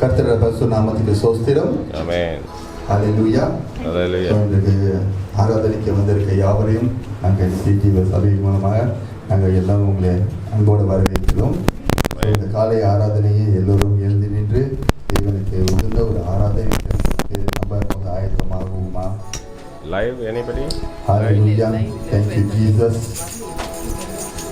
கர்த்தரோட பரிசுத்த நாமத்துக்கு ஸ்தோத்திரம். ஆமென். ஹல்லேலூயா. ஹல்லேலூயா. இன்றைக்கு ஆராதனைக்கு வந்திருக்க யாவரையும் நாங்கள் சிடிவி சபை மூலமாக நாங்கள் எல்லாரும் உங்களை அன்போடு வரவேற்கிறோம். இந்த காலை ஆராதனையை எல்லோரும் எழுந்து நின்று தேவனுக்கு உகந்த ஒரு ஆராதனை நம்ம ஆயத்தமாகுமா? Live anybody? Hallelujah. Thank you Jesus.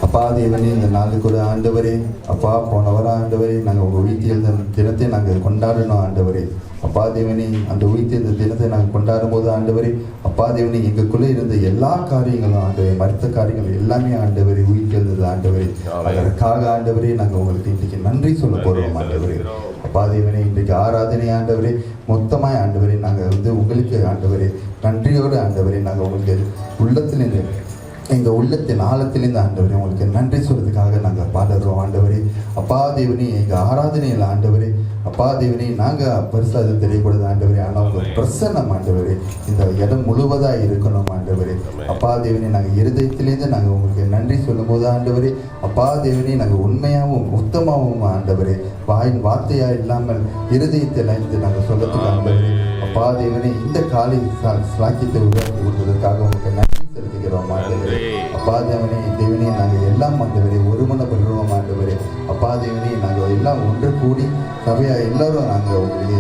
அப்பா தேவனே, இந்த நாளுக்கு ஒரு ஆண்டவரே, அப்பா போன வாரம் ஆண்டவரே நாங்கள் உங்கள் உயிர்த்தெழுந்த தினத்தை நாங்கள் கொண்டாடணும் ஆண்டவரே. அப்பா தேவனே, அந்த உயிர்த்தெழுந்த தினத்தை நாங்கள் கொண்டாடும் போது ஆண்டவரே, அப்பா தேவனே எங்களுக்குள்ளே இருந்த எல்லா காரியங்களும் ஆண்டவரே, மறுத்த காரியங்கள் எல்லாமே ஆண்டவரே உயிர்த்தெழுந்தது ஆண்டவரே. அதற்காக ஆண்டவரே நாங்கள் உங்களுக்கு இன்றைக்கு நன்றி சொல்ல போகிறோம் ஆண்டவரே. அப்பா தேவனே, இன்றைக்கு ஆராதனை ஆண்டவரே மொத்தமாய் ஆண்டவரே நாங்கள் உங்களுக்கு ஆண்டவரே நன்றியோடு ஆண்டவரே நாங்கள் உங்களுக்கு உள்ளத்திலிருந்து எங்கள் உள்ளத்தின் ஆழத்திலிருந்து ஆண்டவரே உங்களுக்கு நன்றி சொல்றதுக்காக நாங்கள் பாடுறோம் ஆண்டவரே. அப்பா தேவனே, எங்கள் ஆராதனையில் ஆண்டவரே, அப்பா தேவனே நாங்கள் பெருசாக அது தெரியக்கூடாது ஆண்டவரே, ஆனால் உங்கள் பிரசன்னம் ஆண்டவரே இந்த இடம் முழுவதாக இருக்கணும் ஆண்டவரே. அப்பா தேவனே, நாங்கள் இருதயத்திலேருந்து நாங்கள் உங்களுக்கு நன்றி சொல்லும் போது ஆண்டவரே, அப்பா தேவனே நாங்கள் உண்மையாகவும் உத்தமாகவும் ஆண்டவரே வாயின் வார்த்தையாக இல்லாமல் இருதயத்தில் இருந்து நாங்கள் சொல்லத்துக்கு ஆண்டவரே. அப்பா தேவனே, இந்த காலை சாக்கியத்தை உருவாக்கி கொடுத்ததற்காக உங்களுக்கு நன்றி செலுத்துகிறோம் ஆண்டவரே. அப்பா தேவனே, தேவனே நாங்கள் எல்லாம் ஆண்டவரே ஒருமனப்படுறோம் ஆண்டவரே. அப்பா தேவனே, நாங்கள் எல்லாம் ஒன்று கூடி சபையாக எல்லாரும் நாங்கள் உங்களுக்கு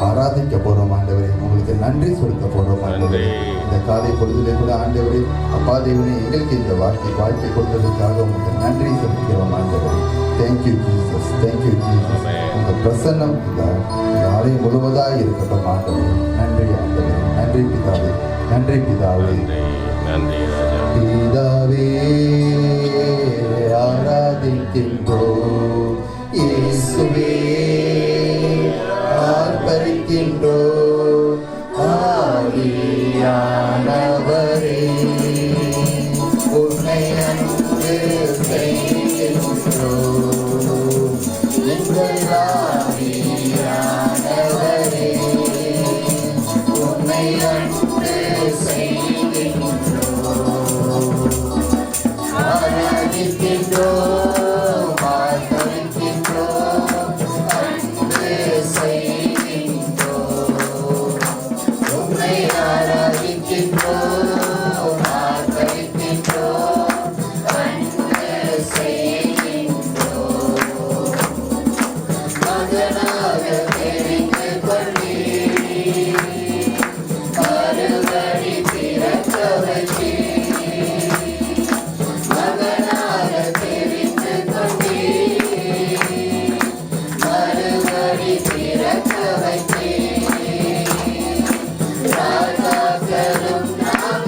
ஆராதிக்க போகிறோம் ஆண்டவரே, உங்களுக்கு நன்றி செலுத்த போகிறோம் ஆண்டவரே. இந்த காலை பொழுதிலே கூட ஆண்டவரே, அப்பா தேவனே எங்களுக்கு இந்த வாழ்க்கை கொடுத்ததுக்காக உங்களுக்கு நன்றி செலுத்துகிறோம் ஆண்டவரே. Thank you Jesus, thank you Jesus. உங்கள் பிரசன்னம் இந்த ஆலயம் முழுவதாக இருக்கட்டும் ஆண்டவரே. நன்றி ஆண்டவரே, நன்றி பிதாவே, நன்றி பிதாவே, பிதாவே ஆராதிக்கின்றோம், இயேசுவே ஆர்ப்பரிக்கின்றோம், ஆவியானவரே உன்னை அன்பு செய்கின்றோம், எங்கள் ஆவியானவரே உன்னை அன்பு செய்கின்றோம், ஆராதிக்கின்றோம், ஆர்ப்பரிக்கின்றோம், அன்பு செய்கின்றோம், உம்மை ஆராதிக்கின்றோம், ஆர்ப்பரிக்கின்றோம், அன்பு செய்கின்றோம். மகனாக தெரிந்து கொண்டீர், மறுபடி பிறக்க வைத்தீர், மகனாக தெரிந்து கொண்டீர், மறுபடி பிறக்க வைத்தீர், ராஜாக்களும் நாம்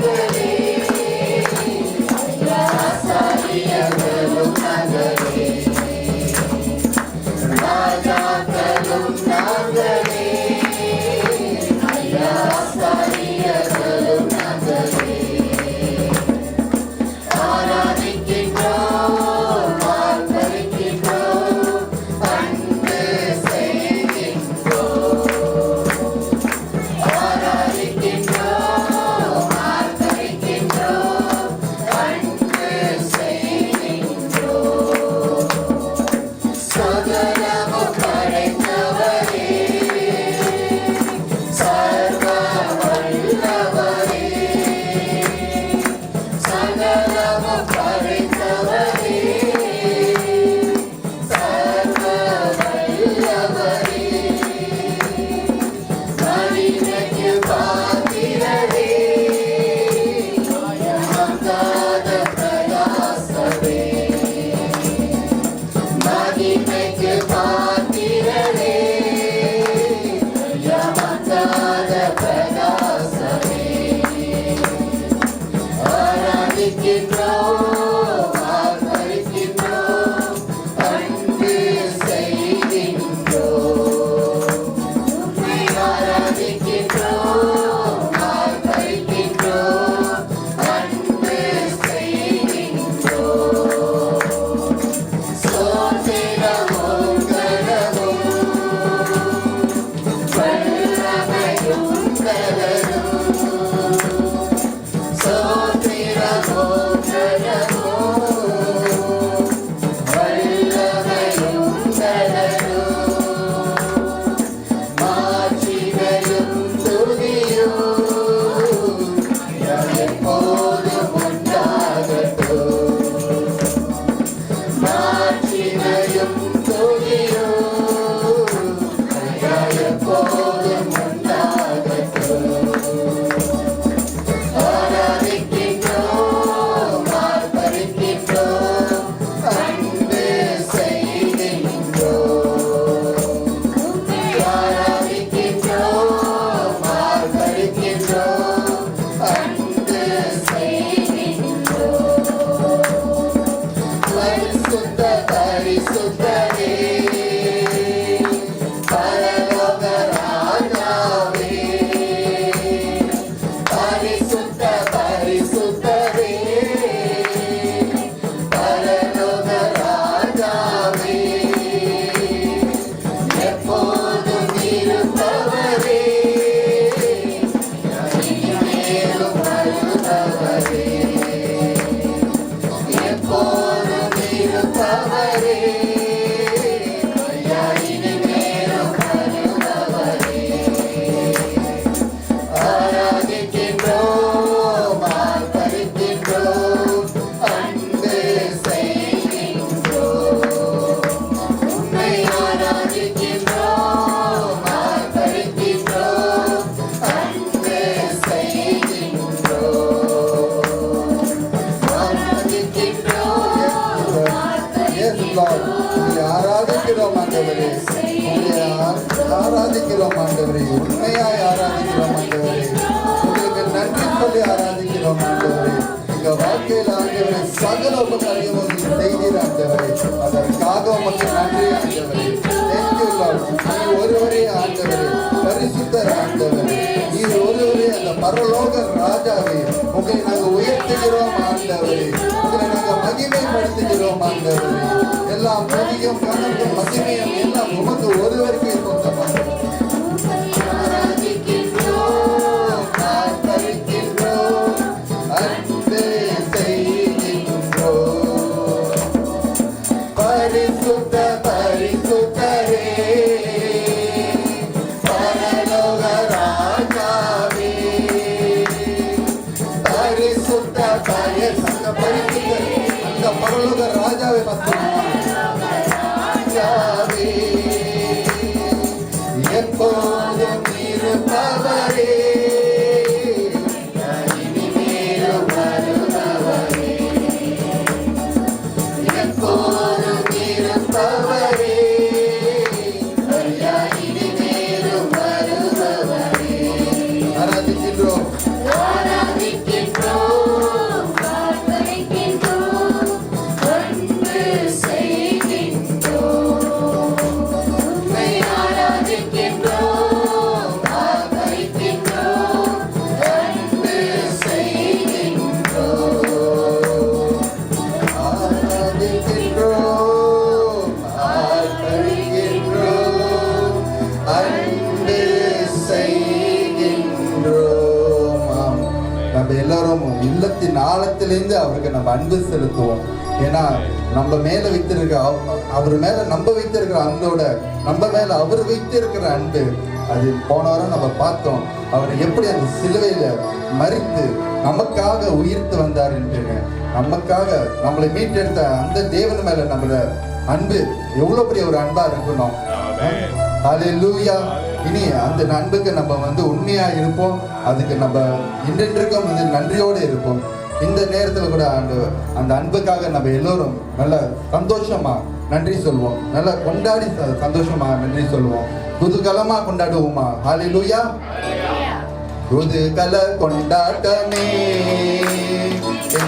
சொல்லி ஆராதிக்கிறோம் ஆண்டவரே. எங்க வாழ்க்கையில ஆண்டவரே சகல உபகாரியமும் நீர் செய்தீர் ஆண்டவரே. அதற்காக உமக்கு நன்றி ஆண்டவரே. Thank you Lord. நீர் ஒருவரே ஆண்டவரே, பரிசுத்தர் ஆண்டவரே, நீர் ஒருவரே அந்த பரலோக ராஜாவே. உங்களை நாங்கள் உயர்த்துகிறோம் ஆண்டவரே, உங்களை நாங்கள் மகிமைப்படுத்துகிறோம் ஆண்டவரே. எல்லாம் துதியும் கனமும் மகிமையும் எல்லாம் உமக்கு ஒருவருக்கே சொந்தமாக பரிசுத்த பரிசுத்தரே பரலோக ராஜாவே. பரிசுத்த பரிசுத்த பரிசுத்தரே அந்த பரலோக ராஜாவே ராஜாவே. எப்போதும் இருப்பவரே இனிமேலும் வருபவரே. எப்போதும் இருப்பவரே இனிமேலும் வருபவரே. ஆராதிக்கின்றோம் எல்லாரும் இல்லத்தின் ஆழத்திலிருந்து அவருக்கு நம்ம அன்பு செலுத்துவோம். ஏன்னா நம்ம மேல வைத்திருக்க அவர் மேல நம்ம வைத்திருக்கிற அன்போட நம்ம மேல அவர் வைத்திருக்கிற அன்பு அது போன வாரம் நம்ம பார்த்தோம். அவர் எப்படி அந்த சிலுவையில மரித்து நமக்காக உயிர்த்து வந்தார் என்று, நமக்காக நம்மளை மீட்டெடுத்த அந்த தேவன் மேல நம்மள அன்பு எவ்வளவு பெரிய ஒரு அன்பா இருக்கணும். ஹல்லேலூயா. இனி அந்த அன்புக்கு நம்ம உண்மையா இருப்போம். அதுக்கு நம்ம இன்றைக்கும் நன்றியோடு இருப்போம். இந்த நேரத்துல கூட அந்த அன்புக்காக நம்ம எல்லோரும் நல்ல சந்தோஷமா நன்றி சொல்வோம். நல்லா கொண்டாடி சந்தோஷமா நன்றி சொல்வோம். குதூகலமா கொண்டாடுவோமா? ஹல்லேலூயா. குதூகல கொண்டாட்டமே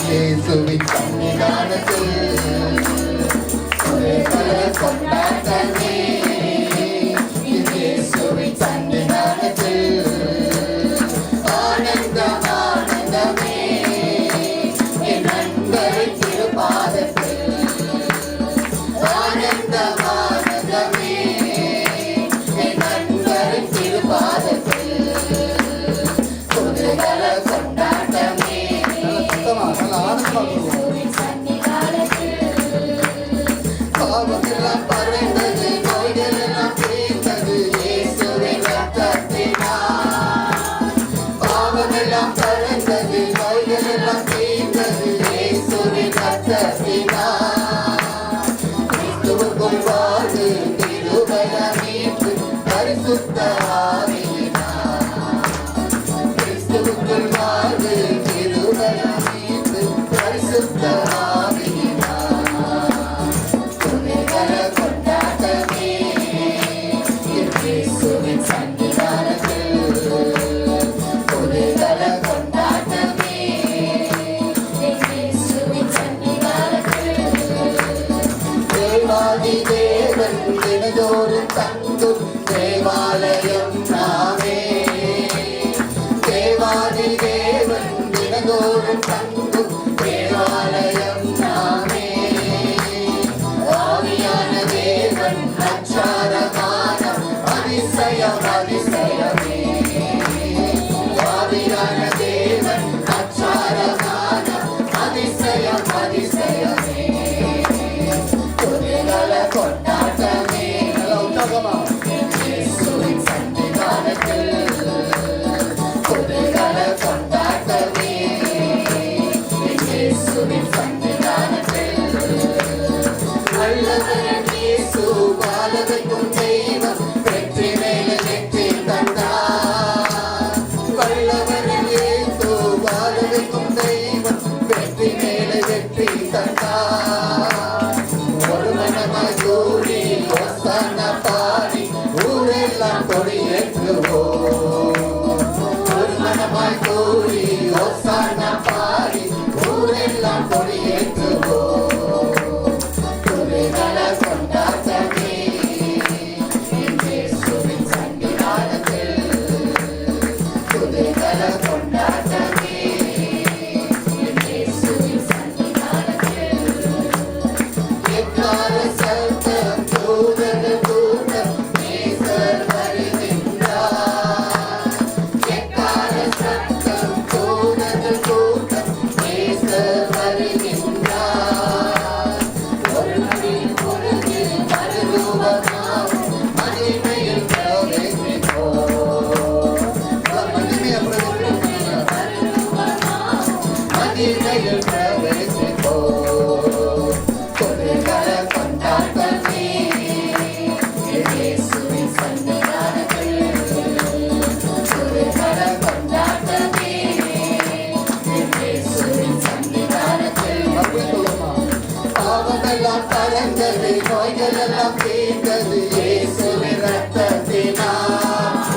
இயேசுவின் சன்னிதானத்தில். குதூகல கொண்டாட்டமே இயேசுவின் சன்னிதானத்தில். ஆனந்தம் ஆனந்தமே என் நண்பரின் திருப்பாதத்தில். ஆனந்தம் ஆனந்தமே என் நண்பரின் திருப்பாதத்தில். குதூகல கொண்டாட்டமே பாவமெல்லாம் பறந்தது, நோய்கள் எல்லாம் தீர்ந்தது இயேசுவின் ரத்தத்தினால். பாவமெல்லாம் பறந்தது, நோய்கள் எல்லாம் தீர்ந்தது இயேசுவின் ரத்தத்தினால். கிறிஸ்துவுக்குள் வாழ்வு, கிருபைய மீட்பு, பரிசுத்த ஆவியினால். கிறிஸ்துவுக்குள் வாழ்வு, கிருபைய மீட்பு, பரிசுத்த தேவன் தினதோறும் தங்கும் தேவாலயம் நாமே. தேவாதி தேவன் தினதோறும் தங்கும் தேவாலயம் நாமே. ஆவியான தேவன் அச்சாரமான அதிசயம் அதிசயமே. ஆவியான தேவன் அச்சாரமான அதிசயம் அதிசயமே. கொண்டாட்டமே இயேசுவின் சன்னிதானத்தில். குதூகல கொண்டாட்டமே இயேசுவின் சன்னிதானத்தில். வல்லவன் இயேசு வாழ வைக்கும் தெய்வம், வெற்றி மேலே வெற்றி தந்தார். வல்லவன் இயேசு வாழ வைக்கும் தெய்வம், வெற்றி மேலே வெற்றி தந்தார். கூடி ஹோசன்னா பாடி ஊரெல்லாம் கொடியேற்றுவோம். ஒரு மனமாய் கூடி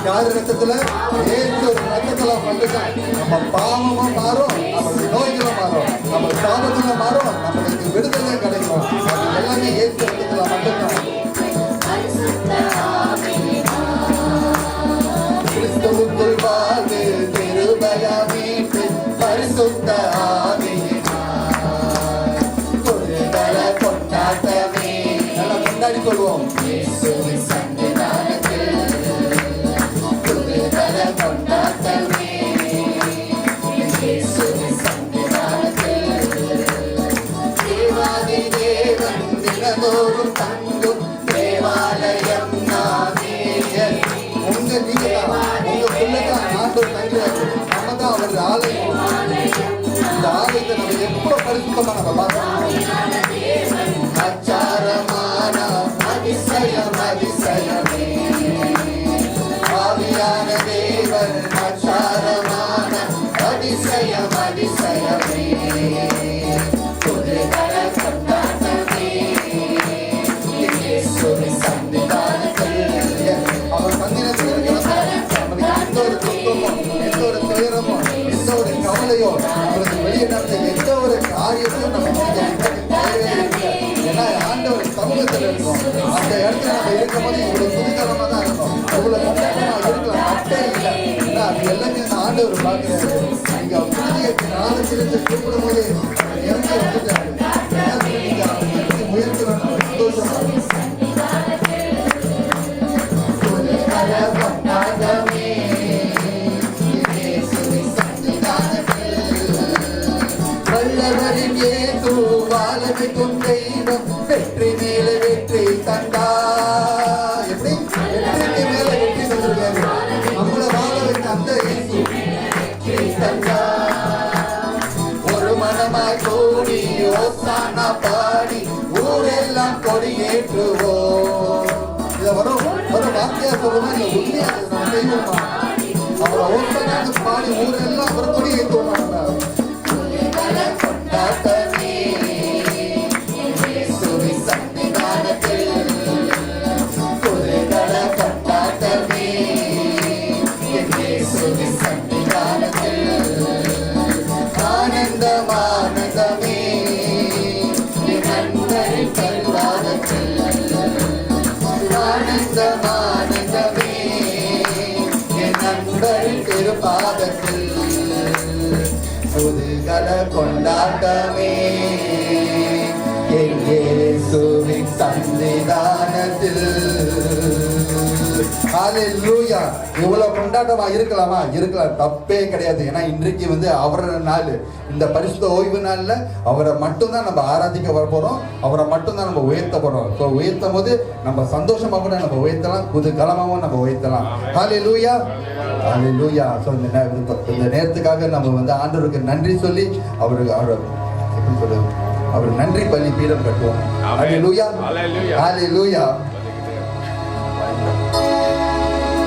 யாரு ரத்தத்துல? இயேசு ரத்தத்துல மட்டும்தான் நம்ம பாவமும் மாறும், நம்மளுக்கு நோய்களும் மாறும், நம்ம சாபத்துல மாறும், நம்மளுக்கு விடுதலை கிடைக்கும். அது எல்லாமே இயேசு ரத்தத்துல மட்டும்தான். கிறிஸ்துவுக்குள் வாழ்வு திருபயா மீட்டு பரிசுத்த ஆவியினார் புதுதல கொண்டாட்டமே. நல்லா கொண்டாடி கொள்வோம். இயேசுவின் சன்னிதானத்தில் புதுதல கொண்டாட்டமே. இயேசுவின் சன்னிதானத்தில் தேவாதி தேவன் தினதோறும் தங்கும் தேவாலயம் நாமே. உங்க பிள்ளைதான் ஆண்டவர் தங்குறாரு. நம்ம தான் அவர் ஆலயம். இந்த ஆலயத்தை நம்ம எவ்வளவு பரிசுத்தமா நம்ம பார்க்கணும். அச்சாரமான அதிசயம் அதிசயமே ஆவியான தேவன். அச்சாரமான அதிசயம் அதிசயமே புதுதல கொண்டாட்டமே. இயேசுவின் சன்னிதானத்தில் அவர் மந்திரத்தில் எந்த ஒரு துன்பமோ, எந்த ஒரு துயரமோ, எந்த ஒரு கவலையோ, அவருக்கு வெளியே நடந்த எந்த ஒரு காரியத்தையும் நம்ம தேவையே இல்லை. ஏன்னா ஆண்டவர் சமூகத்தில் இருக்கும். அந்த இடத்துல நம்ம இருக்கும் போது இவ்வளவு புதுதலமா தான் இருக்கும், இவ்வளவு சந்தோஷமா இருக்கலாம். அப்பே இல்லை. ஏன்னா அது எல்லாமே அந்த ஆண்டவர் பார்க்கிறாரு. நீங்க புதிய நாளத்திலிருந்து கூப்பிடும் போது இறங்கி வந்துட்டாரு. நீங்க முயற்சிகள் சந்தோஷமா வல்லவரின் ஏது வாழவைக்கும் தெய்வம் வெற்றி மேல வெற்றி தந்தா. எப்படி வெற்றிக்கு மேல வெற்றி தந்திருக்காரு. நம்மள வாழ வைத்த அந்த இயேசு வெற்றி தந்தா. ஒரு மனமாய் கூடி ஓசானா பாடி ஊரெல்லாம் கொடியேற்றுவோம். இதை வரும் வார்த்தையா சொல்லுவோம், இல்ல உண்மையா நம்ம செய்வோமா? அவரை ஓசானான்னு பாடி ஊரெல்லாம் அவர் கொடியேற்றுவோம். கொண்டாட்டமே இயேசுவின் சன்னிதானத்தில் புதுதல கொண்டாட்டமே. இயேசுவின் சன்னிதானத்தில் ஆனந்தம் ஆனந்தமே நண்பரின் பரிவாரத்தில். ஆனந்தம் ஆனந்தமே என் நண்பரின் திருப்பாதத்தில் புதுதல கொண்டாட்டமே. இயேசுவின் சன்னிதானத்தில். ஹல்லேலூயா. இவ்வளவு கொண்டாட்டமா இருக்கலாமா? இருக்கலாம், தப்பே கிடையாது. ஏன்னா இன்றைக்கு அவரோட நாள். இந்த பரிசுத்த ஓய்வு நாள்ல அவரை மட்டும்தான் நம்ம ஆராதிக்க வர போறோம். அவரை மட்டும்தான் நம்ம உயர்த்த போறோம். ஸோ உயர்த்தும் போது நம்ம சந்தோஷமா கூட நம்ம உயர்த்தலாம், புதுகலமாவும் நம்ம உயர்த்தலாம். ஹல்லேலூயா, ஹல்லேலூயா. ஸோ இந்த நேரத்துக்காக நம்ம ஆண்டவருக்கு நன்றி சொல்லி அவர் நன்றி பலி பீடம் கட்டுவோம். ஹல்லேலூயா, ஹல்லேலூயா.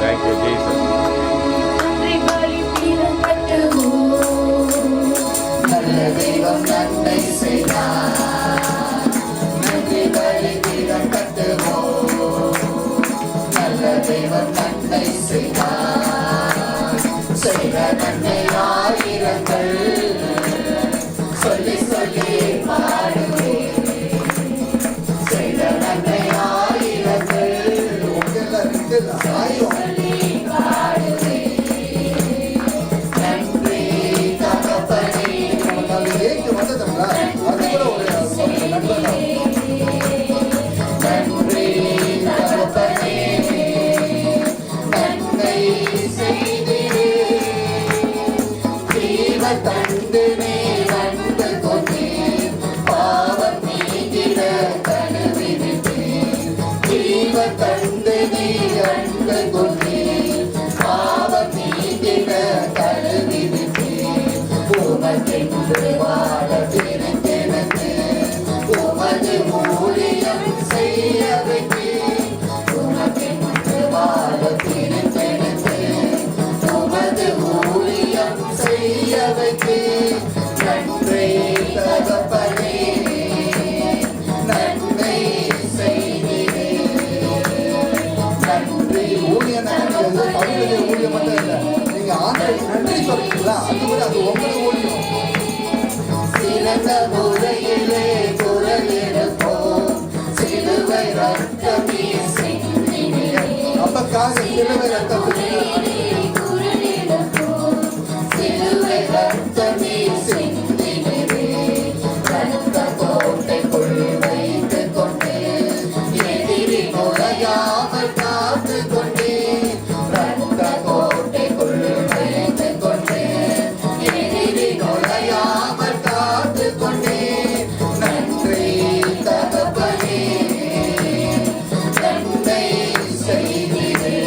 Thank you, Jesus. நல்ல தெய்வம் நன்மை செய்தார். நன்றி பலி பீடம் கட்டுவோம். நல்ல தெய்வம் நன்மை செய்தார். செய்த நன்மை ஆயிரங்கள் சொல்லி சொல்லி பாடுவேன். செய்த நன்மை ஆயிரங்கள் ஆயிரம் தந்து நீ அன்பு கொண்டீர், பாவம் நீங்கிட கழுவி விட்டீர். ஜீவ தந்து நீ அன்பு கொண்டீர், பாவம் நீங்கிட கழுவி விட்டீர். உமக்கென்று வாழ பிறந்தெடுத்து உமது ஊழியம் செய்ய வைத்தீர். உமக்கென்று வாழ பிறந்தெடுத்து உமது ஊழியம் செய்ய வைத்தீர். நன்றி தகப்பனே, நன்மை செய்தீரே. நன்றி. ஊழியம் தமிழுடைய ஊழியம் மட்டும் இல்லை, நீங்க ஆண்டவருக்கு நன்றி சொல்றீங்களா, அது கூட அது உங்களோட ஊழியம். சிறந்த முறையிலே குரல் எடுப்போம், சிலுவை ரத்தமே சிந்தினீரே. நமக்காக சிலுவை ரத்தம் சிலுவை ரத்தமே சிந்தினீரே. ரத்த கோட்டைக்குள் வைத்துக் கொண்டு எதிரி நுழையாமல் காத்து கொண்டே. ரத்த கோட்டைக்குள் வைத்துக் கொண்டு எதிரி நுழையாமல் காத்து கொண்டே. நன்றி தகப்பனே, நன்மை செய்தீரே.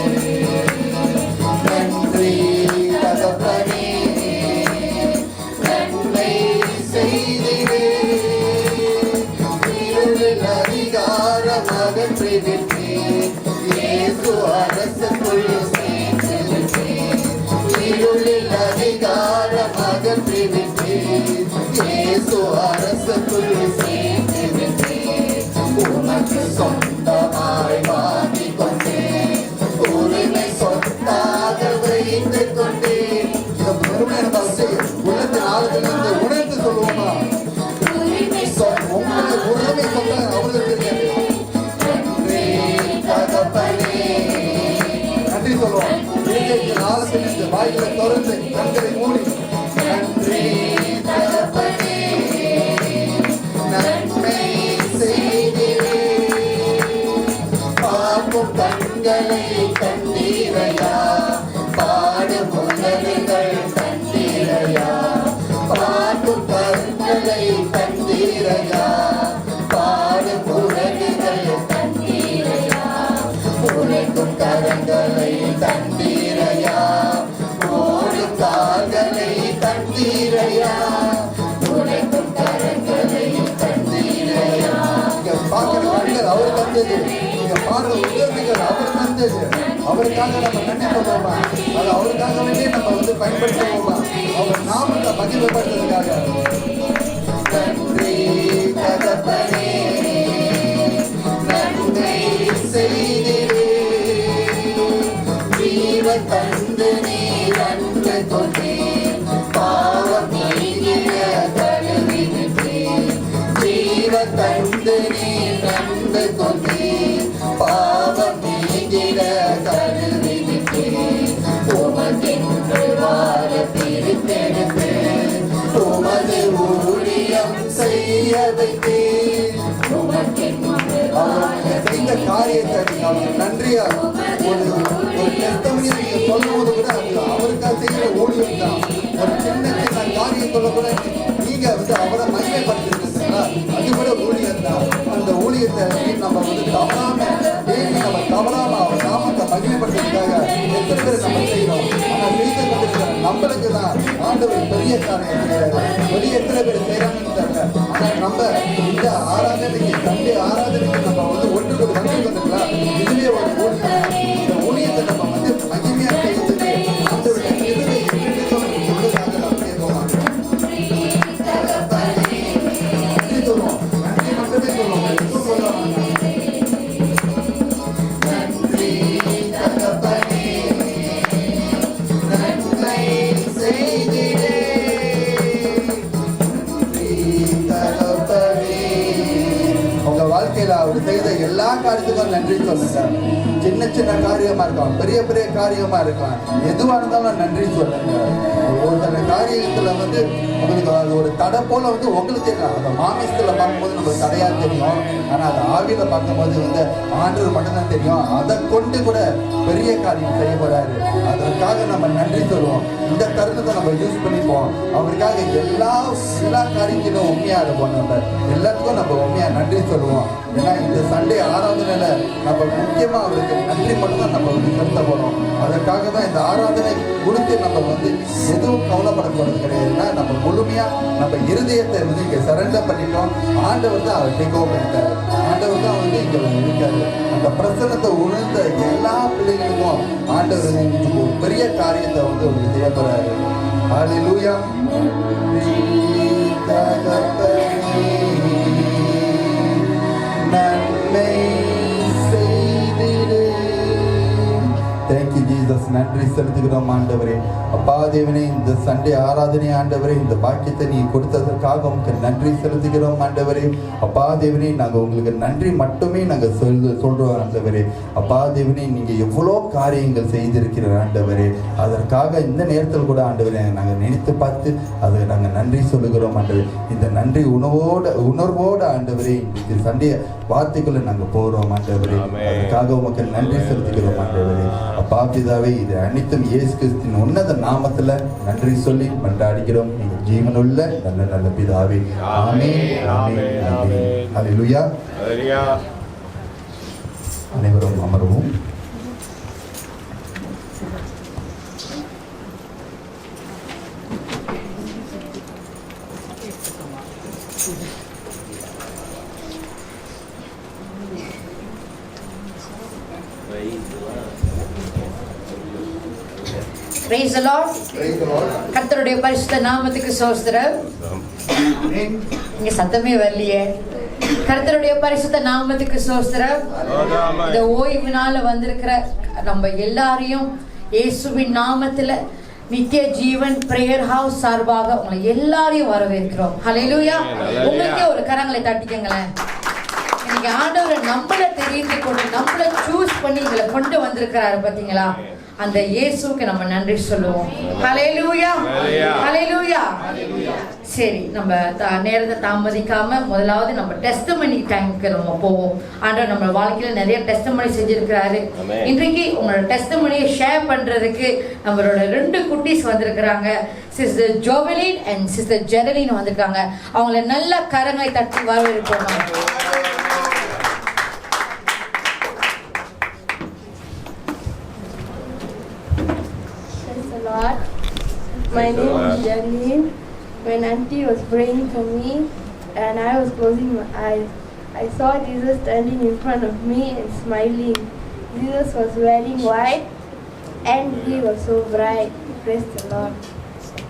நன்றி தகப்பனே, நன்மை செய்தீரே. இருளின் அதிகாரம் அகற்றி விட்டீர், இயேசு அரசுக்குள் சேர்த்து விட்டீர். இருளின் அதிகாரம் அகற்றி விட்டீர், இயேசு அரசுக்குள் சேர்த்து விட்டீர். உமக்கு சொந்தமாய் வாங்கிக் கொண்டேன், உரிமை சொத்தாக வைத்துக் கொண்டேன். இந்த பெருமையான வார்த்தை உள்ளத்தின் ஆழத்திலிருந்து உணர்ந்து சொல்லுவோமா? உங்களுக்கு உரிமை சொந்த அவர்களுக்கு தெரியாது. நன்றி தகப்பனே, நன்றி சொல்லுவோம். இதயத்தின் ஆழத்திலிருந்து வாய்களை திறந்து கண்களை மூடி நன்றி தகப்பனே, நன்மை செய்தீரே. பார்க்கும் கண்களை தந்தீரையா, பாடும் உதடுகள் தந்தீரையா. பார்க்கும் கண்களை தந்தீரையா, பாடும் உதடுகள் தந்தீரையா. உழைக்கும் கரங்களை தந்தீரையா, ஓடும் கால்களை தந்தீரையா. உழைக்கும் கரங்களை தந்தீரையா. நீங்க பார்க்கிற கண்கள் அவர் தந்தது, நீங்க பாடுற உதவிகள் அவர் தந்தது. அவருக்காக நம்ம நன்றி சொல்லுவோமா? அது அவருக்காக வேண்டிய நம்ம பயன்படுத்துவோமா? அவர் நாமத்தை மகிமைப்படுத்துறதுக்காக. நன்றி தகப்பனே, நன்மை செய்தீரே. ஜீவ தந்து நீர் அன்பு கொண்டீர், பாவம் நீங்கிட கழுவி விட்டீர். ஜீவ தந்து நீர் அன்பு கொண்டீர், பாவம் நீங்கிட கழுவி விட்டீர். உமக்கென்று வாழ பிரித்தெடுத்து உமது ஊழியம் செய்ய வைத்தீர். அவங்க செய்த காரியத்தை நீங்க நன்றியா ஒரு டெஸ்டமனியை நீங்க சொல்லும்போது கூட அது அவருக்காக செய்கிற ஊழியம் தான். ஒரு சின்ன சின்ன காரியத்தோட கூட நீங்க அவரை மகிமைப்படுத்திருக்கீங்களா, அது கூட ஊழியம் தான். அந்த ஊழியத்தை நம்ம தவறாம நம்ம தவறாம அவர் நாமத்தை மகிமைப்படுத்துறதுக்காக எத்தனை பேர் நம்ம செய்யறோம். ஆனா செய்து கொண்டிருக்கிற நம்மளுக்கு தான் ஆண்டவர் பெரிய காரியம் செய்யறாரு. வெளியே எத்தனை பேர் செய்யறாங்கன்னு தெரியல. ஆனா நம்ம இந்த ஆராதனைக்கு தந்தை ஆராதனைக்கு நம்ம ஒன்று கூட வந்துருக்கா, இதுவே ஒரு ஊழியம். இந்த ஊழியத்தை நம்ம மகிமையா செய்யறதுக்கு ஆண்டவர் எதுவே உள்ளதாக நம்ம கேட்கலாம். நன்றி சொல்லுவோம், நன்றி மட்டுமே சொல்லுவோம், எதுவும் சொல்லலாம். நன்றி தகப்பனே, நன்மை செய்தீரே. நன்றி தகப்பனே. உங்க வாழ்க்கையில அவர் செய்த எல்லா காரியத்துக்கும் நன்றி சொல்லுங்க. சின்ன சின்ன காரியமா இருக்கலாம், பெரிய பெரிய காரியமா இருக்கலாம், எதுவா இருந்தாலும் நன்றி சொல்லுங்க. ஒரு சில காரியத்துல உங்களுக்கு அது ஒரு தடை போல உங்களுக்கு அந்த மாமிசத்துல பார்க்கும்போது நம்ம தடையா தெரியும். ஆனா அது ஆவியில பார்க்கும்போது ஆண்டவர் மட்டும்தான் தெரியும். அதை கொண்டு கூட பெரிய காரியம் செய்ய போறாரு. அதற்காக நம்ம நன்றி சொல்லுவோம். இந்த தருணத்தை நம்ம யூஸ் பண்ணிப்போம். அவருக்காக எல்லா காரியங்களும் உண்மையா இருப்போம். நம்ம எல்லாத்துக்கும் நம்ம உண்மையா நன்றி சொல்லுவோம். ஏன்னா இந்த சண்டே ஆராதனையில நம்ம முக்கியமா அவருக்கு நன்றி மட்டும்தான் நம்ம செலுத்த போறோம். அதற்காக தான் இந்த ஆராதனை குறித்து நம்ம எதுவும் கவலைப்படக்கூடாது கிடையாதுன்னா, நம்ம முழுமையா நம்ம இருதயத்தை இங்க சரண்டர் பண்ணிட்டோம். ஆண்டவர் தான் அவர் டேக் ஓவர் பண்ணிட்டாரு. ஆண்டவர் தான் இங்க இருக்காரு. அந்த பிரசனத்தை உணர்ந்த எல்லா பிள்ளைகளுக்கும் ஆண்டவர் ஒரு பெரிய காரியத்தை உங்களுக்கு செய்ய போறாரு. ஹல்லேலூயா. Thank you Jesus. நன்றி செலுத்துகிறோம் ஆண்டவரே. அப்பா தேவனே, இந்த சண்டே ஆராதனை ஆண்டவரே, இந்த பாக்கியத்தை நீ கொடுத்ததற்காக உங்களுக்கு நன்றி செலுத்துகிறோம் ஆண்டவரே. அப்பா தேவனே, நாங்கள் உங்களுக்கு நன்றி மட்டுமே நாங்கள் சொல்றோம் ஆண்டவரே. அப்பா தேவனே, நீங்க எவ்வளோ காரியங்கள் செய்திருக்கிற ஆண்டவரே, அதற்காக இந்த நேரத்தில் கூட ஆண்டவரே நாங்கள் நினைத்து பார்த்து அதை நாங்கள் நன்றி சொல்லுகிறோம் ஆண்டவரே. இந்த நன்றி உணர்வோடு ஆண்டவரே இன்னைக்கு சண்டே வார்த்தைக்குள்ள நாங்கள் போறோம் ஆண்டவரே. அதுக்காக உமக்கு நன்றி செலுத்துகிறோம் ஆண்டவரே. அப்பா பிதாவே, இது அனைத்தும் இயேசு கிறிஸ்துவின் உன்னத நாமத்துல நன்றி சொல்லி மன்றாடுகிறோம் எங்கள் ஜீவனுள்ள நல்ல நல்ல பிதாவே. ஆமென், ஆமென், ஆமென். ஹல்லேலூயா. அனைவரும் அமர்வோம். Praise the Lord. கர்த்தருடைய பரிசுத்த நாமத்துக்கு ஸ்தோத்திரம். இங்க சத்தமே வரலையே. கர்த்தருடைய பரிசுத்த நாமத்துக்கு ஸ்தோத்திரம். இந்த ஓய்வுனால வந்திருக்கிற நம்ம எல்லாரையும் இயேசுவின் நாமத்துல நித்திய ஜீவன் பிரேயர் ஹவுஸ் சார்பாக உங்களை எல்லாரையும் வரவேற்கிறோம். ஹல்லேலூயா. உங்களுக்கே ஒரு கரங்களை தட்டிக்கங்களேன். இன்னைக்கு ஆண்டவர் நம்மள தெரிந்து கொண்டு நம்மள சூஸ் பண்ணி இங்களை கொண்டு வந்திருக்கிறாரு. பாத்தீங்களா? அந்த இயேசுவுக்கு நம்ம நன்றி சொல்லுவோம். ஹல்லேலூயா, ஹல்லேலூயா. சரி, நம்ம நேரத்தை தாமதிக்காம முதலாவது நம்ம டெஸ்டிமனி டைமுக்கு நம்ம போவோம். ஆண்டவர் நம்ம வாழ்க்கையில நிறைய டெஸ்டிமனி செஞ்சிருக்கிறாரு. இன்றைக்கு உங்களோட டெஸ்டிமனியை ஷேர் பண்றதுக்கு நம்மளோட 2 குட்டீஸ் வந்திருக்கிறாங்க. சிஸ்டர் ஜோவலின் அண்ட் சிஸ்டர் ஜெரலின் வந்திருக்காங்க. அவங்கள நல்ல கரங்களை தட்டி வரவேற்போம். My name is Janine. When Auntie was praying for me and I was closing my eyes, I saw Jesus standing in front of me and smiling. Jesus was wearing white and he was so bright. Praise the Lord.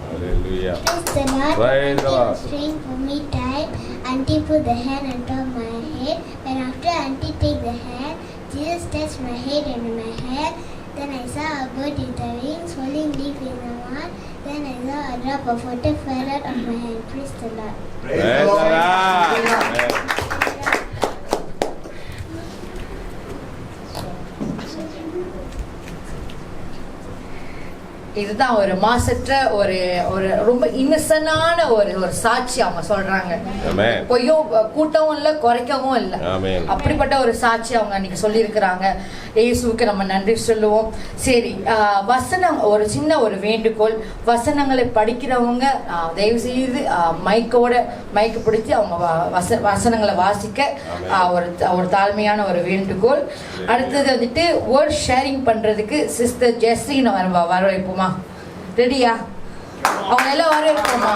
Hallelujah. Praise the Lord. Praise the Lord. Auntie was praying for me tight. Auntie put the hand on top of my head. And after Auntie take the hand, Jesus touched my head and my head. Then I saw a bird with the wings falling deep in the mud. Then I saw a drop of water fell out of my hand. Praise the Lord. Praise the Lord. இதுதான் ஒரு மாசற்ற ஒரு ஒரு ரொம்ப இன்னசென்டான ஒரு சாட்சி அவங்க சொல்றாங்க. பொய்யும் கூட்டவும் இல்லை, குறைக்கவும் இல்லை. அப்படிப்பட்ட ஒரு சாட்சி அவங்க அன்னைக்கு சொல்லியிருக்கிறாங்க. இயேசுவுக்கு நம்ம நன்றி சொல்லுவோம். சரி, வசனம் ஒரு சின்ன ஒரு வேண்டுகோள். வசனங்களை படிக்கிறவங்க தயவு செய்து மைக்கு பிடிச்சி அவங்க வசனங்களை வாசிக்க ஒரு தாழ்மையான ஒரு வேண்டுகோள். அடுத்தது வந்துட்டு வேர்ட் ஷேரிங் பண்றதுக்கு சிஸ்டர் ஜெஸ்ரீனை வரவேற்போமா? ரெடியா? அவங்க எல்லாம் வரவேற்போமா?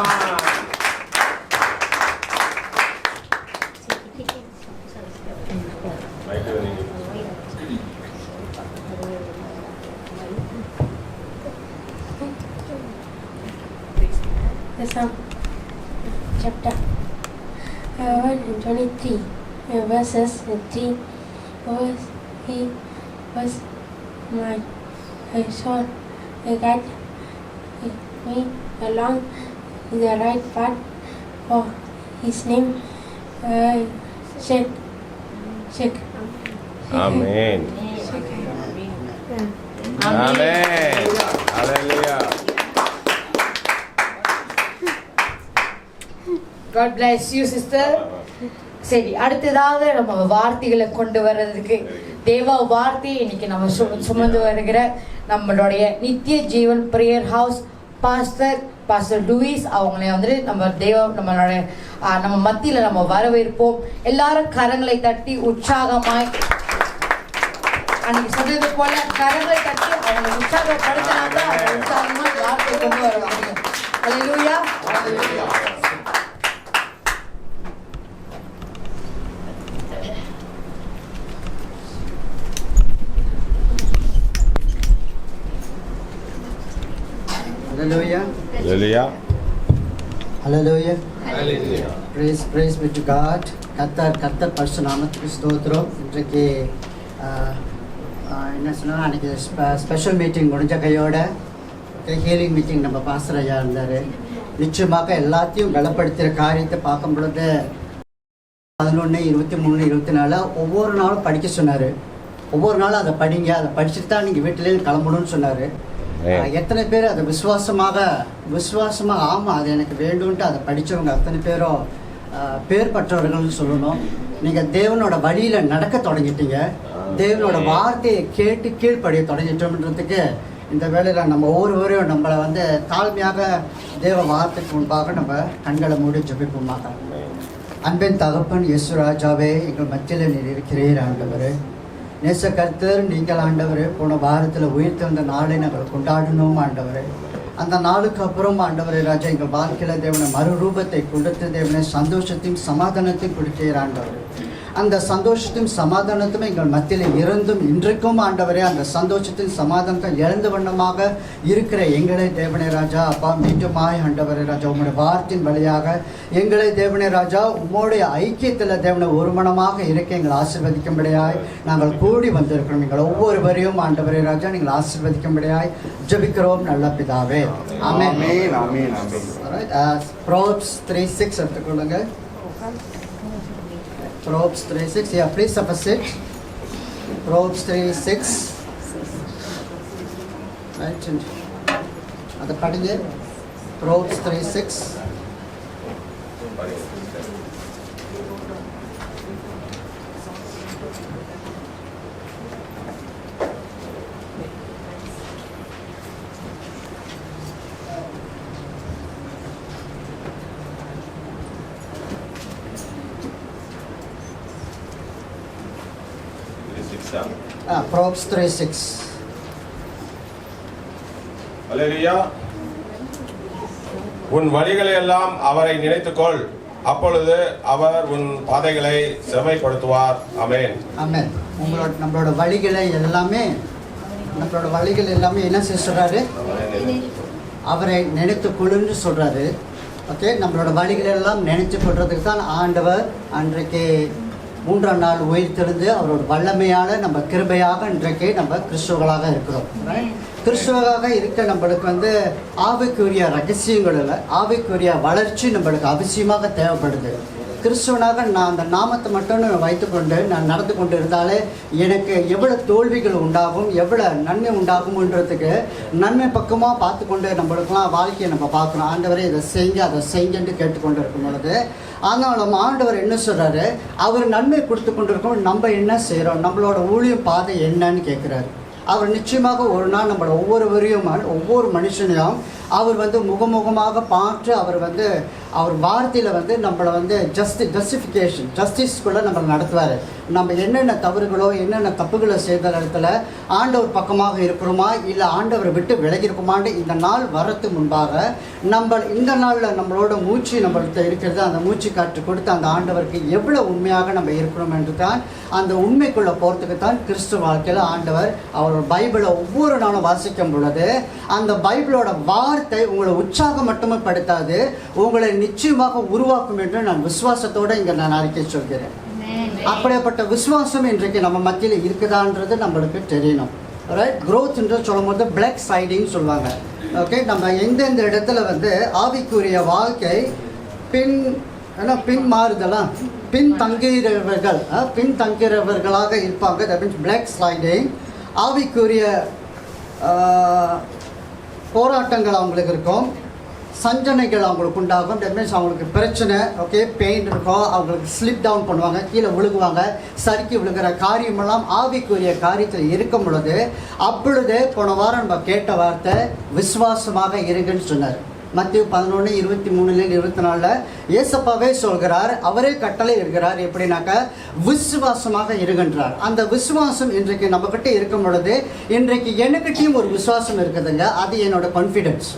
Chapter 23 verses 3 he was my son, guide me along the right path for his name sake. Amen. Amen. Hallelujah. God bless you, sister. சரி, அடுத்ததாக நம்ம வார்த்தைகளை கொண்டு வர்றதுக்கு தேவ வார்த்தையை இன்னைக்கு நம்ம சுமந்து வருகிற நம்மளுடைய நித்திய ஜீவன் பிரேயர் ஹவுஸ் பாஸ்டர் லூயிஸ் அவங்களை வந்து நம்ம மத்தியில நம்ம வரவேற்போம். எல்லாரும் கரங்களை தட்டி உற்சாகமாய் அன்னைக்கு சொன்னது போல கரங்களை தட்டி அவங்களை உற்சாகப்படுத்தினாதான் உற்சாகமா வார்த்தை கொண்டு வர முடியும். அல்லேலூயா. Hallelujah. Hallelujah. Hallelujah. Hallelujah. Praise be to God. கர்த்தர் பரிசுத்த நாமத்துக்கு ஸ்தோத்திரம். இன்றைக்கு என்ன சொன்னால் அன்றைக்கி ஸ்பெஷல் மீட்டிங் முடிஞ்ச கையோட ஹீலிங் மீட்டிங் நம்ம பாஸ்டர் ஐயா இருந்தார். நிச்சயமாக எல்லாத்தையும் பலப்படுத்துகிற காரியத்தை பார்க்கும் பொழுது 11, 23, 24 ஒவ்வொரு நாளும் படிக்க சொன்னார். ஒவ்வொரு நாளும் அதை படிங்க, அதை படிச்சுட்டு தான் நீங்கள் வீட்டிலேயே கிளம்பணும்னு சொன்னார். எத்தனை பேர் அதை விசுவாசமாக ஆமாம் அது எனக்கு வேண்டும்ன்ட்டு அதை படித்தவங்க அத்தனை பேரும் பேர் பெற்றவர்கள்னு சொல்லணும். நீங்கள் தேவனோட வழியில் நடக்க தொடங்கிட்டீங்க. தேவனோட வார்த்தையை கேட்டு கீழ்ப்படிய தொடங்கிட்டோம்ன்றதுக்கு இந்த வேளையில் நம்ம ஒவ்வொருவரையும் நம்மளை வந்து தாழ்மையாக தேவ வார்த்தைக்கு முன்பாக நம்ம கண்களை மூடி ஜெபிப்போமாக. அன்பின் தகப்பன் இயேசு ராஜாவே, எங்கள் மத்தியில் நீர் இருக்கிறீர் ஆண்டவர். நேச கர்த்தர் நீங்கள் ஆண்டவர் போன வாரத்தில் உயிர்த்தெழுந்த நாளை நாங்கள் கொண்டாடணும் ஆண்டவர். அந்த நாளுக்கு அப்புறம் ஆண்டவரே ராஜா எங்கள் வாழ்க்கையில் தேவனை மறுரூபத்தை கொடுத்து தேவனை சந்தோஷத்தையும் சமாதானத்தையும் கொடுத்தீர் ஆண்டவர். அந்த சந்தோஷத்தையும் சமாதானத்தையும் எங்கள் மத்தியில் இருந்தும் இன்றைக்கும் ஆண்டவரே அந்த சந்தோஷத்தையும் சமாதானத்தை இழந்த வண்ணமாக இருக்கிற எங்களை தேவனே ராஜா அப்பா மீண்டுமாய் ஆண்டவரே ராஜா உங்களுடைய வார்த்தையின் வழியாக எங்களை தேவனே ராஜா உம்முடைய ஐக்கியத்தில் தேவனை ஒரு மனமாக இருக்க எங்களை ஆசீர்வதிக்கும்படியாய் நாங்கள் கூடி வந்திருக்கிறோம். எங்கள் ஒவ்வொருவரையும் ஆண்டவரே ராஜா நீங்கள் ஆசீர்வதிக்கும்படியாய் ஜெபிக்கிறோம் நல்ல பிதாவே. ஆமென். Proverbs 3:6 எடுத்துக்கொள்ளுங்க. Proverbs 3:6. Yeah, please have a seat. Proverbs 3:6. Right. அது படிங்க. Proverbs 3:6. Proverbs 3:6. Hallelujah. உன் வழிகளை எல்லாம் அவரை நினைத்துக்கொள், அப்பொழுது அவர் உன் பாதைகளை செவ்வாய்ப்படுத்துவார். ஆமென். ஆமென். நம்மளோட வழிகளை எல்லாமே என்ன சொல்றாரு? அவரை நினைத்துக்கொள்ளுன்னு சொல்றாரு. ஓகே, நம்மளோட வழிகளை எல்லாம் நினைத்து கொள்றதுக்கு தான் ஆண்டவர் அன்றைக்கு 3ஆம் நாள் உயிர்த்தெழுந்து அவரோட வல்லமையால் நம்ம கிருபையாக இன்றைக்கு நம்ம கிறிஸ்துவர்களாக இருக்கிறோம். கிறிஸ்துவராக இருக்க நம்மளுக்கு வந்து ஆவிக்குரிய ரகசியங்கள் இல்லை, ஆவிக்குரிய வளர்ச்சி நம்மளுக்கு அவசியமாக தேவைப்படுது. கிறிஸ்துவனாக நான் அந்த நாமத்தை மட்டும் வைத்துக்கொண்டு நான் நடந்து கொண்டு இருந்தாலே எனக்கு எவ்வளோ தோல்விகள் உண்டாகும், எவ்வளோ நன்மை உண்டாகும்ன்றதுக்கு நன்மை பக்கமாக பார்த்து கொண்டு நம்மளுக்கெல்லாம் வாழ்க்கையை நம்ம பார்க்குறோம். ஆண்டவரே இதை செய்ய அதை செய்யன்ட்டு கேட்டுக்கொண்டு இருக்கும் பொழுது ஆனாலும் ஆண்டவர் என்ன சொல்கிறாரு? அவர் நன்மை கொடுத்து கொண்டு இருக்கோம், நம்ம என்ன செய்கிறோம், நம்மளோட ஊழியம் பாதை என்னன்னு கேட்குறாரு. அவர் நிச்சயமாக ஒரு நாள் நம்மளோட ஒவ்வொரு மனுஷனையும் அவர் வந்து முகமுகமாக பார்த்து அவர் வார்த்தையில் நம்மளை ஜஸ்டிஸ்குள்ளே நம்மளை நடத்துவார். நம்ம என்னென்ன தவறுகளோ என்னென்ன தப்புகளோ செய்த இடத்துல ஆண்டவர் பக்கமாக இருக்கிறோமா இல்லை ஆண்டவரை விட்டு விலகிருக்குமான்னு இந்த நாள் வரத்துக்கு முன்பாக இந்த நாளில் நம்மளோட மூச்சு நம்மள்கிட்ட இருக்கிறது, அந்த மூச்சு காற்று கொடுத்து அந்த ஆண்டவருக்கு எவ்வளோ உண்மையாக நம்ம இருக்கிறோம் என்று தான் அந்த உண்மைக்குள்ளே போகிறதுக்கு தான் கிறிஸ்துவ வாழ்க்கையில் ஆண்டவர் அவரோட பைபிளை ஒவ்வொரு நாளும் வாசிக்கும் பொழுது அந்த பைபிளோட வார்த்தை உங்களை உற்சாகம் மட்டுமே படுத்தாது, உங்களை நிச்சயமாக உருவாக்கும் என்று நான் விசுவாசத்தோடு இங்கே நான் அறிக்கை சொல்கிறேன். அப்படிப்பட்ட விசுவாசம் இன்றைக்கு நம்ம மத்தியில் இருக்குதான்றது நம்மளுக்கு தெரியணும். ரைட், க்ரோத்ன்ற சொல்லும் போது பிளாக் சைடிங் சொல்லுவாங்க. ஓகே, நம்ம எந்தெந்த இடத்துல ஆவிக்குரிய வாழ்க்கை பின் மாறுதலாம் பின்தங்குகிறவர்களாக இருப்பாங்க. That means black sliding. ஆவிக்குரிய போராட்டங்கள் அவங்களுக்கு இருக்கும், சஞ்சனைகள் அவங்களுக்கு உண்டாகும். தட் மீன்ஸ் அவங்களுக்கு பிரச்சனை, ஓகே, பெயின் இருக்கும், அவங்களுக்கு ஸ்லிப் டவுன் பண்ணுவாங்க, கீழே விழுகுவாங்க, சறுக்கி விழுகிற காரியமெல்லாம் ஆவிக்குரிய காரியத்தில் இருக்கும் பொழுது, அப்பொழுது போன வாரம் நம்ம கேட்ட வார்த்தை விசுவாசமாக இருங்கன்னு சொன்னார். மத்திய 11:23-24 ஏசப்பாவே சொல்கிறார், அவரே கட்டளை இருக்கிறார். எப்படின்னாக்கா விசுவாசமாக இருக்கின்றார். அந்த விசுவாசம் இன்றைக்கு நம்ம கிட்ட இருக்கும் பொழுது, இன்றைக்கு எனக்கிட்டையும் ஒரு விசுவாசம் இருக்குதுங்க. அது என்னோட கான்ஃபிடென்ஸ்,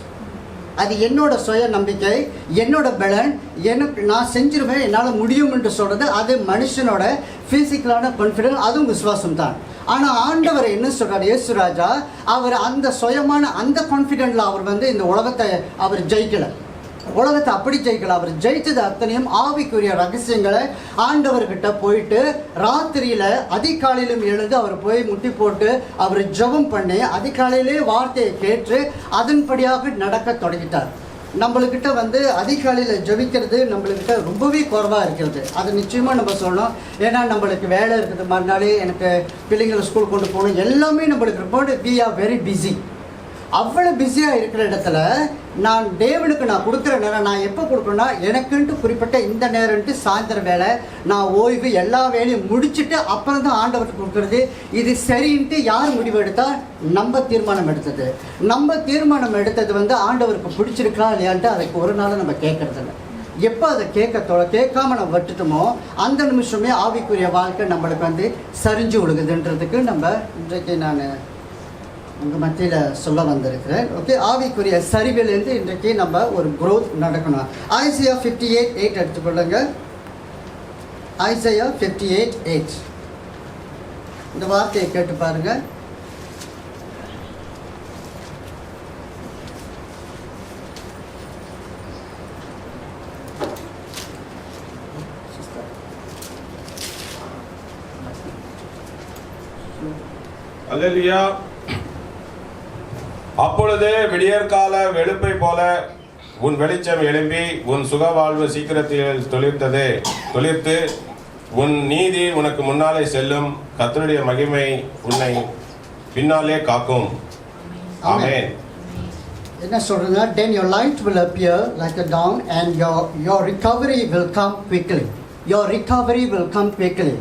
அது என்னோட சுய நம்பிக்கை, என்னோட பலன், எனக்கு நான் செஞ்சிருவேன், என்னால் முடியும் என்று சொல்கிறது அது மனுஷனோட ஃபிசிக்கலான கான்ஃபிடென்ஸ், அதுவும் விசுவாசம் தான். ஆனால் ஆண்டவர் என்ன சொல்கிறார், இயேசு ராஜா, அவர் அந்த சுயமான அந்த கான்ஃபிடென்ட்டில் அவர் இந்த உலகத்தை அவர் ஜெயிக்கலை. உலகத்தை அப்படி ஜெயிக்கல. அவர் ஜெயித்தது அத்தனையும் ஆவிக்குரிய ரகசியங்களை ஆண்டவர்கிட்ட போயிட்டு ராத்திரியில் அதிகாலையிலும் எழுந்து அவர் போய் முட்டி போட்டு அவர் ஜெபம் பண்ணி அதிகாலையிலே வார்த்தையை கேட்டு அதன்படியாக நடக்க தொடங்கிட்டார். நம்மளுக்கிட்ட அதிகாலையில் ஜெபிக்கிறது நம்மளுக்கிட்ட ரொம்பவே குறைவாக இருக்கிறது. அது நிச்சயமாக நம்ம சொல்லணும். ஏன்னா நம்மளுக்கு வேலை இருக்குது, மறுநாளே எனக்கு பிள்ளைங்களை ஸ்கூல் கொண்டு போகணும், எல்லாமே நம்மளுக்கு ரொம்ப வி ஆர் வெரி பிஸி. அவ்வளோ பிஸியாக இருக்கிற இடத்துல நான் தேவனுக்கு நான் கொடுக்குற நேரம் நான் எப்போ கொடுக்கணும்னா, எனக்குன்ட்டு குறிப்பிட்ட இந்த நேரம்ட்டு சாயந்தர வேலை, நான் ஓய்வு, எல்லா வேலையும் முடிச்சுட்டு அப்புறம் தான் ஆண்டவருக்கு கொடுக்குறது. இது சரின்ட்டு யார் முடிவு எடுத்தால் நம்ம தீர்மானம் எடுத்தது. நம்ம தீர்மானம் எடுத்தது ஆண்டவருக்கு பிடிச்சிருக்கா இல்லையான்ட்டு அதுக்கு ஒரு நாள் நம்ம கேட்கறதில்ல. எப்போ அதை கேட்காம நம்ம விட்டுட்டோமோ அந்த நிமிஷமே ஆவிக்குரிய வாழ்க்கை நம்மளுக்கு சரிஞ்சு விழுகுதுன்றதுக்கு நம்ம இன்றைக்கு நான் உங்கள் மத்தியில் சொல்ல வந்திருக்கிறேன். ஓகே, ஆவிக்குரிய சரிவிலேருந்து இன்றைக்கு நம்ம ஒரு க்ரோத் நடக்கணும். ஐசையா 58:8 எடுத்துக்கொள்ளுங்க. ஐசையா 58:8 இந்த வார்த்தையை கேட்டு பாருங்க. அல்லேலூயா. அப்பொழுது விடியற்கால வெளுப்பை போல உன் வெளிச்சம் எழும்பி உன் சுகவாழ்வு சீக்கிரத்தில் துளிர்த்து உன் நீதி உனக்கு முன்னாலே செல்லும். கர்த்தருடைய மகிமை உன்னை பின்னாலே காக்கும். ஆமென். என்ன சொல்றதுன்னா, then your light will appear like a dawn and your recovery will come quickly. Your recovery will come quickly.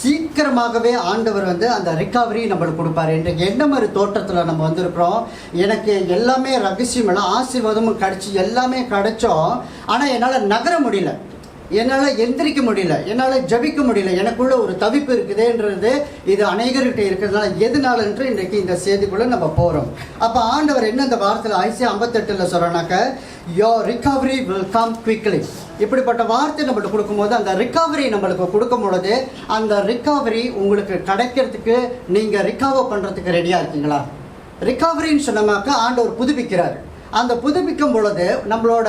சீக்கிரமாகவே ஆண்டவர் அந்த ரிகவரி நம்மளுக்கு கொடுப்பாரு. இன்றைக்கு என்ன மாதிரி தோற்றத்தில் நம்ம வந்திருக்கிறோம், எனக்கு எல்லாமே ரகசியம் எல்லாம் ஆசீர்வாதமும் கிடைச்சி எல்லாமே கிடைச்சோம், ஆனால் என்னால் நகர முடியல, என்னால் எந்திரிக்க முடியல, என்னால் ஜபிக்க முடியல, எனக்குள்ள ஒரு தவிப்பு இருக்குதுன்றது இது அநேகர்கிட்ட இருக்கிறதுனால எதுனால என்று இன்றைக்கு இந்த செய்திக்குள்ளே நம்ம போகிறோம். அப்போ ஆண்டவர் என்ன இந்த வார்த்தையில் Isaiah 58 சொல்கிறனாக்க, your recovery will come quickly. இப்படிப்பட்ட வார்த்தை நம்மளுக்கு கொடுக்கும்போது அந்த ரிகவரி நம்மளுக்கு கொடுக்கும் பொழுது அந்த ரிகவரி உங்களுக்கு கிடைக்கிறதுக்கு நீங்கள் ரிகவர் பண்ணுறதுக்கு ரெடியாக இருக்கீங்களா? ரிகவரின்னு சொன்னமாக்க ஆண்டவர் புதுப்பிக்கிறார். அந்த புதுப்பிக்கும் பொழுது நம்மளோட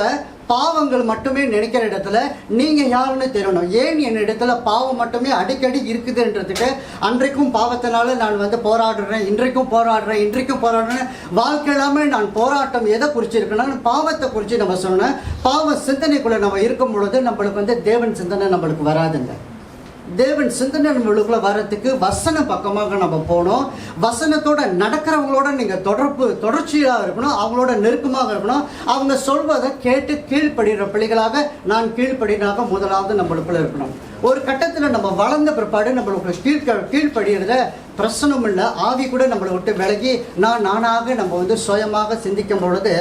பாவங்கள் மட்டுமே நினைக்கிற இடத்துல நீங்கள் யாருன்னு தெரியணும். ஏன் என் இடத்துல பாவம் மட்டுமே அடிக்கடி இருக்குதுன்றதுக்கு, அன்றைக்கும் பாவத்தினால நான் போராடுறேன், இன்றைக்கும் போராடுறேன், வாழ்க்கை எல்லாமே நான் போராட்டம் எதை குறிச்சிருக்கேன்னா பாவத்தை குறித்து நம்ம சொன்னேன். பாவ சிந்தனைக்குள்ளே நம்ம இருக்கும் பொழுது நம்மளுக்கு தேவன் சிந்தனை நம்மளுக்கு வராதுங்க. தேவன் சிந்தனை நம்மளுக்குள்ள வர்றதுக்கு வசன பக்கமாக நம்ம போகணும். வசனத்தோட நடக்கிறவங்களோட நீங்கள் தொடர்ச்சியாக இருக்கணும், அவங்களோட நெருக்கமாக இருக்கணும். அவங்க சொல்வதை கேட்டு கீழ்ப்படுகிற பிள்ளைகளாக நான் கீழ்ப்படினாக முதலாவது நம்மளுக்குள்ள இருக்கணும். ஒரு கட்டத்தில் நம்ம வளர்ந்த பிற்பாடு நம்மளுக்கு கீழ்ப்படுகிறத பிரச்சனம் இல்லை, ஆவி கூட நம்மளை விட்டு விலகி நானாக நம்ம சுயமாக சிந்திக்கும் பொழுது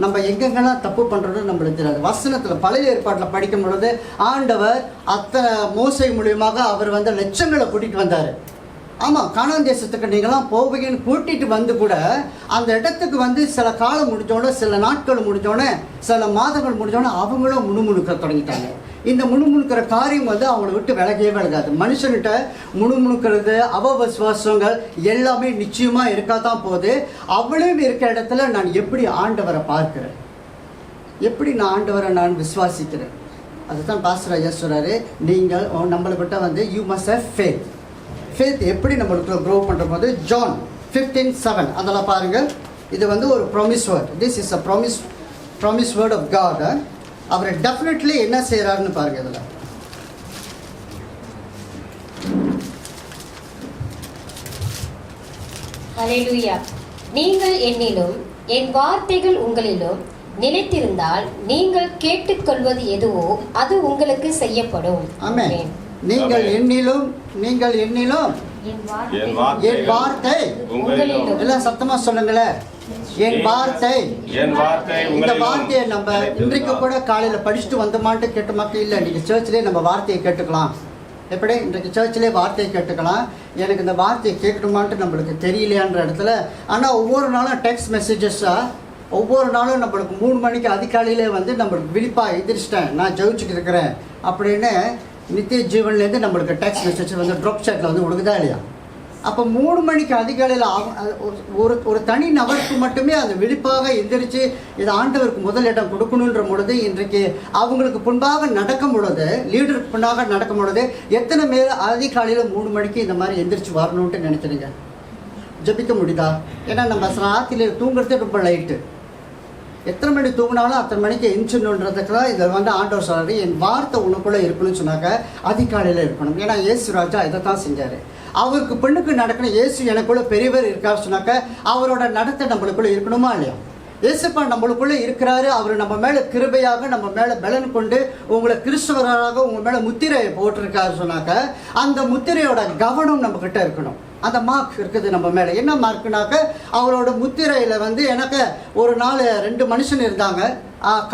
நம்ம எங்கெங்கெல்லாம் தப்பு பண்ணுறோன்னு நம்மளுக்கு தெரியாது. வசனத்தில் பழைய ஏற்பாட்டில் படிக்கும் பொழுது ஆண்டவர் அத்தனை மோசை மூலியமாக அவர் லட்சங்களை கூட்டிகிட்டு வந்தார். ஆமாம், கானான் தேசத்துக்கு நீங்களாம் போவீங்கன்னு கூட்டிகிட்டு வந்து கூட அந்த இடத்துக்கு சில காலம் முடிஞ்சோடனே, சில நாட்கள் முடிஞ்சோடனே, சில மாதங்கள் முடிஞ்சோடனே அவங்களும் முணுமுணுக்க தொடங்கிட்டாங்க. இந்த முணுமுணுக்கிற காரியம் அவங்கள விட்டு விலகவே விலகாது. மனுஷன்கிட்ட முணுமுணுக்கிறது, அவவிசுவாசங்கள் எல்லாமே நிச்சயமாக இருக்காதான் போகுது. அவ்வளவு இருக்கிற இடத்துல நான் எப்படி ஆண்டவரை பார்க்கிறேன், எப்படி நான் ஆண்டவரை நான் விசுவாசிக்கிறேன், அதுதான் பாஸ்டர் ஐயா சொல்கிறாரு. நீங்கள் நம்மளுக்கிட்ட you must have faith. Faith எப்படி நம்மளுக்கு க்ரோ பண்ணுற போது ஜான் 15:7 அதெல்லாம் பாருங்கள். இது ஒரு promise word. This is a promise word of God. அவர் டெஃபினெட்லி என்ன செய்கிறாருன்னு பாருங்க. இதில் ஹல்லேலூயா. நீங்கள் என்னிலும் என் வார்த்தைகள் உங்களிலும் நினைத்திருந்தால் நீங்கள் கேட்டுக்கொள்வது எதுவோ அது உங்களுக்கு செய்யப்படும். ஆமென். நீங்கள் என்னிலும் என் என் வார்த்தை உங்களிலும். எல்லாம் சத்தமா சொல்லுங்களேன். என் வார்த்தை. இந்த வார்த்தையை நம்ம இன்றைக்கு கூட காலையில படிச்சுட்டு வந்தோமான்ட்டு கேட்டோமாக்க இல்லை, இன்னைக்கு சர்ச்சிலே நம்ம வார்த்தையை கேட்டுக்கலாம். எப்படி இன்றைக்கு சர்ச்சிலே வார்த்தையை கேட்டுக்கலாம். எனக்கு இந்த வார்த்தையை கேட்கணுமான்ட்டு நம்மளுக்கு தெரியலையான்ற இடத்துல, ஆனால் ஒவ்வொரு நாளும் டெக்ஸ்ட் மெசேஜஸாக ஒவ்வொரு நாளும் நம்மளுக்கு 3 மணிக்கு அதிகாலையிலே வந்து நம்மளுக்கு விழிப்பாக எதிர்ச்சிட்டேன், நான் ஜெயிச்சுட்டு இருக்கிறேன் அப்படின்னு நித்திய ஜீவன்லேருந்து நம்மளுக்கு டெக்ஸ்ட் மெசேஜ் வந்து ட்ராப் சாட்டில் வந்து கொடுக்குதா இல்லையா? அப்போ 3 மணிக்கு அதிகாலையில் ஒரு தனி நபருக்கு மட்டுமே அந்த விழிப்பாக எந்திரிச்சு இது ஆண்டவருக்கு முதல் இடம் கொடுக்கணுன்ற பொழுது, இன்றைக்கு அவங்களுக்கு முன்பாக நடக்கும் பொழுது, லீடருக்கு முன்னாக நடக்கும் பொழுது எத்தனை பேர் அதிகாலையில் 3 மணிக்கு இந்த மாதிரி எந்திரிச்சு வரணுன்ட்டு நினைக்கிறீங்க? ஜபிக்க முடியுதா? ஏன்னா நம்ம ராத்திரியில் தூங்குறதே ரொம்ப லைட்டு. எத்தனை மணி தூங்கினாலும் அத்தனை மணிக்கு எஞ்சிடணுன்றதுக்குலாம் இதில் வந்து ஆண்டவர் சொல்கிறாரு, என் வார்த்தை உனக்குள்ளே இருக்கணும்னு சொன்னாக்க அதிகாலையில் இருக்கணும். ஏன்னா இயேசு ராஜா இதை தான் செஞ்சார். அவருக்கு பெண்ணுக்கு நடக்கணும். இயேசு எனக்குள்ளே பெரியவர் இருக்கார் சொன்னாக்க அவரோட நடத்தை நம்மளுக்குள்ளே இருக்கணுமா இல்லையா? இயேசுப்பா நம்மளுக்குள்ளே இருக்கிறாரு. அவர் நம்ம மேலே கிருபையாக நம்ம மேலே பலன் கொண்டு உங்களை கிறிஸ்தவராக உங்கள் மேலே முத்திரையை போட்டிருக்காரு சொன்னாக்க அந்த முத்திரையோட கவனம் நம்மக்கிட்ட இருக்கணும். அந்த மார்க் இருக்குது நம்ம மேலே. என்ன மார்க்குனாக்க அவரோட முத்திரையில் வந்து எனக்கு ஒரு நாள் 2 மனுஷன் இருந்தாங்க,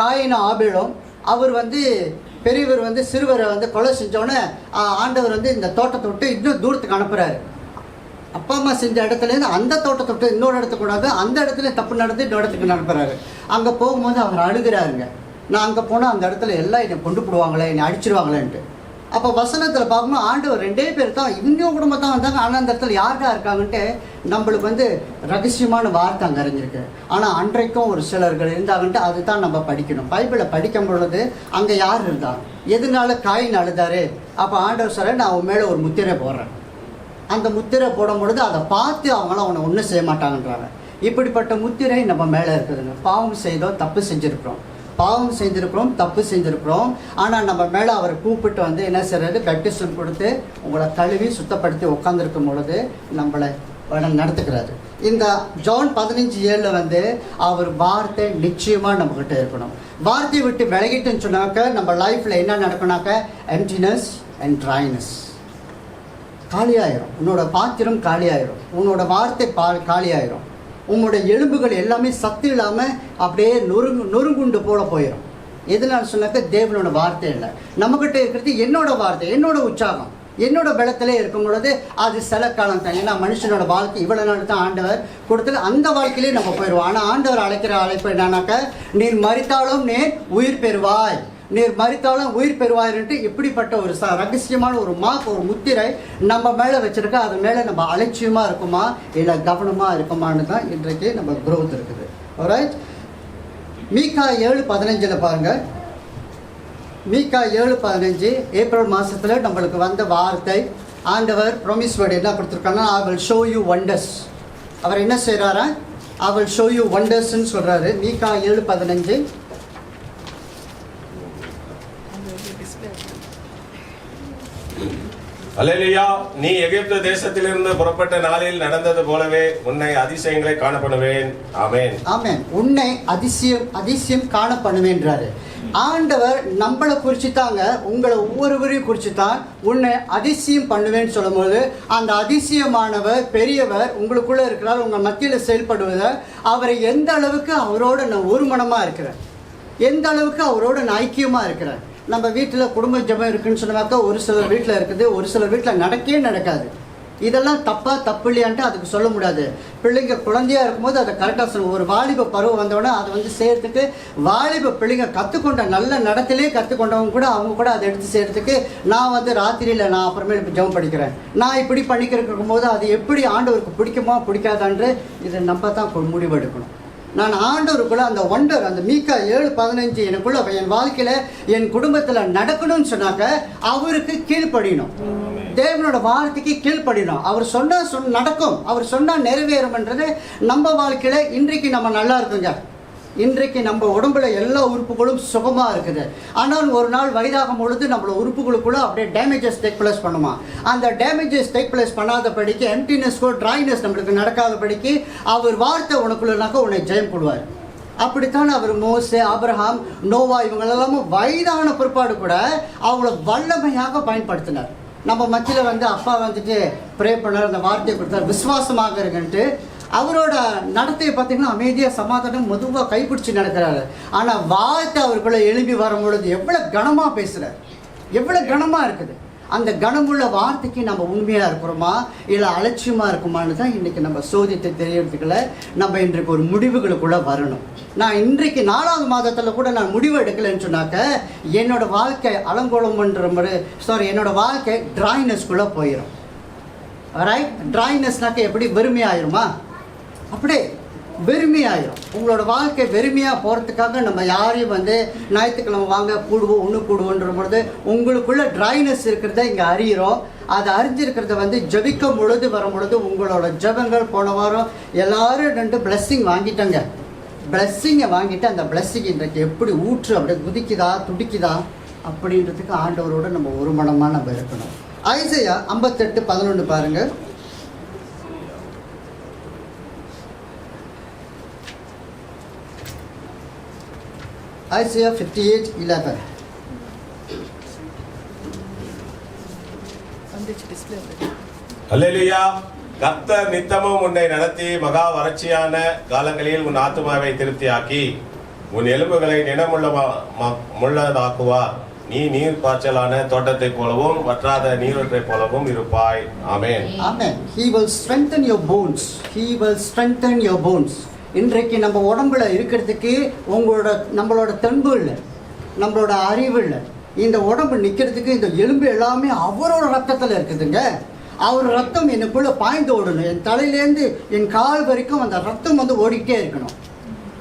காயினும் ஆபேலும். அவர் வந்து பெரியவர் வந்து சிறுவரை வந்து கொலை செஞ்சோடனே ஆண்டவர் வந்து இந்த தோட்டத்தை விட்டு இன்னும் தூரத்துக்கு அனுப்புகிறாரு. அப்பா அம்மா செஞ்ச இடத்துலேருந்து அந்த தோட்டத்தை விட்டு இன்னொரு இடத்துக்கு கூடாது, அந்த இடத்துல தப்பு நடந்து இன்னொரு இடத்துக்கு அனுப்புகிறாரு. அங்கே போகும்போது அவர் அழுகிறாருங்க. நான் அங்கே போனால் அந்த இடத்துல எல்லாம் என்னை கொண்டு போடுவாங்களே, என்னை அடிச்சிருவாங்களேன்ட்டு. அப்போ வசனத்தில் பார்க்கணும், ஆண்டவர் 2 பேர் தான் இன்னும் குடும்பம் தான் வந்தாங்க. ஆனால் அந்த இடத்துல யார் தான் இருக்காங்கன்ட்டு நம்மளுக்கு வந்து ரகசியமான வார்த்தை அங்கே அறிஞ்சிருக்கு. ஆனால் அன்றைக்கும் ஒரு சிலர்கள் இருந்தாங்கன்ட்டு அதுதான் நம்ம படிக்கணும். பைபிளை படிக்கும் பொழுது அங்கே யார் இருந்தாங்க, எதுனால காயின் அழுதாரு? அப்போ ஆண்டவர் சொல்ல, நான் உன் மேலே ஒரு முத்திரை போடுறேன். அந்த முத்திரை போடும் பொழுது அதை பார்த்து அவங்களாம் அவனை ஒன்றும் செய்ய மாட்டாங்கன்றாங்க. இப்படிப்பட்ட முத்திரை நம்ம மேலே இருக்குதுங்க. பாவம் செய்தோம், தப்பு செஞ்சுருக்கிறோம், தப்பு செஞ்சுருக்கிறோம். ஆனால் நம்ம மேலே அவரை கூப்பிட்டு வந்து என்ன செய்யறது, பேப்டிசம் கொடுத்து உங்களை கழுவி சுத்தப்படுத்தி உட்காந்துருக்கும் பொழுது நம்மளை நடத்துக்கிறாரு. இந்த ஜான் 15:7 வந்து அவர் வார்த்தை நிச்சயமாக நம்மக்கிட்ட இருக்கணும். வார்த்தையை விட்டு விலகிட்டுன்னு சொன்னாக்க நம்ம லைஃப்பில் என்ன நடக்கும்னாக்க எம்டினஸ் அண்ட் ட்ரைனஸ் காலியாயிரும். உன்னோட பாத்திரம் காலியாயிரும், உன்னோட வார்த்தை காலியாயிரும், உன்னோட எலும்புகள் எல்லாமே சத்து இல்லாமல் அப்படியே நொறுங்குண்டு போல போயிடும். எதுனால சொன்னாக்க தேவனோட வார்த்தை இல்லை. நம்மக்கிட்ட இருக்கிறது என்னோட வார்த்தை, என்னோட உற்சாகம், என்னோட பலத்திலே இருக்கும் பொழுது அது சில காலம் தான். ஏன்னா மனுஷனோட வாழ்க்கை இவ்வளோ நாள் தான் ஆண்டவர் கொடுத்தது, அந்த வாழ்க்கையிலே நம்ம போயிடுவோம். ஆனால் ஆண்டவர் அழைக்கிற அழைப்பு என்னன்னாக்க, நீர் மரித்தாலும் நீர் உயிர் பெறுவாய், நீர் மரித்தாலும் உயிர் பெறுவாயின்ட்டு இப்படிப்பட்ட ஒரு ரகசியமான ஒரு மார்க், ஒரு முத்திரை நம்ம மேலே வச்சுருக்க. அது மேலே நம்ம அலட்சியமாக இருக்குமா இல்லை கவனமாக இருக்குமான்னு தான் இன்றைக்கு நம்ம குரோத் இருக்குது. ஆல்ரைட், மீகா 7:15 பாருங்கள். மீகா 7:15 ஏப்ரல் மாதத்தில் நம்மளுக்கு வந்த வார்த்தை. ஆண்டவர் ப்ராமிஸ் வேர்டு என்ன கொடுத்துருக்காங்கன்னா, I will show you wonders. அவர் என்ன செய்கிறாரா, I will show you wondersன்னு சொல்கிறாரு. மீகா 7:15. அல்லேலூயா. நீ எகிப்து தேசத்திலிருந்து புறப்பட்ட நாளில் நடந்தது போலவே உன்னை அதிசயங்களை காணப்படுவேன். ஆமென், ஆமென். உன்னை அதிசயம் காணப்படுவேன்றாரு ஆண்டவர். நம்மளை குறித்து தாங்க, உங்களை ஒவ்வொருவரையும் குறித்து தான் உன்னை அதிசயம் பண்ணுவேன்னு சொல்லும்போது, அந்த அதிசயமானவர் பெரியவர் உங்களுக்குள்ளே இருக்கிறார், உங்கள் மத்தியில் செயல்படுவதை அவரை எந்த அளவுக்கு அவரோட நான் ஒரு மனமாக இருக்கிறேன், எந்த அளவுக்கு அவரோட நான் ஐக்கியமாக இருக்கிறேன். நம்ம வீட்டில் குடும்ப ஜபம் இருக்குன்னு சொன்னாக்கா ஒரு சிலர் வீட்டில் இருக்குது, ஒரு சிலர் வீட்டில் நடக்கவே நடக்காது. இதெல்லாம் தப்பு இல்லையான்ட்டு அதுக்கு சொல்ல முடியாது. பிள்ளைங்க குழந்தையாக இருக்கும்போது அதை கரெக்டாக சொல்லணும். ஒரு வாலிப பருவம் வந்தோடனே அதை வந்து செய்கிறதுக்கு வாலிப பிள்ளைங்க கற்றுக்கொண்ட நல்ல நடத்திலே கற்றுக்கொண்டவங்க கூட அவங்க கூட அதை எடுத்து செய்கிறதுக்கு நான் வந்து ராத்திரியில் நான் அப்புறமேல் இப்போ ஜெபம் படிக்கிறேன், நான் இப்படி பண்ணிக்கிறக்கும் போது அது எப்படி ஆண்டவருக்கு பிடிக்குமா பிடிக்காதான்று இதை நம்ம தான் முடிவெடுக்கணும். நான் ஆண்டவருக்குள்ள அந்த ஒண்டர், அந்த மீகா 7:15 எனக்குள்ள என் வாழ்க்கையில் என் குடும்பத்தில் நடக்கணும்னு சொன்னாக்க அவருக்கு கீழ்ப்படியணும், தேவனோட வார்த்தைக்கு கீழ்ப்படியணும். அவர் சொன்னால் நடக்கும், அவர் சொன்னால் நிறைவேறும்ன்றது நம்ம வாழ்க்கையில் இன்றைக்கு நம்ம நல்லா இருக்குங்க. இன்றைக்கு நம்ம உடம்புல எல்லா உறுப்புகளும் சுகமாக இருக்குது. ஆனால் ஒரு நாள் வயதாகும் பொழுது நம்மளோட உறுப்புகளுக்குள்ள அப்படியே டேமேஜஸ் டேக் பிளேஸ் பண்ணுமா. அந்த டேமேஜஸ் டேக் பிளேஸ் பண்ணாதபடிக்கு, எம்டினஸ்க்கோ ட்ரைனஸ் நம்மளுக்கு நடக்காதபடிக்கு அவர் வார்த்தை உனக்குள்ளனாக்க உன்னை ஜெயம் கொடுவார். அப்படித்தான் அவர் மோசே, ஆபிரகாம், நோவா இவங்களெல்லாமும் வயதான பிற்பாடு கூட அவங்கள வல்லமையாக பயன்படுத்தினார். நம்ம மத்தியில் வந்து அப்பா வந்துட்டு ப்ரே பண்ணார், அந்த வார்த்தையை கொடுத்தார், விசுவாசமாக இருக்குன்ட்டு. அவரோட நடத்தையை பார்த்தீங்கன்னா அமைதியாக சமாதானம் மெதுவாக கைப்பிடிச்சு நடக்கிறாரு. ஆனால் வார்த்தை அவருக்குள்ள எழுப்பி வரும்பொழுது எவ்வளோ கனமாக பேசுகிறார், எவ்வளோ கனமாக இருக்குது. அந்த கனமுள்ள வார்த்தைக்கு நம்ம உண்மையாக இருக்கிறோமா இல்லை அலட்சியமாக இருக்குமான்னு தான் இன்றைக்கி நம்ம சோதித்து தெரியறதுக்குள்ள நம்ம இன்றைக்கு ஒரு முடிவுகளுக்குள்ளே வரணும். நான் இன்றைக்கு 4வது மாதத்தில் கூட நான் முடிவு எடுக்கலைன்னு சொன்னாக்க என்னோடய வாழ்க்கை அலங்கோலம்ன்ற மாதிரி என்னோடய வாழ்க்கை ட்ராய்னஸ்குள்ளே போயிடும். ரைட்? ட்ராய்னஸ்னாக்க எப்படி வெறுமையாயிருமா? அப்படியே வெறுமையாயிரும். உங்களோட வாழ்க்கை வெறுமையாக போகிறதுக்காக நம்ம யாரையும் வந்து ஞாயிற்றுக்கிழமை வாங்க கூடுவோம் ஒன்று கூடுவோன்ற பொழுது உங்களுக்குள்ள ட்ரைனஸ் இருக்கிறத இங்கே அறிகிறோம். அதை அறிஞ்சிருக்கிறத வந்து ஜபிக்கும் பொழுது வரும் பொழுது உங்களோட ஜபங்கள் போன வாரம் எல்லோரும் 2 பிளஸ்ஸிங் வாங்கிட்டாங்க. பிளஸ்ஸிங்கை வாங்கிட்டு அந்த பிளஸ்ஸிங் இன்றைக்கு எப்படி ஊற்று அப்படியே குதிக்குதா துடிக்குதா அப்படின்றதுக்கு ஆண்டவரோடு நம்ம ஒரு மனமாக நம்ம இருக்கணும். ஐசையா 58:11 பாருங்கள். Isaiah 58:11. அல்லேலூயா. கர்த்தர் நித்தமும் உன்னை நடத்தி மகா வறட்சியான காலங்களில் உன் ஆத்துமாவை திருப்தியாக்கி உன் எலும்புகளை நினமுள்ளதாக்குவார். நீ நீர் பாய்ச்சலான தோட்டத்தை போலவும் வற்றாத நீரொற்றை போலவும் இருப்பாய். ஆமென். Amen. He will strengthen your bones. He will strengthen your bones. இன்றைக்கு நம்ம உடம்புல இருக்கிறதுக்கு நம்மளோட தெம்பு இல்லை, நம்மளோட அறிவு இல்லை. இந்த உடம்பு நிற்கிறதுக்கு இந்த எலும்பு எல்லாமே அவரோட ரத்தத்தில் இருக்குதுங்க. அவர் ரத்தம் எனக்குள்ளே பாய்ந்து ஓடணும். என் தலையிலேருந்து என் கால் வரைக்கும் அந்த ரத்தம் வந்து ஓடிக்கிட்டே இருக்கணும்.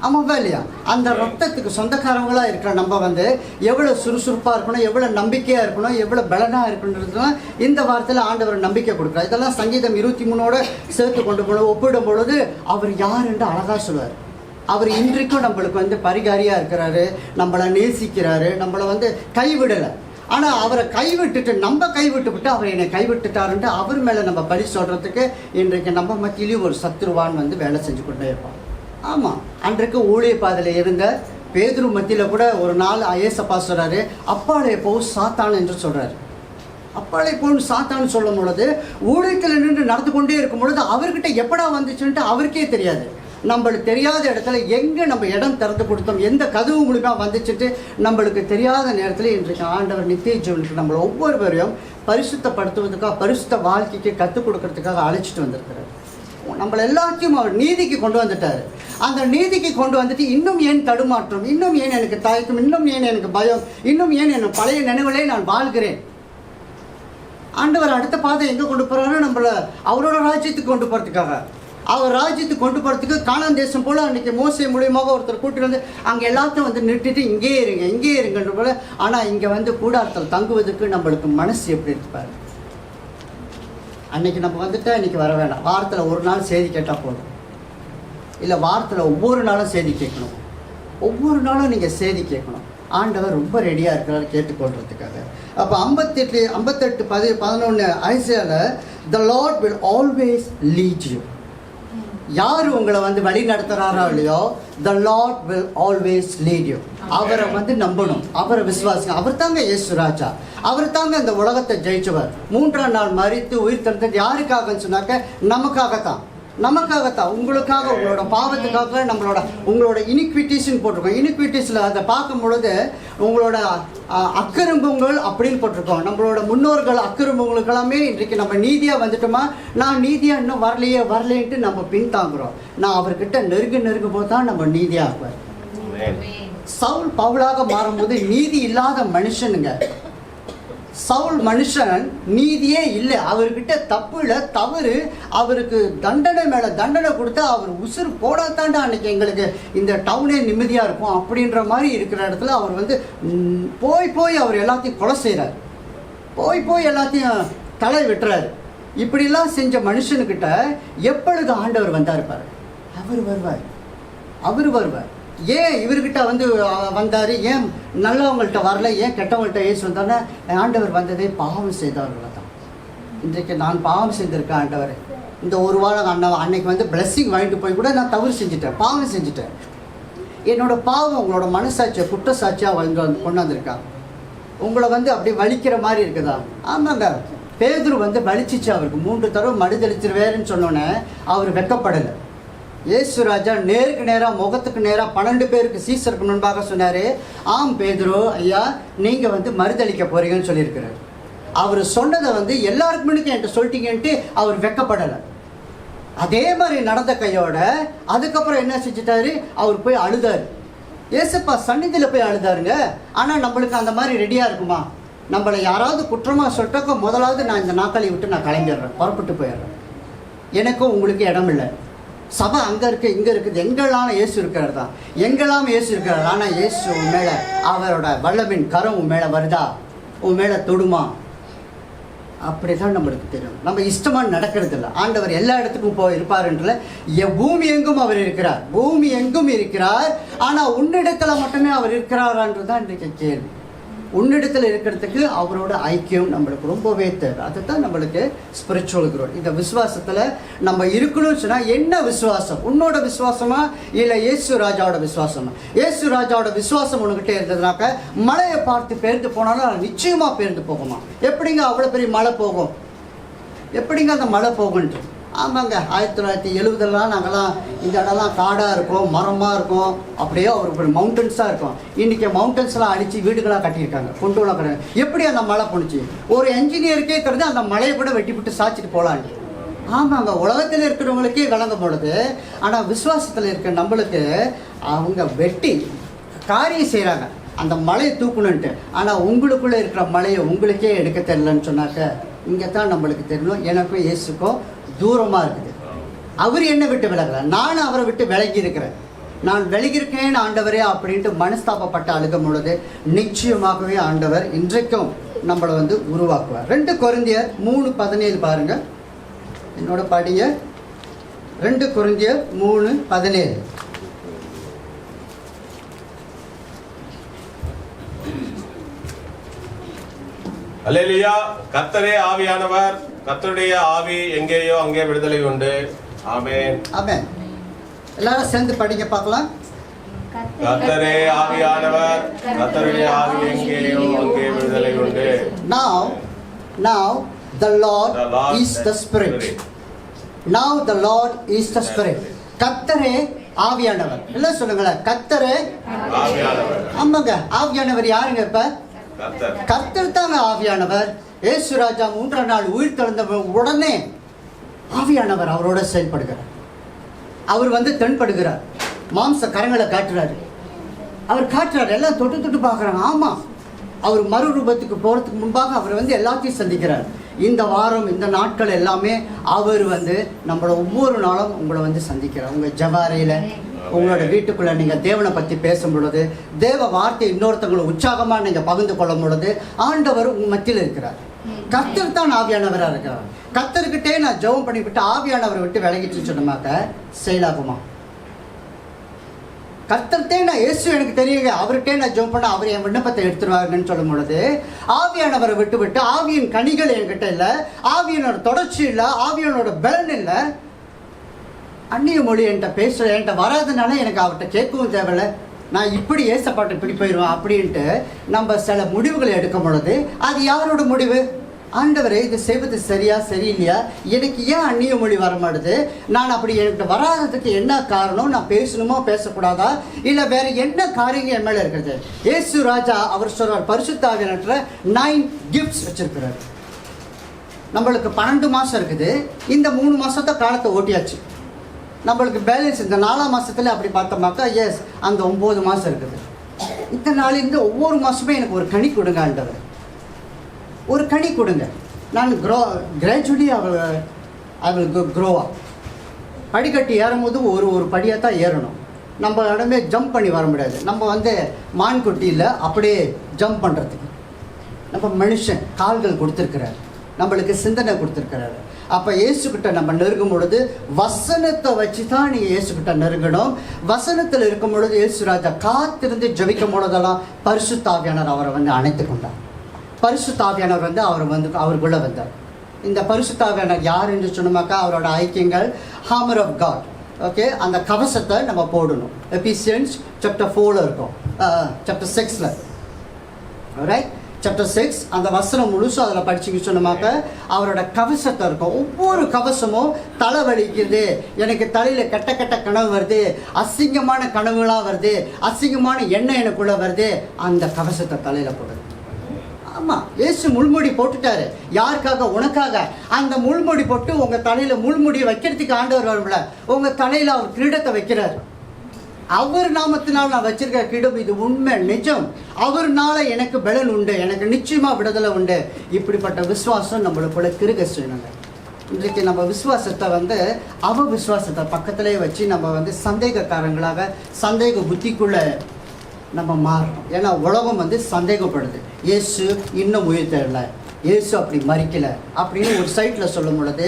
ஆமாவா இல்லையா? அந்த ரத்தத்துக்கு சொந்தக்காரங்களாக இருக்கிற நம்ம வந்து எவ்வளோ சுறுசுறுப்பாக இருக்கணும், எவ்வளோ நம்பிக்கையாக இருக்கணும், எவ்வளோ பலனாக இருக்கணுன்றதுலாம் இந்த வாரத்தில் ஆண்டவர் நம்பிக்கை கொடுக்குறார். இதெல்லாம் சங்கீதம் 23 சேர்த்து கொண்டு ஒப்பிடும் பொழுது அவர் யார் என்று அழகாக சொல்லுவார். அவர் இன்றைக்கும் நம்மளுக்கு வந்து பரிகாரியாக இருக்கிறாரு, நம்மளை நேசிக்கிறாரு, நம்மளை வந்து கைவிடலை. ஆனால் அவரை கைவிட்டுட்டு நம்ம கைவிட்டு அவர் என்னை கைவிட்டுட்டாருன்ட்டு அவர் மேலே நம்ம பழி சொல்கிறதுக்கு இன்றைக்கு நம்ம மத்தியிலையும் ஒரு சத்ருவான் வந்து வேலை செஞ்சு கொண்டே இருப்பான். ஆமாம், அன்றைக்கு ஊழிய பாதையில் இருந்த பேதுரு மத்தியில் கூட ஒரு நாள் ஏசப்பா சொல்கிறாரு, அப்பாலே போ சாத்தான் என்று சொல்கிறாரு. அப்பாலே போன்னு சாத்தான்னு சொல்லும் பொழுது ஊழியத்தில் நின்று நடந்து கொண்டே இருக்கும் பொழுது அவர்கிட்ட எப்படா வந்துச்சுன்ட்டு அவருக்கே தெரியாது. நம்மளுக்கு தெரியாத இடத்துல எங்கே நம்ம இடம் திறந்து கொடுத்தோம், எந்த கதவு மூலியமாக வந்துச்சுட்டு நம்மளுக்கு தெரியாத நேரத்தில் இன்றைக்கு ஆண்டவர் நித்திய ஜீவனுக்கு நம்மளை ஒவ்வொருவரையும் பரிசுத்தப்படுத்துவதற்காக பரிசுத்த வாழ்க்கைக்கு கற்றுக் கொடுக்கறதுக்காக அழைச்சிட்டு வந்திருக்கிறார். நம்மளை எல்லாத்தையும் அவர் நீதிக்கு கொண்டு வந்துட்டார். அந்த நீதிக்கு கொண்டு வந்துட்டு இன்னும் ஏன் தடுமாற்றம், இன்னும் ஏன் எனக்கு தயக்கம், இன்னும் ஏன் எனக்கு பயம், இன்னும் ஏன் என் பழைய நினைவுகளே நான் வாழ்கிறேன். ஆண்டவர் அடுத்த பாதை எங்கே கொண்டு போகிறாரு? நம்மளை அவரோட ராஜ்யத்துக்கு கொண்டு போகிறதுக்காக. அவர் ராஜ்யத்துக்கு கொண்டு போகிறதுக்கு கானான் தேசம் போல் அன்றைக்கி மோசே மூலியமாக ஒருத்தர் கூட்டிட்டு வந்து அங்கே எல்லாத்தையும் வந்து நிறுத்திட்டு இங்கே இருங்கன்ற போல. ஆனால் இங்கே வந்து கூடாரத்தில் தங்குவதற்கு நம்மளுக்கு மனசு எப்படி இருப்பார்? அன்றைக்கி நம்ம வந்துட்டு இன்றைக்கி வர வேண்டாம், வாரத்தில் ஒரு நாள் செய்தி கேட்டால் போதும். இல்லை வாரத்தில் ஒவ்வொரு நாளும் செய்தி கேட்கணும், ஒவ்வொரு நாளும் நீங்கள் செய்தி கேட்கணும். ஆண்டவர் ரொம்ப ரெடியாக இருக்கிறார் கேட்டுக்கொள்றதுக்காக. அப்போ 58:11 ஐசியாவில் the Lord will always lead you. யார் உங்களை வந்து வழி நடத்துகிறாரோ இல்லையோ, the Lord will always lead you. அவரை வந்து நம்பணும், அவரை விசுவாசிங்க. அவர் தாங்க இயேசு ராஜா, அவர் தாங்க இந்த உலகத்தை ஜெயிச்சவர். 3ஆம் நாள் மரித்து உயிர் தந்தது யாருக்காகன்னு சொன்னாக்க நமக்காகத்தான். உங்களுக்காக, உங்களோட பாவத்துக்காக, உங்களோட இனிக்விட்டிஸ்ன்னு போட்டிருக்கோம். இனிக்விட்டிஸில் அதை பார்க்கும் பொழுது உங்களோட அக்கிரமங்கள் அப்படின்னு போட்டிருக்கோம். நம்மளோட முன்னோர்கள் அக்கிரமங்களுக்கெல்லாமே இன்றைக்கு நம்ம நீதியாக வந்துட்டோமா? நான் நீதியாக இன்னும் வரலேன்ட்டு நம்ம பின்தாங்குறோம். நான் அவர்கிட்ட நெருங்கும் போது தான் நம்ம நீதியாக ஆகுவார். சவுல் பவுலாக மாறும்போது நீதி இல்லாத மனுஷனுங்க. சவுல் மனுஷன் நீதியே இல்லை, அவர்கிட்ட தப்பு இல்லை, தவறு. அவருக்கு தண்டனை மேலே தண்டனை கொடுத்தா அவர் உசுறு போடாதாண்டா அன்றைக்கி எங்களுக்கு இந்த டவுனே நிம்மதியாக இருக்கும் அப்படின்ற மாதிரி இருக்கிற இடத்துல அவர் வந்து போய் அவர் எல்லாத்தையும் கொலை செய்கிறார், போய் எல்லாத்தையும் தலை வெட்டுறாரு. இப்படிலாம் செஞ்ச மனுஷனுக்கிட்ட எப்பொழுது ஆண்டவர் வந்தார் பாரு, அவர் வருவார். ஏன் இவர்கிட்ட வந்து வந்தார், ஏன் நல்லவங்கள்ட்ட வரல, ஏன் கெட்டவங்கள்ட்ட ஏசு வந்தாருன்னா ஆண்டவர் வந்ததே பாவம் செய்தவர்களை தான். இன்றைக்கு நான் பாவம் செய்திருக்கேன் ஆண்டவர். இந்த ஒரு வாரம் அன்னைக்கு வந்து பிளஸ்ஸிங் வாங்கிட்டு போய் கூட நான் தவறு செஞ்சுட்டேன், பாவம் செஞ்சுட்டேன். என்னோட பாவம் உங்களோட மனசாட்சியை குற்றச்சாட்சியாக கொண்டு வந்திருக்காங்க. உங்களை வந்து அப்படி வலிக்கிற மாதிரி இருக்குதா? ஆமாங்க, பேதுரு வந்து வலிச்சிச்சு. அவருக்கு 3 தடவை மறுதளிச்சிருவேருன்னு சொன்னோன்னே அவர் வெக்கப்படலை. இயேசு ராஜா நேருக்கு நேராக முகத்துக்கு நேராக 12 பேருக்கு சீசருக்கு முன்பாக சொன்னார், ஆம் பேதுரு ஐயா, நீங்கள் வந்து மறுதளிக்க போறீங்கன்னு சொல்லியிருக்கிறார். அவர் சொன்னதை வந்து எல்லாருக்கு முன்னுக்கு என்கிட்ட சொல்லிட்டீங்கன்ட்டு அவர் வெக்கப்படலை. அதே மாதிரி நடந்த கையோட அதுக்கப்புறம் என்ன செஞ்சிட்டாரு, அவர் போய் அழுதாரு. ஏசப்பா சந்நிதியில் போய் அழுதாருங்க. ஆனால் நம்மளுக்கு அந்த மாதிரி ரெடியாக இருக்குமா? நம்மளை யாராவது குற்றமாக சொல்லிட்டாக்கோ முதலாவது நான் இந்த நாட்களை விட்டு நான் கிளம்பிடுறேன், புறப்பட்டு போயிடுறேன், எனக்கும் உங்களுக்கு இடம் இல்லை, சபை அங்கே இருக்குது இங்கே இருக்குது, எங்கெல்லாம் இயேசு இருக்கிறார் தான், எங்கெல்லாம் இயேசு இருக்கிறார். ஆனால் இயேசு உன் மேலே அவரோட வல்லமின் கரம் உன் மேலே வருதா, உன் மேலே தொடுமா? அப்படி தான் நம்மளுக்கு தெரியும். நம்ம இஷ்டமாக நடக்கிறது இல்லை. ஆண்டவர் எல்லா இடத்துக்கும் போய் இருப்பாருன்றல பூமி எங்கும் அவர் இருக்கிறார், பூமி எங்கும் இருக்கிறார். ஆனால் உன்னிடத்தில் மட்டுமே அவர் இருக்கிறாரான்றது தான் இன்றைக்கு கேள்வி. உன்னிடத்தில் இருக்கிறதுக்கு அவரோட ஐக்கியம் நம்மளுக்கு ரொம்பவே தேவை. அதுதான் நம்மளுக்கு ஸ்பிரிச்சுவல் குரோத். இந்த விசுவாசத்தில் நம்ம இருக்கணும்னு சொன்னால் என்ன விசுவாசம்? உன்னோட விசுவாசமா இல்லை இயேசு ராஜாவோட விசுவாசமா? இயேசு ராஜாவோட விசுவாசம் உனக்கிட்டே இருந்ததுனாக்க மழையை பார்த்து பெயர்ந்து போனாலும் அது நிச்சயமாக பெயர்ந்து போகுமா? எப்படிங்க அவ்வளோ பெரிய மழை போகும்? எப்படிங்க அந்த மழை போகுன்ட்டு? ஆமாங்க, 1970 நாங்கள்லாம் இந்த இடம்லாம் காடாக இருக்கும், மரமாக இருக்கும், அப்படியே ஒரு மவுண்டன்ஸாக இருக்கும். இன்றைக்கி மவுண்டன்ஸ்லாம் அடித்து வீடுகளாக கட்டியிருக்காங்க, கொண்டுலாம் கிடையாது. எப்படி அந்த மழை போணுச்சு? ஒரு என்ஜினியருக்கே தெரிஞ்சு அந்த மழையை கூட வெட்டி விட்டு சாய்ச்சிட்டு போகலான்னு. ஆமாங்க, உலகத்தில் இருக்கிறவங்களுக்கே விளங்க போடுது. ஆனால் விசுவாசத்தில் இருக்க நம்மளுக்கு அவங்க வெட்டி காரியம் செய்கிறாங்க அந்த மலையை தூக்கணுன்ட்டு. ஆனால் உங்களுக்குள்ளே இருக்கிற மலையை உங்களுக்கே எடுக்க தெரியலன்னு சொன்னாக்க இங்கே தான் நம்மளுக்கு தெரியணும். எனக்கும் இயேசுக்கும் தூரமாக இருக்குது. அவர் என்னை விட்டு விலகல, நான் அவரை விட்டு விலகி இருக்கிறேன். நான் விலகியிருக்கேன் ஆண்டவரே அப்படின்ட்டு மனஸ்தாபப்பட்டு அழுகும் பொழுது நிச்சயமாகவே ஆண்டவர் இன்றைக்கும் நம்மளை வந்து உருவாக்குவார். 2 கொரிந்தியர் 3:17 பாருங்க, என்னோட படிய 2 கொரிந்தியர் 3:17. அல்லேலூயா. கர்த்தரே ஆவியானவர், கர்த்தருடைய ஆவி எங்கேயோ அங்கே விடுதலை உண்டு. ஆமென். ஆமென். எல்லாரும் சேர்ந்து படிங்க பார்க்கலாம். கர்த்தரே ஆவியானவர், கர்த்தருடைய ஆவி எங்கேயோ அங்கே விடுதலை உண்டு. Now the Lord is the Spirit. Now the Lord is the Spirit. கர்த்தரே ஆவியானவர். எல்லாம் சொல்லுங்களேன், கர்த்தரே ஆவியானவர். ஆமாங்க, ஆவியானவர் யாருங்க? இப்ப கர்த்தர். கர்த்தர் தாங்க ஆவியானவர். இயேசு ராஜா 3ஆம் நாள் உயிர் தெழுந்த உடனே ஆவியானவர் அவரோட செயல்படுகிறார். அவர் வந்து தென்படுகிறார், மாம்ச கரங்களை காட்டுறாரு. அவர் காட்டுறாரு, எல்லாம் தொட்டு தொட்டு பார்க்குறாங்க. ஆமாம், அவர் மறுரூபத்துக்கு போகிறதுக்கு முன்பாக அவர் வந்து எல்லாத்தையும் சந்திக்கிறார். இந்த வாரம் இந்த நாட்கள் எல்லாமே அவர் வந்து நம்மளோட ஒவ்வொரு நாளும் உங்களை வந்து சந்திக்கிறார். உங்கள் ஜபாரையில் உங்களோட வீட்டுக்குள்ளே நீங்கள் தேவனை பற்றி பேசும் பொழுது, தேவ வார்த்தை இன்னொருத்தவங்களை உற்சாகமாக நீங்கள் பகிர்ந்து கொள்ளும் பொழுது ஆண்டவர் உங்கள் மத்தியில் இருக்கிறார். கர்த்தர் தான் ஆவியானவராக இருக்கிறார். கர்த்தர்கிட்டே நான் ஜெபம் பண்ணிவிட்டு ஆவியானவரை விட்டு விலகிட்டு சொன்னமாக்க செயலாகுமா? கர்த்தர்கிட்டே நான் இயேசு எனக்கு தெரியுங்க, அவர்கிட்டே நான் ஜெபம் பண்ண அவர் என் விண்ணப்பத்தை எடுத்துருவாருன்னு சொல்லும் பொழுது ஆவியானவரை விட்டு விட்டு ஆவியின் கனிகள் என்கிட்ட இல்லை, ஆவியனோட தொடர்ச்சி இல்லை, ஆவியனோட பலன் இல்லை, அந்நிய மொழி என்கிட்ட பேசுகிற என்கிட்ட வராதனால எனக்கு அவர்கிட்ட கேட்கவும் தேவையில்லை, நான் இப்படி ஏசப்பாட்டை இப்படி போயிடுவேன் அப்படின்ட்டு நம்ம சில முடிவுகளை எடுக்கும் பொழுது அது யாரோட முடிவு? ஆண்டவரே, இது செய்வது சரியா சரியில்லையா, எனக்கு ஏன் அந்நிய மொழி வர மாட்டுது, நான் அப்படி எனக்கு வராததுக்கு என்ன காரணம், நான் பேசணுமோ பேசக்கூடாதா, இல்லை வேற என்ன காரியங்கள் என் மேலே இருக்கிறது? இயேசு ராஜா அவர் சொல்றார், பரிசுத்த ஆவியானவர்கிட்ட 9 கிஃப்ட்ஸ் வச்சிருக்கிறார். நம்மளுக்கு 12 மாதம் இருக்குது, இந்த 3 மாதத்தை காலத்தை ஓட்டியாச்சு. நம்மளுக்கு பேலன்ஸ் இந்த 4ஆம் மாதத்துல அப்படி பார்த்தோம்னாக்கா எஸ் அந்த 9 மாதம் இருக்குது. இந்த நாளிலிருந்து ஒவ்வொரு மாதமே எனக்கு ஒரு கனி கொடுங்க ஆண்டவர், ஒரு கனி கொடுங்க. நான் கிராஜுவலி அவள் க்ரோவா படிக்கட்டி ஏறும்போது ஒரு படியாக தான் ஏறணும். நம்ம இடமே ஜம்ப் பண்ணி வர முடியாது. நம்ம வந்து மான்குட்டியில் அப்படியே ஜம்ப் பண்ணுறதுக்கு நம்ம மனுஷன் கால்கள் கொடுத்துருக்கிறார், நம்மளுக்கு சிந்தனை கொடுத்துருக்கிறாரு. அப்போ இயேசுக்கிட்ட நம்ம நெருங்கும் பொழுது வசனத்தை வச்சு தான் நீங்கள் இயேசுக்கிட்ட நெருங்கணும். வசனத்தில் இருக்கும் பொழுது இயேசு ராஜா காத்திருந்து ஜெபிக்கும் பொழுதெல்லாம் பரிசுத்த ஆவியானவர் அவரை வந்து அணைத்து கொண்டார். பரிசுத்த ஆவியானவர் வந்து அவருக்குள்ளே வந்தார். இந்த பரிசுத்த ஆவியானவர் யார் என்று சொன்னமாக்கா அவரோட ஐக்கியங்கள் ஹாமர் ஆஃப் காட். ஓகே, அந்த கவசத்தை நம்ம போடணும். எபிசியன்ஸ் சாப்டர் 4 இருக்கும், சாப்டர் 6ல். ரைட், சாப்டர் 6 அந்த வசனம் முழுசும் அதில் படிச்சுக்க சொன்னமாக்க அவரோட கவசத்தை இருக்கும். ஒவ்வொரு கவசமும் தலை வலிக்குது, எனக்கு தலையில் கெட்ட கெட்ட கனவு வருது, அசிங்கமான கனவுகளாக வருது, அசிங்கமான எண்ணெய் எனக்குள்ளே வருது, அந்த கவசத்தை தலையில் போடுது. ஆமாம், இயேசு முள்முடி போட்டுட்டாரு. யாருக்காக? உனக்காக. அந்த முள்முடி போட்டு உங்கள் தலையில் முள்முடி வைக்கிறதுக்கு ஆண்டவர் வரும்ல, உங்கள் தலையில் அவர் கிரீடத்தை வைக்கிறார். அவர் நாமத்தினால் நான் வச்சிருக்க கிரீடம் இது உண்மை, நிஜம். அவர்னால எனக்கு பலன் உண்டு, எனக்கு நிச்சயமாக விடுதலை உண்டு. இப்படிப்பட்ட விசுவாசம் நம்மளுக்குள்ள கிருக செய்யணுங்க. இன்றைக்கு நம்ம விசுவாசத்தை அவ விசுவாசத்தை பக்கத்திலே வச்சு நம்ம சந்தேகக்காரங்களாக சந்தேக புத்திக்குள்ளே நம்ம மாறணும். ஏன்னா உலகம் சந்தேகப்படுது, இயேசு இன்னும் உயிர் தெரியல, இயேசு அப்படி மறிக்கலை அப்படின்னு ஒரு சைட்டில் சொல்லும் பொழுது,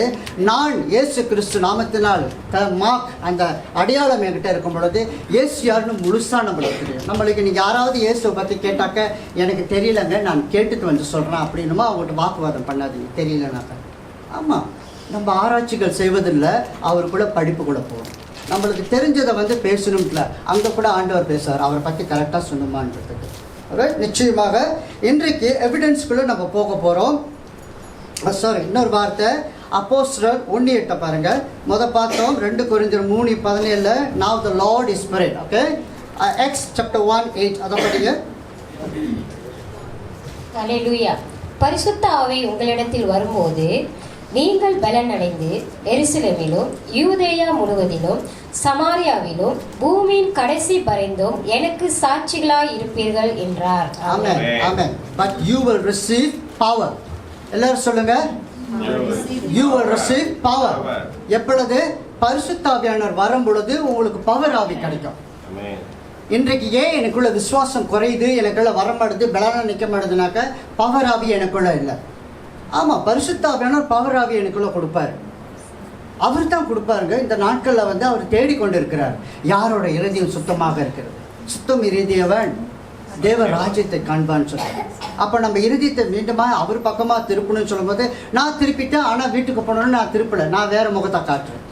நான் இயேசு கிறிஸ்து நாமத்தினால் மார்க் அந்த அடையாளம் என்கிட்ட இருக்கும் பொழுது இயேசு யாருன்னு முழுசாக நம்மளுக்கு தெரியும். நம்மளுக்கு நீங்கள் யாராவது இயேசுவை பற்றி கேட்டாக்க எனக்கு தெரியலங்க, நான் கேட்டுட்டு சொல்கிறேன் அப்படின்னுமா அவங்கள்ட்ட வாக்குவாதம் பண்ணாதீங்க, தெரியலனாக்க. ஆமாம், நம்ம ஆராய்ச்சிகள் செய்வதில்லை, அவருக்குள்ள படிப்புக்குள்ளே போகும். நம்மளுக்கு தெரிஞ்சதை பேசணும்ல, அங்கே கூட ஆண்டவர் பேசுவார், அவரை பற்றி கரெக்டாக சொல்லணுமான்றதுக்கு. நிச்சயமாக இன்றைக்கு எவிடன்ஸ்குள்ளே நம்ம போக போகிறோம். சாரி, இன்னொரு வார்த்தை, அப்போஸ்தலர் 1:8 பாருங்க. பார்த்தோம் 2 கொரிந்தியர் 3:17. Now the Lord is Spirit. Okay, Acts chapter 1:8 அதை படிங்க. ஹல்லேலூயா. பரிசுத்த ஆவி உங்களிடத்தில் வரும்போது நீங்கள் பலன் அடைந்து எருசலேமிலும் யூதேயா முழுவதிலும் சமாரியாவிலும் பூமியின் கடைசி பரிந்தும் எனக்கு சாட்சிகளாய் இருப்பீர்கள் என்றார். ஆமென், ஆமென். But you will receive power. எல்லாரும் சொல்லுங்க, you will receive power. எப்பொழுது? பரிசுத்த ஆவியானவர் வரும் பொழுது உங்களுக்கு பவர் ஆவி கிடைக்கும். இன்றைக்கு ஏன் எனக்குள்ள விசுவாசம் குறையுது, எனக்குள்ள வரமாடுது, பலனா நிற்க மாடுதுனாக்க பவர் ஆவி எனக்குள்ள இல்லை. ஆமாம், பரிசுத்த ஆவியானவர் பவர் ஆவி எனக்குள்ள கொடுப்பார். அவர் தான் கொடுப்பாருங்க. இந்த நாட்களில் அவர் தேடிக்கொண்டு இருக்கிறார். யாரோட இருதயம் சுத்தமாக இருக்கிறது? சுத்தம் இருதயவன் தேவ ராஜ்யத்தை காண்பான்னு சொல்லுவாங்க. அப்போ நம்ம இருதயத்தை மீண்டுமா அவர் பக்கமாக திருப்பணும்னு சொல்லும்போது, நான் திருப்பிட்டேன், ஆனால் வீட்டுக்கு போனோன்னு நான் திருப்பலை, நான் வேறு முகத்தை காட்டுறேன்.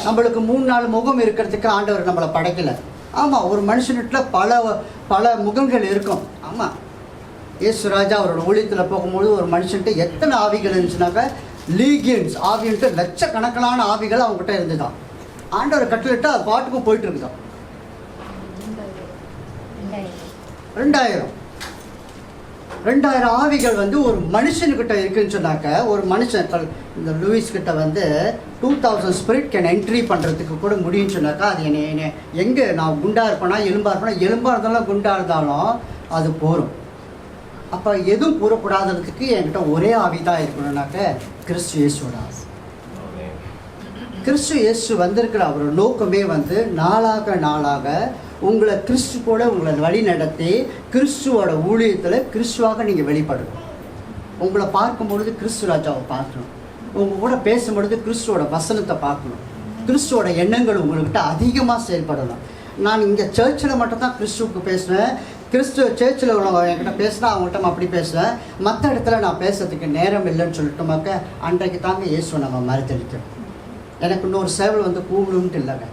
நம்மளுக்கு 3-4 முகம் இருக்கிறதுக்கு ஆண்டவர் நம்மளை படைக்கலை. ஆமாம், ஒரு மனுஷன்கிட்ட பல முகங்கள் இருக்கும். ஆமாம், இயேசு ராஜா அவரோட ஊழியத்தில் போகும்போது ஒரு மனுஷன்ட்டு எத்தனை ஆவிகள் இருந்துச்சுனாக்க லீகியன்ஸ் ஆவின்ட்டு லட்சக்கணக்கான ஆவிகள் அவங்ககிட்ட இருந்துதான். ஆண்டவர் கட்டளிட்டு அது பாட்டுக்கும் போயிட்டு இருக்குதான். 2000 ஆவிகள் ஒரு மனுஷனுக்கிட்ட இருக்குன்னு சொன்னாக்க, ஒரு மனுஷன் இந்த லூயிஸ் கிட்ட 2000 ஸ்பிரிட் கேன் என்ட்ரி பண்ணுறதுக்கு கூட முடியும்னு சொன்னாக்கா, அது என்ன எங்கே நான் குண்டாக இருப்பேனா எலும்பாக இருப்பேனா, எலும்பாக இருந்தாலும் குண்டாக இருந்தாலும் அது போகும். அப்போ எதுவும் கூறக்கூடாததுக்கு என்கிட்ட ஒரே ஆவி தான் இருக்கணும்னாக்க கிறிஸ்து இயேசுவோட ஆவி. கிறிஸ்து இயேசு வந்திருக்கிற அவரோட நோக்கமே நாளாக உங்களை கிறிஸ்து கூட உங்களை வழி நடத்தி கிறிஸ்துவோட ஊழியத்தில் கிறிஸ்துவாக நீங்கள் வெளிப்படணும். உங்களை பார்க்கும் பொழுது கிறிஸ்து ராஜாவை பார்க்கணும். உங்கள் கூட பேசும்பொழுது கிறிஸ்துவோட வசனத்தை பார்க்கணும். கிறிஸ்துவோட எண்ணங்கள் உங்கள்கிட்ட அதிகமாக செயல்படணும். நான் இங்கே சர்ச்சில் மட்டும்தான் கிறிஸ்துவுக்கு பேசுவேன், கிறிஸ்துவ சர்ச்சில் உள்ளவங்க என்கிட்ட பேசினா அவங்கள்ட்ட அப்படி பேசுவேன், மற்ற இடத்துல நான் பேசுறதுக்கு நேரம் இல்லைன்னு சொல்லிட்டோமாக்க அன்றைக்கு தாங்க இயேசுவை நம்ம மறுதளிக்கிறோம். எனக்கு இன்னொரு சேவல் கூவணும்ட்டு இல்லைங்க,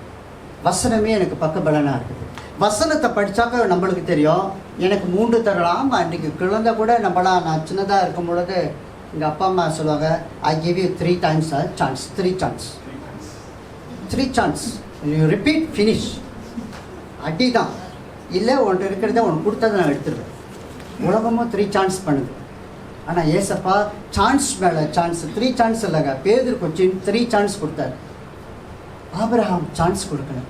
வசனமே எனக்கு பக்கபலனாக இருக்குது. வசனத்தை படித்தாக்க நம்மளுக்கு தெரியும். எனக்கு 3 தரலாம். அன்றைக்கி குழந்தை கூட நான் சின்னதாக இருக்கும் பொழுது எங்கள் அப்பா அம்மா சொல்லுவாங்க, I give you 3 times chance. 3 chance you repeat finish. அடி தான் இல்லை, உன்ட்டு இருக்கிறத உனக்கு கொடுத்ததை நான் எடுத்துருவேன். உலகமும் 3 சான்ஸ் பண்ணுது. ஆனால் ஏசப்பா சான்ஸ் மேலே சான்ஸ், 3 சான்ஸ் இல்லைங்க. பேதுரு கொச்சின் 3 சான்ஸ் கொடுத்தாரு. ஆபிரகாம் சான்ஸ் கொடுக்கல.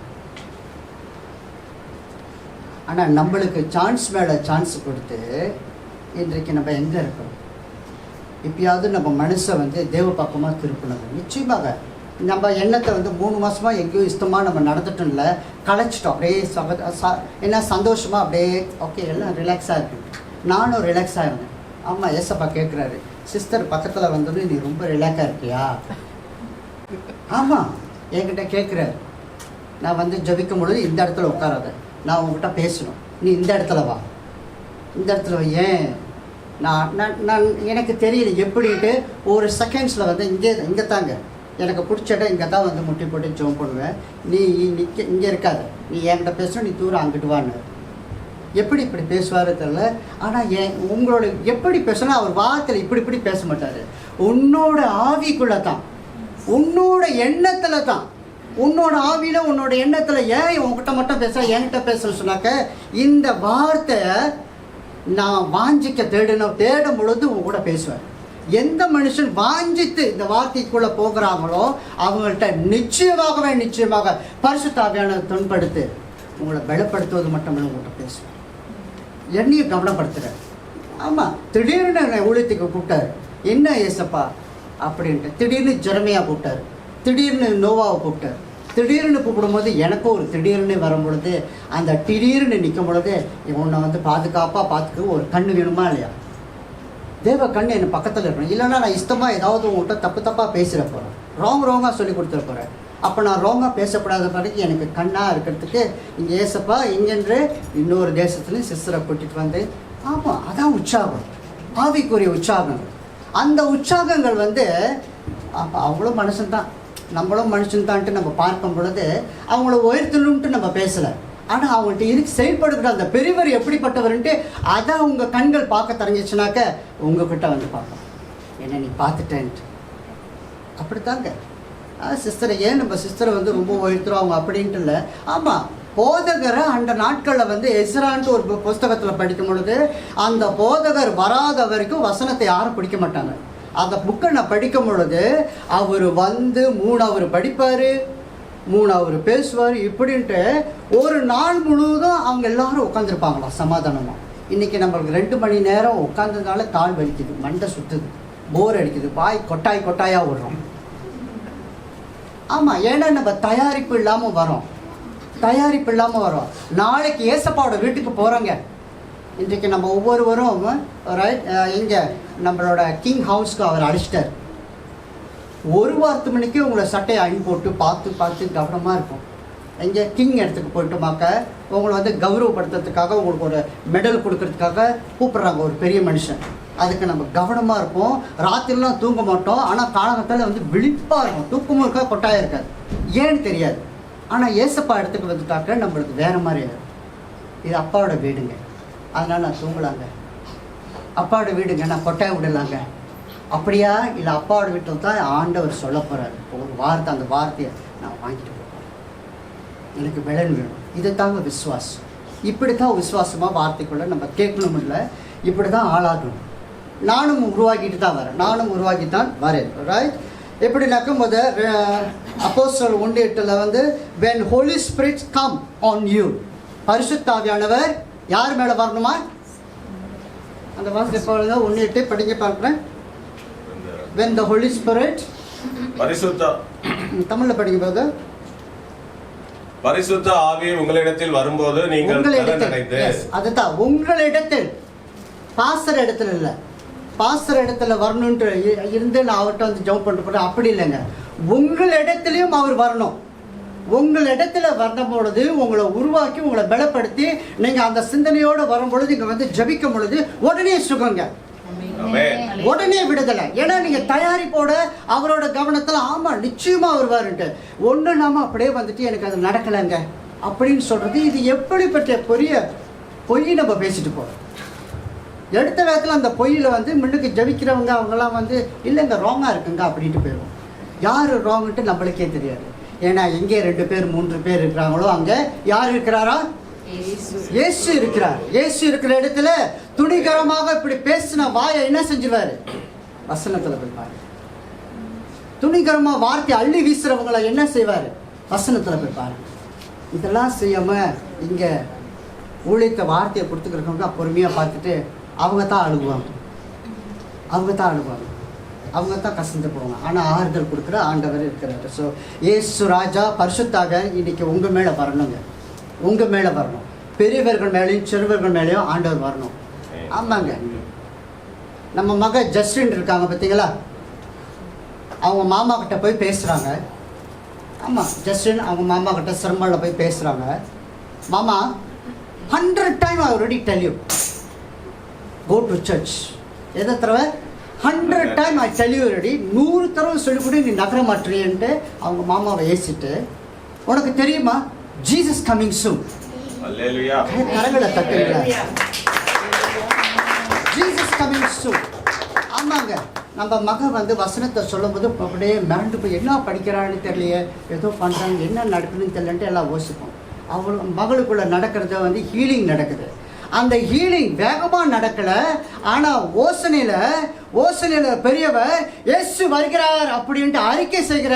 ஆனால் நம்மளுக்கு சான்ஸ் மேலே சான்ஸ் கொடுத்து இன்றைக்கு நம்ம எங்கே இருக்கிறோம்? இப்பயாவது நம்ம மனசை தேவ பக்கமாக திருப்பணும். நிச்சயமாக நம்ம எண்ணத்தை 3 மாதமாக எங்கேயும் இஷ்டமாக நம்ம நடந்துட்டோம் இல்லை, களைச்சிட்டோம். அப்படியே என்ன சந்தோஷமாக அப்படியே ஓகே எல்லாம் ரிலாக்ஸாக இருக்குது. நானும் ரிலாக்ஸாக இருந்தேன். ஆமாம், ஏசப்பா கேட்குறாரு, சிஸ்டர் பக்கத்தில் வந்தோடனே நீ ரொம்ப ரிலாக்ஸாக இருக்கியா? ஆமாம், என்கிட்ட கேட்குறாரு. நான் ஜபிக்கும் பொழுது இந்த இடத்துல உட்காராத, நான் உங்ககிட்ட பேசணும், நீ இந்த இடத்துல வா, இந்த இடத்துல ஏன் நான் நான் நான் எனக்கு தெரியல எப்படின்ட்டு ஒரு செகண்ட்ஸில் இங்கே தாங்க எனக்கு பிடிச்ச இடம் இங்கே தான் வந்து முட்டி போட்டு ஜோம் பண்ணுவேன், நீ இங்கே இருக்காது, நீ என்கிட்ட பேசணும், நீ தூரம் அங்கிட்டு வான்னு. எப்படி இப்படி பேசுவார் தெரியல. ஆனால் உங்களோட எப்படி பேசணும், அவர் வார்த்தையில் இப்படி பேச மாட்டார். உன்னோட ஆவிக்குள்ளே தான், உன்னோட எண்ணத்தில் தான், உன்னோட ஆவியில் உன்னோட எண்ணத்தில். ஏன் உங்ககிட்ட மட்டும் பேச, என்கிட்ட பேசணும்னு சொன்னாக்க, இந்த வார்த்தையை நான் வாஞ்சிக்க தேடும் பொழுது உங்க கூட பேசுவேன். எந்த மனுஷன் வாஞ்சித்து இந்த வார்த்தைக்குள்ளே போகிறாங்களோ அவங்கள்ட்ட நிச்சயமாக பரிசுத்த ஆவியானவர் துன்படுத்து உங்களை பலப்படுத்துவது மட்டுமில்லை, உங்கள்கிட்ட பேசுவேன். என்னையும் கவனப்படுத்துகிறேன். ஆமாம், திடீர்னு என்னை ஊழியத்துக்கு கூப்பிட்டாரு, என்ன ஏசப்பா அப்படின்ட்டு. திடீர்னு ஜெரமியா கூப்பிட்டாரு, திடீர்னு நோவாவை கூப்பிட்டாரு. திடீர்னு கூப்பிடும்போது எனக்கும் ஒரு திடீர்னு வரும் பொழுது, அந்த திடீர்னு நிற்கும் பொழுது உன்னை வந்து பாதுகாப்பாக பார்த்துக்க ஒரு கண்ணு வேணுமா இல்லையா? தேவ கண்ணு என் பக்கத்தில் இருக்கணும். இல்லைன்னா நான் இஷ்டமாக ஏதாவது உங்கள்கிட்ட தப்பாக பேசிட போகிறேன், ராங்காக சொல்லி கொடுத்துட போகிறேன். அப்போ நான் ராங்காக பேசப்படாத பிறகு எனக்கு கண்ணாக இருக்கிறதுக்கு இங்கே ஏசப்பா இங்கென்று இன்னொரு தேசத்துலேயும் சிஸ்டரை கூட்டிகிட்டு வந்து. ஆமாம், அதான் உற்சாகம், ஆவிக்குரிய உற்சாகம். அந்த உற்சாகங்கள் வந்து அப்போ அவங்களும் மனுஷன்தான், நம்மளும் மனுஷன்தான்ட்டு நம்ம பார்க்கும் பொழுது அவங்கள உயர்த்தணும்ட்டு நம்ம பேசலை. ஆனால் அவங்கள்ட்ட செயல்படுகிற அந்த பெரியவர் எப்படிப்பட்டவர்ன்ட்டு அதை உங்கள் கண்கள் பார்க்க தெரிஞ்சிச்சுனாக்க உங்ககிட்ட வந்து பார்க்கலாம், என்ன நீ பார்த்துட்டேன்ட்டு. அப்படித்தாங்க சிஸ்டரை ஏன் நம்ம சிஸ்டரை வந்து ரொம்ப உயர்த்துறோம் அவங்க அப்படின்ட்டு இல்லை. ஆமாம், போதகரை அந்த நாட்களில் வந்து எஸ்ரான்ட்டு ஒரு புஸ்தகத்தில் படிக்கும் பொழுது அந்த போதகர் வராத வரைக்கும் வசனத்தை யாரும் பிடிக்க மாட்டாங்க. அந்த புக்கை நான் படிக்கும் பொழுது அவர் வந்து 3 அவர் படிப்பார், 3 அவர் பேசுவார், இப்படின்ட்டு ஒரு நாள் முழுவதும் அவங்க எல்லாரும் உட்காந்துருப்பாங்களாம் சமாதானமாக. இன்றைக்கி நம்மளுக்கு 2 மணி நேரம் உட்காந்ததுனால கால் வலிக்குது, மண்டை சுற்றுது, போர் அடிக்குது, வாய் கொட்டாயாக விடுறோம். ஆமாம், ஏன்னா நம்ம தயாரிப்பு இல்லாமல் வரோம். நாளைக்கு ஏசப்பாவோட வீட்டுக்கு போகிறோங்க. இன்றைக்கு நம்ம ஒவ்வொருவரும் ரைட் இங்கே நம்மளோட கிங் ஹவுஸ்க்கு அவர் அடிச்சிட்டார். 1 வாரத்து மணிக்கு உங்களை சட்டையை அணி போட்டு பார்த்து கவனமாக இருக்கும். இங்கே கிங் இடத்துக்கு போயிட்டோமாக்க உங்களை வந்து கௌரவப்படுத்துறதுக்காக உங்களுக்கு ஒரு மெடல் கொடுக்கறதுக்காக கூப்பிட்றாங்க ஒரு பெரிய மனுஷன். அதுக்கு நம்ம கவனமாக இருப்போம். ராத்திரிலாம் தூங்க மாட்டோம், ஆனால் காலகட்டத்தில் வந்து விழிப்பாக இருக்கும். தூக்கமும் இருக்கா, கொட்டாயம் இருக்காது, ஏன்னு தெரியாது. ஆனால் ஏசப்பா இடத்துக்கு வந்துட்டாக்க நம்மளுக்கு வேறு மாதிரி ஆகும். இது அப்பாவோட வீடுங்க, அதனால் நான் தூங்கலாங்க, அப்பாவோட வீடுங்க, நான் கொட்டாயம் விடலாங்க. அப்படியா? இல்லை, அப்பாவோட வீட்டில் தான் ஆண்டவர் சொல்ல போகிறாரு ஒரு வார்த்தை, அந்த வார்த்தையை நான் வாங்கிட்டு போகிறேன், எனக்கு பலன் வேணும். இது தாங்க விசுவாசம். இப்படி தான் விசுவாசமாக வார்த்தைக்குள்ளே நம்ம கேட்கணும், இல்லை இப்படி தான் ஆளாகணும். நானும் உருவாக்கிட்டு தான் வரேன். ரைட்? எப்படின்னாக்க அப்போஸ்தலர் 1:8 வந்து when Holy Spirit come on you, பரிசுத்த ஆவியானவர் யார் மேலே வரணுமா? அந்த வார்த்தை போல 1:8 படிக்க பார்க்குறேன். when the Holy Spirit, பரிசுத்த தமிழில் படிக்கும்போது, பரிசுத்த ஆவி உங்களிடத்தில் வரும்போது நீங்கள் அதுதான் உங்களிடத்தில், பாஸ்டர் இடத்துல இல்லை, பாஸ்டர் இடத்துல வரணுன்ட்டு இருந்து நான் அவர்கிட்ட வந்து ஜம்ப் பண்ணிட்டு போகிறேன், அப்படி இல்லைங்க. உங்களிடத்துலையும் அவர் வரணும். உங்களிடத்துல வரும் பொழுது உங்களை உருவாக்கி உங்களை பலப்படுத்தி நீங்கள் அந்த சிந்தனையோடு வரும் பொழுது இங்கே வந்து ஜபிக்கும் பொழுது உடனே சுகங்க, உடனே விடுதலை. ஏன்னா நீங்கள் தயாரிப்போட அவரோட கவனத்தில் ஆமாம் நிச்சயமாக வருவாருன்ட்டு ஒன்று இல்லாமல் அப்படியே வந்துட்டு எனக்கு அது நடக்கலைங்க அப்படின்னு சொல்கிறது, இது எப்படிப்பட்ட பொய் நம்ம பேசிட்டு போகிறோம். எடுத்த வேகத்தில் அந்த பொய்யில் வந்து முன்னுக்கு ஜபிக்கிறவங்க அவங்கெல்லாம் வந்து இல்லைங்க ராங்காக இருக்குங்க அப்படின்ட்டு போயிடுவோம். யார் ராங்குன்ட்டு நம்மளுக்கே தெரியாது. ஏன்னா எங்கே 2 பேர் 3 பேர் இருக்கிறாங்களோ அங்கே யார் இருக்கிறாரா? இயேசு இருக்கிறார். இயேசு இருக்கிற இடத்துல துணிகரமாக இப்படி பேசின வாயை என்ன செஞ்சுவாரு? வசனத்தில் போய்ப்பாரு. துணிகரமாக வார்த்தை அள்ளி வீசுறவங்களை என்ன செய்வார்? வசனத்தில் போய்ப்பாரு. இதெல்லாம் செய்யாமல் இங்கே ஊழியத்தை வார்த்தையை கொடுத்துக்கிறவங்க பொறுமையாக பார்த்துட்டு அவங்க தான் அழுகுவாங்க, அவங்க தான் கசந்து போவாங்க. ஆனால் ஆறுதல் கொடுக்குற ஆண்டவர் இருக்கிறாரு. ஸோ ஏசு ராஜா பரிசுத்தாக இன்னைக்கு உங்கள் மேலே வரணுங்க, உங்கள் மேலே வரணும். பெரியவர்கள் மேலேயும் சிறுவர்கள் மேலேயும் ஆண்டவர் வரணும். ஆமாங்க, நம்ம மக ஜஸ்டின் இருக்காங்க பார்த்தீங்களா, அவங்க மாமா கிட்ட போய் பேசுகிறாங்க. ஆமாம், ஜஸ்டின் அவங்க மாமா கிட்ட சிரமத்தில் போய் பேசுகிறாங்க. மாமா 100 times I already tell you go to church. எதை தடவை? 100 time I tell you ready 100 தடவை சொல்லி கூட நீ நகர மாட்டேன்ட்டு அவங்க மாமாவை ஏசிட்டு, உனக்கு தெரியுமா ஜீசஸ் கமிங் சூன். அல்லேலூயா. கரங்களை தட்டுங்க. Jesus coming soon. ஆமாங்க, நம்ம மகன் வந்து வசனத்தை சொல்லும் போது அப்படியே மிரண்டு போய் என்ன படிக்கிறான்னு தெரியலையே, ஏதோ பண்ணுறாங்க, என்ன நடக்குதுன்னு தெரியலன்ட்டு எல்லாம் யோசிப்போம். அவள் மகளுக்குள்ளே நடக்கிறத வந்து ஹீலிங் நடக்குது. அந்த ஹீலிங் வேகமாக நடக்கலை, ஆனால் ஓசனையில் பெரியவர் இயேசு வருகிறார் அப்படின்ட்டு அறிக்கை செய்கிற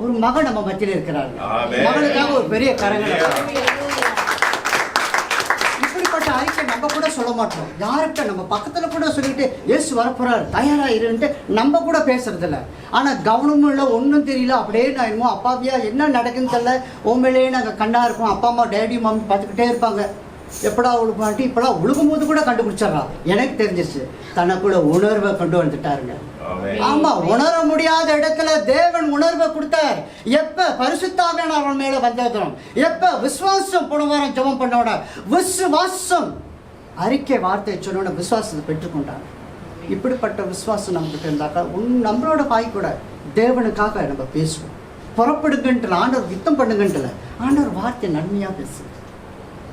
ஒரு மகன் நம்ம மத்தியில் இருக்கிறார். மகளுக்காக ஒரு பெரிய கரங்கள். இப்படிப்பட்ட அறிக்கை நம்ம கூட சொல்ல மாட்டோம். யார்கிட்ட நம்ம பக்கத்தில் கூட சொல்லிட்டு இயேசு வரப்போறார் தயாரா இருன்ட்டு நம்ம கூட பேசுறதில்ல. ஆனால் கவனமும் இல்லை, ஒன்றும் தெரியல, அப்படியே நான் என்னமோ அப்பாவியா என்ன நடக்குன்னு தெரியல, உண்மையிலேயே நாங்கள் கண்ணா இருக்கோம். அப்பா அம்மா டேடி மாமி பார்த்துக்கிட்டே இருப்பாங்க, எப்படா உழுப்பான்ட்டு. இப்போலாம் உழுகும் போது கூட கண்டுபிடிச்சிடறான். எனக்கு தெரிஞ்சிச்சு, தனக்குள்ள உணர்வை கொண்டு வந்துட்டாருங்க. ஆமா, உணர முடியாத இடத்துல தேவன் உணர்வை கொடுத்தார். எப்ப பரிசுத்தாவியான அவன் மேல வந்ததும், எப்ப விசுவாசம் போன வாரம் ஜெபம் பண்ணோட விசுவாசம் அறிக்கை வார்த்தை சொன்ன விசுவாசத்தை பெற்றுக்கொண்டாங்க. இப்படிப்பட்ட விசுவாசம் நம்மகிட்ட இருந்தாக்கா நம்மளோட வாய் கூட தேவனுக்காக நம்ம பேசுவோம். புறப்படுங்கன்ட்டு ஆண்டவர் யுத்தம் பண்ணுங்கன்ட்டுல, ஆண்டவர் வார்த்தை நன்மையா பேசு.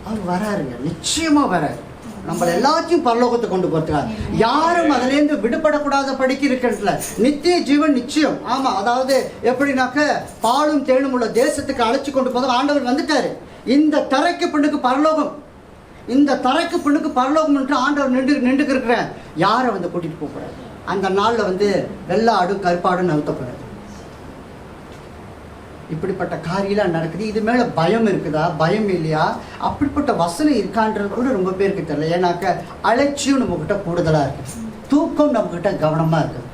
அவர் வராருங்க, நிச்சயமா வராரு. நம்மள எல்லாத்தையும் பரலோகத்தை கொண்டு போறார். யாரும் அதிலேருந்து விடுபடக்கூடாத படிக்க இருக்கின்றல நித்திய ஜீவன் நிச்சயம். ஆமா, அதாவது எப்படின்னாக்க பாலும் தேனும் உள்ள தேசத்துக்கு அழைச்சி கொண்டு போதும் ஆண்டவர் வந்துட்டாரு. இந்த தரைக்கு பின்னுக்கு பரலோகம், இந்த தரைக்கு பின்னுக்கு பரலோகம் என்று ஆண்டவர் நின்றுக்கு இருக்கிற யாரை வந்து கூட்டிட்டு போகிறார். அந்த நாள்ல வந்து வெள்ளை ஆடும் கருப்பாடும் நவுத்தப்படுறாரு. இப்படிப்பட்ட காரியெல்லாம் நடக்குது. இது மேலே பயம் இருக்குதா, பயம் இல்லையா, அப்படிப்பட்ட வசனம் இருக்கான்றது கூட ரொம்ப பேருக்கு தெரியல. ஏன்னாக்க அலட்சியம் நம்மக்கிட்ட கூடுதலாக இருக்குது, தூக்கம் நம்மக்கிட்ட கவனமாக இருக்குது.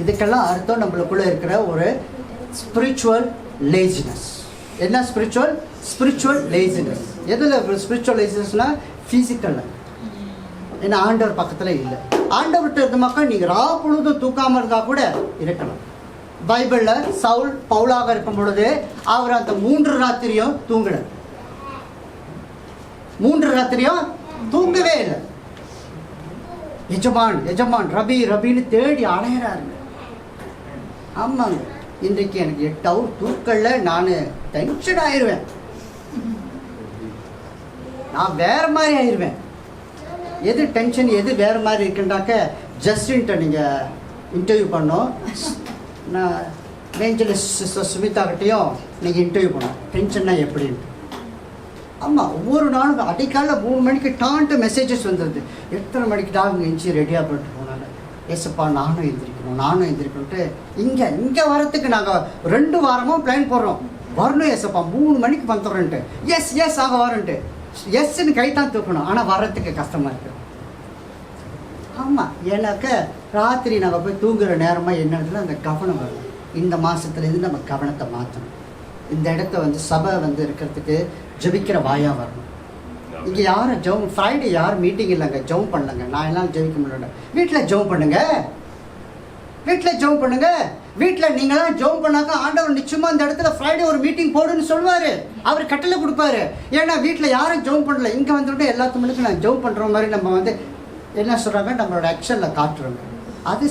இதுக்கெல்லாம் அர்த்தம் நம்மளுக்குள்ளே இருக்கிற ஒரு ஸ்பிரிச்சுவல் லேசினஸ். என்ன ஸ்பிரிச்சுவல் லேசினஸ்? எதில் ஸ்பிரிச்சுவல் லேசினஸ்னால் ஃபிசிக்கலில். ஏன்னா ஆண்டவர் பக்கத்தில் இல்லை. ஆண்டவர்கிட்ட இருந்த மக்கள் நீங்கள் ரா பொழுதும் தூக்காமல் இருந்தால் கூட இருக்கலாம். பைபிளில் சவுல் பவுலாக இருக்கும் பொழுது அவர் அந்த 3 ராத்திரியும் தூங்கல, 3 ராத்திரியும் தூங்கவே இல்லை. எஜமான் ரபின்னு தேடி அலையிறாருங்க. ஆமாங்க, இன்றைக்கு எனக்கு 8 ஹவர் தூக்கல, நான் டென்ஷன் ஆயிடுவேன், நான் வேற மாதிரி ஆயிடுவேன். எது டென்ஷன் எது வேற மாதிரி இருக்குண்டாக்க, ஜஸ்டின்ட்ட நீங்கள் இன்டர்வியூ பண்ணோம், நான் ஏஞ்சலிஸ் சிஸ்டர் சுமிதாக்கிட்டையும் நீங்கள் இன்டர்வியூ பண்ணோம் டென்ஷன்னா எப்படின்ட்டு. ஆமாம், ஒவ்வொரு நாளும் அடிக்காலில் 3 மணிக்கு டான்ட்டு மெசேஜஸ் வந்துடுது. எத்தனை மணிக்கு டாங்க எஞ்சி ரெடியாக பண்ணிட்டு போனாங்க. ஏசப்பா நானும் எந்திரிக்கணும்ட்டு இங்கே வரத்துக்கு நாங்கள் 2 வாரமும் பிளான் போடுறோம். வரணும் ஏசப்பா 3 மணிக்கு வந்துடுறோன்ட்டு. எஸ் ஆக வரன்ட்டு எஸ்ன்னு கை தான் தூக்கணும், ஆனால் வர்றதுக்கு கஷ்டமாக இருக்குது. ஆமாம், ஏன்னாக்க ராத்திரி நாங்கள் போய் தூங்குகிற நேரமாக என்னதுல அந்த கவனம் வரும். இந்த மாதத்துலேருந்து நம்ம கவனத்தை மாற்றணும். இந்த இடத்த வந்து சபை வந்து இருக்கிறதுக்கு ஜெபிக்கிற வாயாக வரணும். இங்கே யாரும் ஜெபம் ஃப்ரைடே யாரும் மீட்டிங் இல்லைங்க, ஜெபம் பண்ணலங்க, நான் எல்லாம் ஜெபிக்க முடியல. வீட்டில் ஜெபம் பண்ணுங்க, வீட்டில் நீங்களாம் ஜெபம் பண்ணாக்கா ஆண்டவர் நிச்சயமாக இந்த இடத்துல ஃப்ரைடே ஒரு மீட்டிங் போடுன்னு சொல்லுவார். அவர் கட்டளை கொடுப்பாரு. ஏன்னா வீட்டில் யாரும் ஜெபம் பண்ணல, இங்கே வந்துட்டு எல்லாத்துக்கு நான் ஜெபம் பண்ணுற மாதிரி நம்ம வந்து என்ன சொல்கிறாங்க, நம்மளோட ஆக்ஷனில் காட்டுறோங்க. அது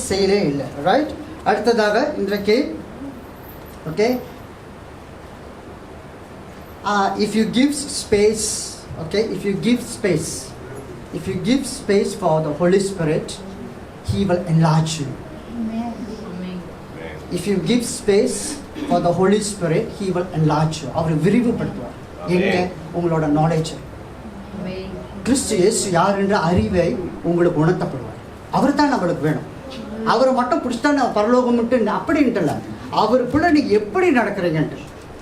செயலே இல்லை. ரைட். அடுத்ததாக இன்றைக்கு okay, if you give space for the holy spirit, he will enlarge you. If you give space for the Holy Spirit, he will enlarge you. அவர் விரிவுபடுத்துவார். எங்க? உங்களோட நாலேஜ். கிறிஸ்து இயேசு யார் என்ற அறிவை உங்களுக்கு உணர்த்தப்படுவார். அவர் தான் நம்மளுக்கு வேணும். அவரை மட்டும் பிடிச்சிட்டா நான் பரலோகம் அப்படின்ட்டு அவருக்குள்ள நீங்கள் எப்படி நடக்கிறீங்கன்ட்டு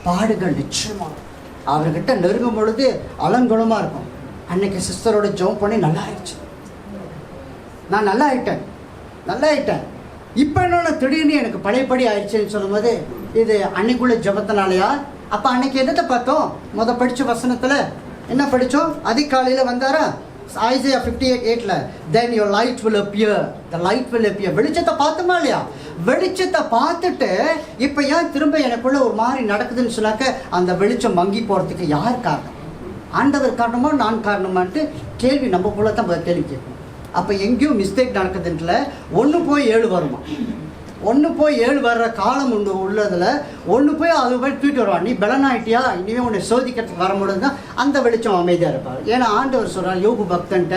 பாடுகள் நிச்சயமாக அவர்கிட்ட நெருங்கும் பொழுது அலங்குளமாக இருக்கும். அன்னைக்கு சிஸ்டரோட ஜெபம் பண்ணி நல்லா ஆயிடுச்சு, நான் நல்லா ஆயிட்டேன். இப்போ என்னோட திடீர்னு எனக்கு பழையபடி ஆயிடுச்சுன்னு சொல்லும்போது இது அன்னைக்குள்ள ஜெபத்தினாலையா? அப்போ அன்னைக்கு எதை பார்த்தோம்? படித்த வசனத்தில் என்ன படித்தோம்? அதிகாலையில் வந்தாரா? Isaiah 58:8 then your light will appear. The light will appear. வெளிச்சத்தை பார்த்தோமா இல்லையா? வெளிச்சத்தை பார்த்துட்டு இப்போ ஏன் திரும்ப எனக்குள்ள ஒரு மாதிரி நடக்குதுன்னு சொன்னாக்க அந்த வெளிச்சம் மங்கி போகிறதுக்கு யார் காரணம்? ஆண்டவர் காரணமா நான் காரணமான்ட்டு கேள்வி நம்ம போல தான் கேள்வி கேட்கணும். அப்போ எங்கேயும் மிஸ்டேக் நடக்குதுன்ட்டுல 1 போய் 7 வருமா, 1 போய் 7 வர்ற காலம் உண்டு உள்ளதில் 1 போய் அது போய் தூக்கிட்டு வருவான். நீ பலனாயிட்டியா, இனிமேல் உன்னை சோதிக்கிறதுக்கு வரும்பொழுது தான் அந்த வெளிச்சம் அமைதியாக இருப்பார். ஏன்னா ஆண்டவர் சொல்கிறார் யோபு பக்தன்ட்ட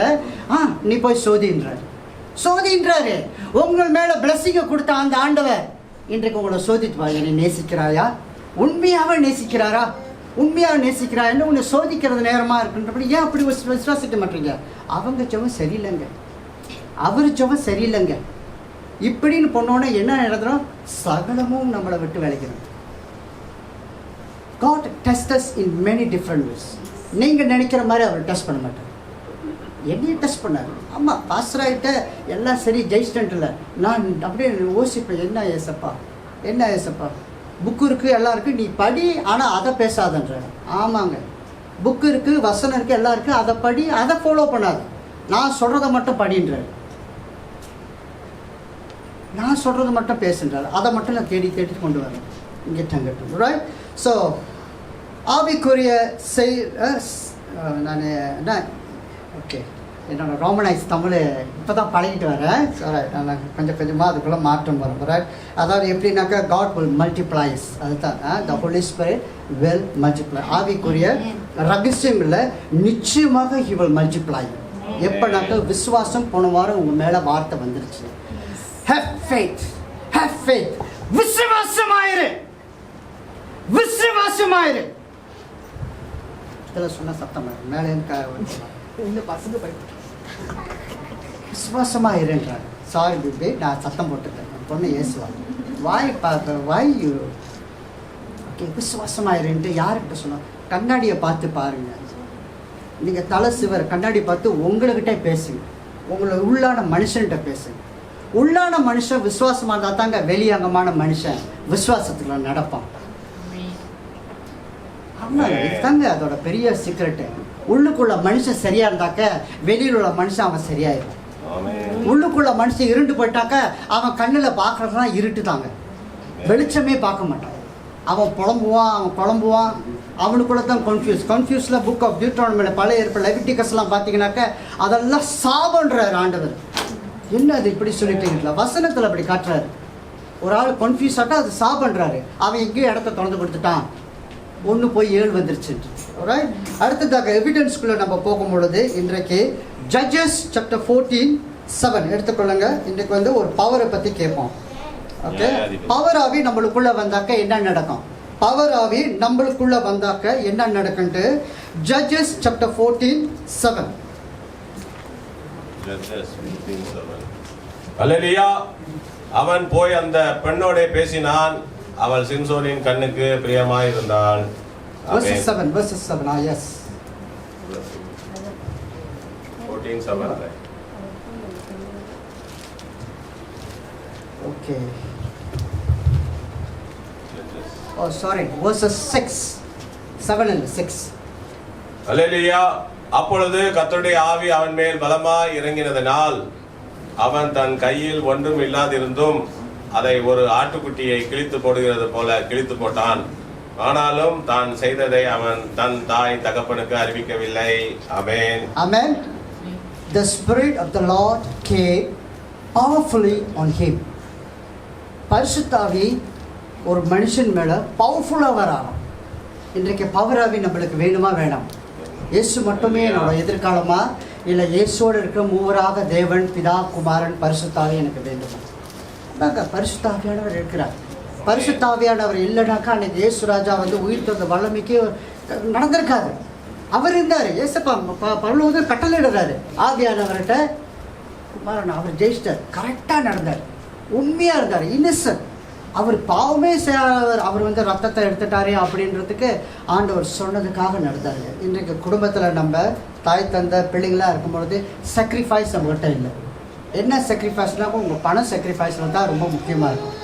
நீ போய் சோதின்றாரு. உங்கள் மேலே பிளஸ்ஸிங்கை கொடுத்த அந்த ஆண்டவர் இன்றைக்கு உங்களை சோதித்து பாரு. என்னை நேசிக்கிறாயா, உண்மையாக நேசிக்கிறாரா, உண்மையாக நேசிக்கிறான்னு உன்னை சோதிக்கிறது நேரமாக இருக்குன்றபடி ஏன் அப்படி விசுவாசிக்க மாட்டீங்க? அவங்க ஜெபம் சரியில்லைங்க, அவர் ஜெபம் சரியில்லைங்க இப்படின்னு பொண்ணோன்னே என்ன நடந்துடும்? சகலமும் நம்மளை விட்டு விளைக்கிறோம். God tests us in many different ways. நீங்கள் நினைக்கிற மாதிரி அவர் டெஸ்ட் பண்ண மாட்டார். என்னையும் டெஸ்ட் பண்ணார். ஆமாம், பாஸ்டராகிட்ட எல்லாம் சரி ஜெயிஸ்டன்ட் இல்லை. நான் அப்படியே யோசிப்பேன், என்ன ஏசப்பா புக்கு இருக்குது எல்லாம் இருக்குது, நீ படி ஆனால் அதை பேசாதன்ற. ஆமாங்க, புக்கு இருக்குது, வசனம் இருக்குது, எல்லாம் இருக்குது, அதை படி, அதை ஃபாலோ பண்ணாது. நான் சொல்கிறத மட்டும் படின்றார், நான் சொல்கிறது மட்டும் பேசுன்றார், அதை மட்டும் நான் தேடி கொண்டு வரேன் இங்கே தங்கட்டும். ரைட்? ஸோ ஆவிக்குரிய நான் என்ன ஓகே என்னோட ரோமனைஸ் தமிழ் இப்போ தான் பழகிட்டு வரேன். நான் கொஞ்சமாக அதுக்குள்ளே மாற்றம் வரும். ரைட்? அதாவது எப்படின்னாக்கா காட் வில் மல்டிப்ளைஸ், அதுதான் த ஹோலி ஸ்பிரிட் வில் மல்டிப்ளை. ஆவிக்குரிய ரகசியம் இல்லை, நிச்சயமாக ஹி வில் மல்டிப்ளை. எப்போனாக்கா விசுவாசம் போன வாரம் உங்கள் மேலே வார்த்தை வந்துருச்சு. Have faith. விசுவாசமாயிரு. இதெல்லாம் சொன்ன சத்தம் மேலே விசுவாசமாயிருன்றாங்க. சாரி பேபி, நான் சத்தம் போட்டுட்டேன். பொண்ணு ஏசுவாங்க, வாய் ஓகே விசுவாசமாயிருன்ட்டு யார்கிட்ட சொன்னோம்? கண்ணாடியை பார்த்து பாருங்க. நீங்கள் தலை சிவர் கண்ணாடி பார்த்து உங்கள்கிட்ட பேசுங்க, உங்களை உள்ளான மனுஷன்கிட்ட பேசுங்க. உள்ளான மனுஷன் விசுவாசமாக இருந்தால் தாங்க வெளியங்கமான மனுஷன் விசுவாசத்துல நடப்பான். ஆமாம், இதுதாங்க அதோட பெரிய சீக்ரெட்டு. உள்ளுக்குள்ள மனுஷன் சரியா இருந்தாக்க வெளியில் உள்ள மனுஷன் அவன் சரியாயிடும். உள்ளுக்குள்ள மனுஷன் இருண்டு போயிட்டாக்க அவன் கண்ணில் பார்க்கறதுலாம் இருட்டு தாங்க, வெளிச்சமே பார்க்க மாட்டான். அவன் புலம்புவான், அவனுக்குள்ள தான் கன்ஃபியூஸில் புக் ஆஃப் டியூட்ரானமியில் பழைய ஏற்ப லெவிட்டிகஸ்லாம் பார்த்தீங்கன்னாக்க அதெல்லாம் சாபன்றார் ஆண்டவர். என்ன அது இப்படி சொல்லிட்டீங்களா? வசனத்தில் அப்படி காட்டுறாரு. ஒரு ஆள் கன்ஃபியூஸ் ஆட்டா அது சாபன்றாரு. அவன் எங்கேயும் இடத்த திறந்து கொடுத்துட்டான், 1 போய் 7 வந்துருச்சு. ரைட்? அடுத்ததாக எவிடன்ஸ்குள்ளே நம்ம போகும்பொழுது இன்றைக்கு ஜட்ஜஸ் சாப்டர் 14:7 எடுத்துக்கொள்ளுங்க. இன்றைக்கு ஒரு பவரை பற்றி கேட்போம். ஓகே, பவர் ஆவி நம்மளுக்குள்ளே வந்தாக்க என்ன நடக்கும்? பவர் ஆவி நம்மளுக்குள்ளே வந்தாக்க என்ன நடக்குன்ட்டு ஜட்ஜஸ் சாப்டர் 14:7. அல்லேலூயா. அவன் போய் அந்த பெண்ணோட பேசினான், அவள் சிம்சோனின் கண்ணுக்கு பிரியமாய் இருந்தாள். Verses 7. Yes. 14:7. Okay. Oh, sorry. Verses 6. 7 and 6. அல்லேலூயா. அப்பொழுது கர்த்தருடைய ஆவி அவன் மேல் பலமாய் இறங்கினதனால் அவன் தன் கையில் ஒன்றும் இல்லாதிருந்தும் அதை ஒரு ஆட்டுக்குட்டியை கிழித்து போடுகிறது போல கிழித்து போட்டான். ஆனாலும் தான் செய்ததை அவன் தன் தாய் தகப்பனுக்கு அறிவிக்கவில்லை. ஆமென். Amen. The Spirit of the Lord came powerfully on him. பரிசுத்த ஆவி ஒரு மனுஷன் மேலே பவர்ஃபுல்லாக வராராம். இன்றைக்கு பவர் ஆவி நம்மளுக்கு வேணுமா வேணாம்? இயேசு மட்டுமே என்னோட எதிர்காலமா, இல்லை இயேசுவோடு இருக்கிற மூவராக தேவன் பிதா குமாரன் பரிசுத்த ஆவி எனக்கு வேண்டுமா? பரிசுத்த ஆவியானவர் இருக்கிறார். பரிசுத்த ஆவியானவர் இல்லைனாக்கா அன்னைக்கு இயேசு ராஜா உயிர் தந்த வல்லமைக்கு நடந்திருக்காரு. அவர் இருந்தார். இயேசப்பா பரலோகத்தில் கட்டளையிடுறாரு ஆவியானவர்கிட்ட, குமாரன் அவர் ஜெயிச்சிட்டார், கரெக்டாக நடந்தார், உண்மையாக இருந்தார், இன்னசென்ட். அவர் பாவமே செய்யாதவர், அவர் ரத்தத்தை எடுத்துட்டாரே அப்படின்றதுக்கு ஆண்டவர் சொன்னதுக்காக நடந்தார். இன்றைக்கு குடும்பத்தில் நம்ம தாய் தந்தை பிள்ளைங்களாக இருக்கும்பொழுது சாக்ரிஃபைஸ் நம்மகிட்ட இல்லை. என்ன சாக்ரிஃபைஸ்னாலும் உங்கள் பணம் சாக்ரிஃபைஸில் தான் ரொம்ப முக்கியமாக இருக்கும்.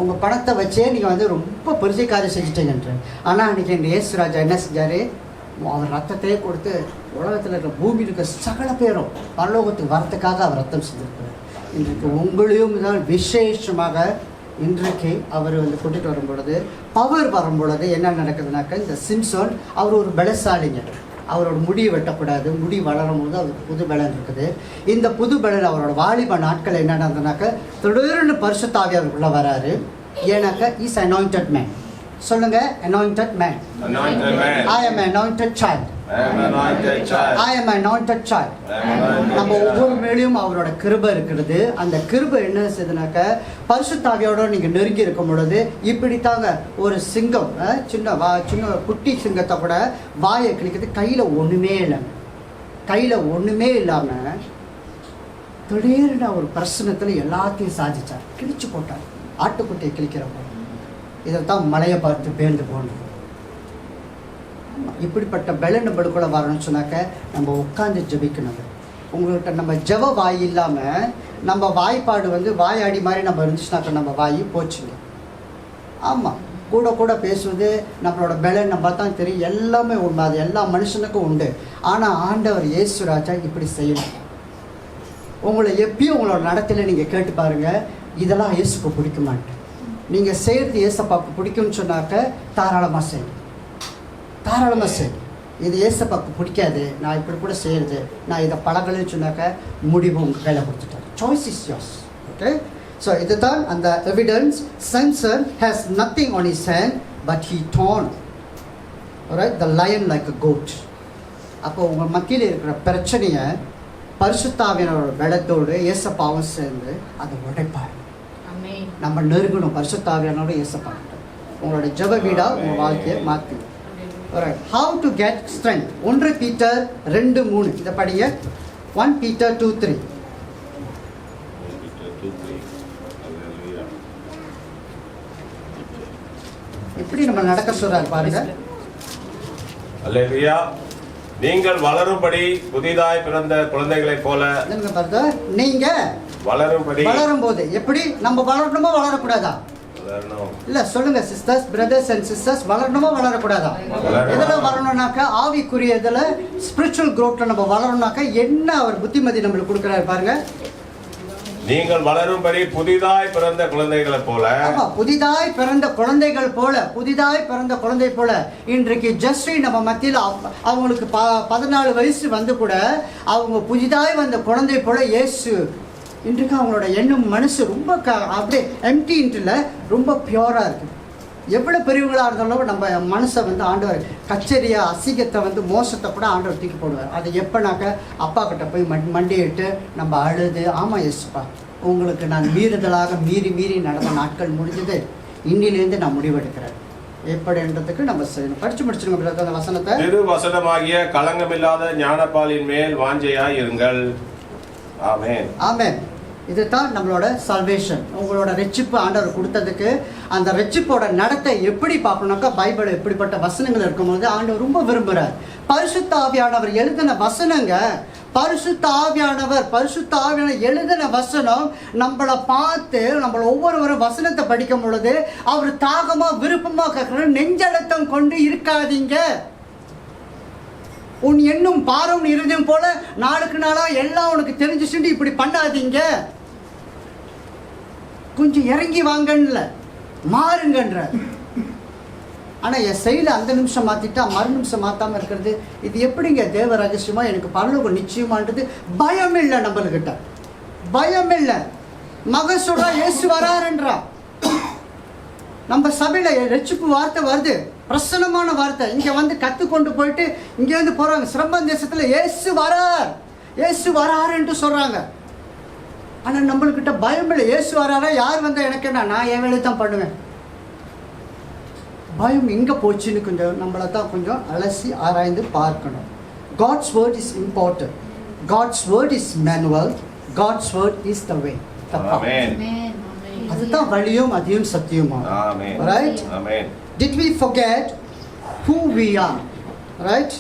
உங்கள் பணத்தை வச்சே நீங்கள் ரொம்ப பெரிய காரியம் செஞ்சுட்டீங்கன்ற. ஆனால் அன்றைக்கி இந்த இயேசு ராஜா என்ன செஞ்சார்? அவர் ரத்தத்தையே கொடுத்து உலகத்தில் இருக்கிற பூமியில் இருக்கிற சகல பேரும் பரலோகத்துக்கு வரத்துக்காக அவர் ரத்தம் செஞ்சிருக்கிறார். இன்றைக்கு உங்களையும் தான் விசேஷமாக இன்றைக்கு அவர் கூட்டிகிட்டு வரும்பொழுது பவர் வரும்பொழுது என்ன நடக்குதுனாக்கா, இந்த சிம்சோன் அவர் ஒரு பலசாலிங்க. அவரோட முடியை வெட்டக்கூடாது. முடி வளரும் போது அவருக்கு புது பலன் இருக்குது. இந்த புது பலன் அவரோட வாலிப நாட்கள் என்ன நடந்ததுனாக்க திடீர்னு பரிசுத்த ஆவி அவருக்குள்ள வராரு. ஏன்னாக்க இஸ் அனாயிண்டட் மேன். சொல்லுங்க, anointed man. I am anointed child. I am anointed child. நம்ம ஒவ்வொரு மேலையும் அவரோட கிருபை இருக்கிறது. அந்த கிருபை என்ன செய்யுதுனாக்க பரிசுத்த ஆவியோட நீங்க நெருங்கி இருக்கும் பொழுது இப்படித்தாங்க ஒரு சிங்கம், சின்ன குட்டி சிங்கத்தை கூட வாயை கிழிக்கிறது. கையில ஒண்ணுமே இல்லை, கையில ஒண்ணுமே இல்லாம திடீர்னு ஒரு பிரச்சனத்துல எல்லாத்தையும் சாதிச்சார், கிழிச்சு போட்டார். ஆட்டுக்குட்டியை கிழிக்கிறப்போ இதைத்தான் மலையை பார்த்து பேர்ந்து போகணும். இப்படிப்பட்ட பலன் நம்மளுக்குள்ள வரணும்னு சொன்னாக்க நம்ம உட்காந்து ஜெபிக்கணும். உங்கள்கிட்ட நம்ம ஜெப வாய் இல்லாமல் நம்ம வாய்ப்பாடு வாயாடி மாதிரி நம்ம இருந்துச்சுனாக்க நம்ம வாய் போச்சுங்க. ஆமாம், கூட பேசுவது நம்மளோட பலன் நம்ம தான் தெரியும், எல்லாமே உண்மை, அது எல்லா மனுஷனுக்கும் உண்டு. ஆனால் ஆண்டவர் இயேசு ராஜா இப்படி செய்யணும். உங்களை எப்பயும் உங்களோட நடத்தையில் நீங்கள் கேட்டு பாருங்கள், இதெல்லாம் இயேசுக்கு பிடிக்குமான்ட்டு. நீங்கள் செய்கிறது ஏசப்பாக்கு பிடிக்கும்னு சொன்னாக்க தாராளமாக செய்யும், தாராளமாக செய்யும். இது ஏசப்பாக்கு பிடிக்காது, நான் இப்படி கூட செய்கிறது, நான் இதை பழகலன்னு சொன்னாக்க முடிவு உங்கள் கையில் கொடுத்துட்டார். Choice is yours. Okay, so இதுதான் அந்த evidence. Samson has nothing on his hand but he torn, alright, the lion like a goat. அப்போ உங்கள் மத்தியில் இருக்கிற பிரச்சனையை பரிசுத்த ஆவியானவரோட பலத்தோடு ஏசப்பாவும் சேர்ந்து அதை உடைப்பார். நம்ம நெருங்கணும் பரிசுத்த ஆவியானவரோட ஏசப்பாக்கிட்ட. உங்களோட ஜெப வீடா உங்கள் வாழ்க்கையை மாற்றி. How to get strength? 1 Peter 2:3 இதை படிங்க. 1 Peter 2:3. எப்படி நம்ம நடக்க சொல்றாரு பாருங்க. அல்லேலூயா. நீங்கள் வளரும்படி புதிதாய் பிறந்த குழந்தைகளைப் போல. நீங்க வளரும் போது எப்படி நம்ம வளரணுமோ வளரக்கூடாதா? இல்ல சொல்லுங்க சிஸ்டர்ஸ், பிரதர்ஸ் அண்ட் சிஸ்டர்ஸ், வளரணுமா வளரக்கூடாதா? எதில் வளரணும்னாக்கா ஆவிக்குரிய இதில் ஸ்பிரிச்சுவல் க்ரோத்ல நம்ம வளரணும்னாக்கா என்ன அவர் புத்திமதி நம்மளுக்கு கொடுக்குறாரு பாருங்க. நீங்கள் வளரும்படி புதிதாய் பிறந்த குழந்தைகளை போல. புதிதாய் பிறந்த குழந்தைகள் போல, புதிதாய் பிறந்த குழந்தை போல. இன்றைக்கு ஜஸ்ட் நம்ம மத்தியில் அவங்களுக்கு 14 வயசு வந்து கூட அவங்க புதிதாய் வந்த குழந்தை போல இயேசு இன்றைக்கு அவங்களோட எண்ணம் மனசு ரொம்ப அப்படியே எம்டின்ட்டுல ரொம்ப பியூராக இருக்குது. எவ்வளோ பெரியவங்களாக இருந்தாலும் நம்ம மனசை ஆண்டவர் கச்சேரியை அசிங்கத்தை மோசத்தை கூட ஆண்டவர் தூக்கி போடுவார். அது எப்போனாக்க அப்பா கிட்ட போய் மண்டியிட்டு நம்ம அழுது, ஆமாம் இயேசுப்பா உங்களுக்கு நான் மீறுதலாக மீறி நடந்த நாட்கள் முடிஞ்சது, இன்னிலேருந்து நான் முடிவெடுக்கிறேன் எப்படின்றதுக்கு நம்ம செய்யணும். படிச்சு முடிச்சிருங்க அந்த வசனத்தை. திரு வசனமாகிய களங்கமில்லாத ஞானப்பாலின் மேல் வாஞ்சையாய் இருங்கள். ஆமென், ஆமென். இதுதான் நம்மளோட சால்வேஷன். உங்களோட ரெச்சிப்பு ஆண்டவர் கொடுத்ததுக்கு அந்த ரெச்சிப்போட நடத்தை எப்படி பார்க்கணும்னாக்கா பைபிள் எப்படிப்பட்ட வசனங்கள் இருக்கும்போது ஆண்டவர் ரொம்ப விரும்புகிறார். பரிசுத்த ஆவியானவர் எழுதின வசனங்க, பரிசுத்த ஆவியானவர் எழுதின வசனம் நம்மளை பார்த்து நம்மள ஒவ்வொருவரும் வசனத்தை படிக்கும் பொழுது அவர் தாகமா விருப்பமா கேட்கிற நெஞ்சழுத்தம் கொண்டு இருக்காதீங்க. உன் என்னும் பாரம் இருந்தும் போல நாளுக்கு நாளா எல்லாம் உனக்கு தெரிஞ்சுட்டு இப்படி பண்ணாதீங்க, கொஞ்சம் இறங்கி வாங்கன்னு மாறுங்கன்ற. ஆனால் என் செயலை அந்த நிமிஷம் மாற்றிட்டா மறு நிமிஷம் மாற்றாமல் இருக்கிறது, இது எப்படிங்க தேவ ரகசியமா எனக்கு பரலோகம் நிச்சயமான்றது பயம் இல்லை. நம்மளுக்கிட்ட பயம் இல்லை. மகன் சொல்றா இயேசு வராருன்றா. நம்ம சபையில் ரட்சிப்பு வார்த்தை வருது, பிரசன்னமான வார்த்தை. இங்கே கற்றுக்கொண்டு போயிட்டு இங்கேருந்து போகிறாங்க. சிரம்பன் தேசத்தில் இயேசு வராருன்ட்டு சொல்கிறாங்க. ஆனால் நம்மள்கிட்ட பயம் இல்லை. இயேசு வராரா, யார் வந்தால் எனக்கு என்ன, நான் என் வேலையை தான் பண்ணுவேன். பயம் எங்கே போச்சுன்னு கொஞ்சம் நம்மளை தான் கொஞ்சம் அலசி ஆராய்ந்து பார்க்கணும். God's word is important. God's word is manual. God's word is the way. அதுதான் வழியும் அதையும் சத்தியமா. Right? Did we forget who we are? Right?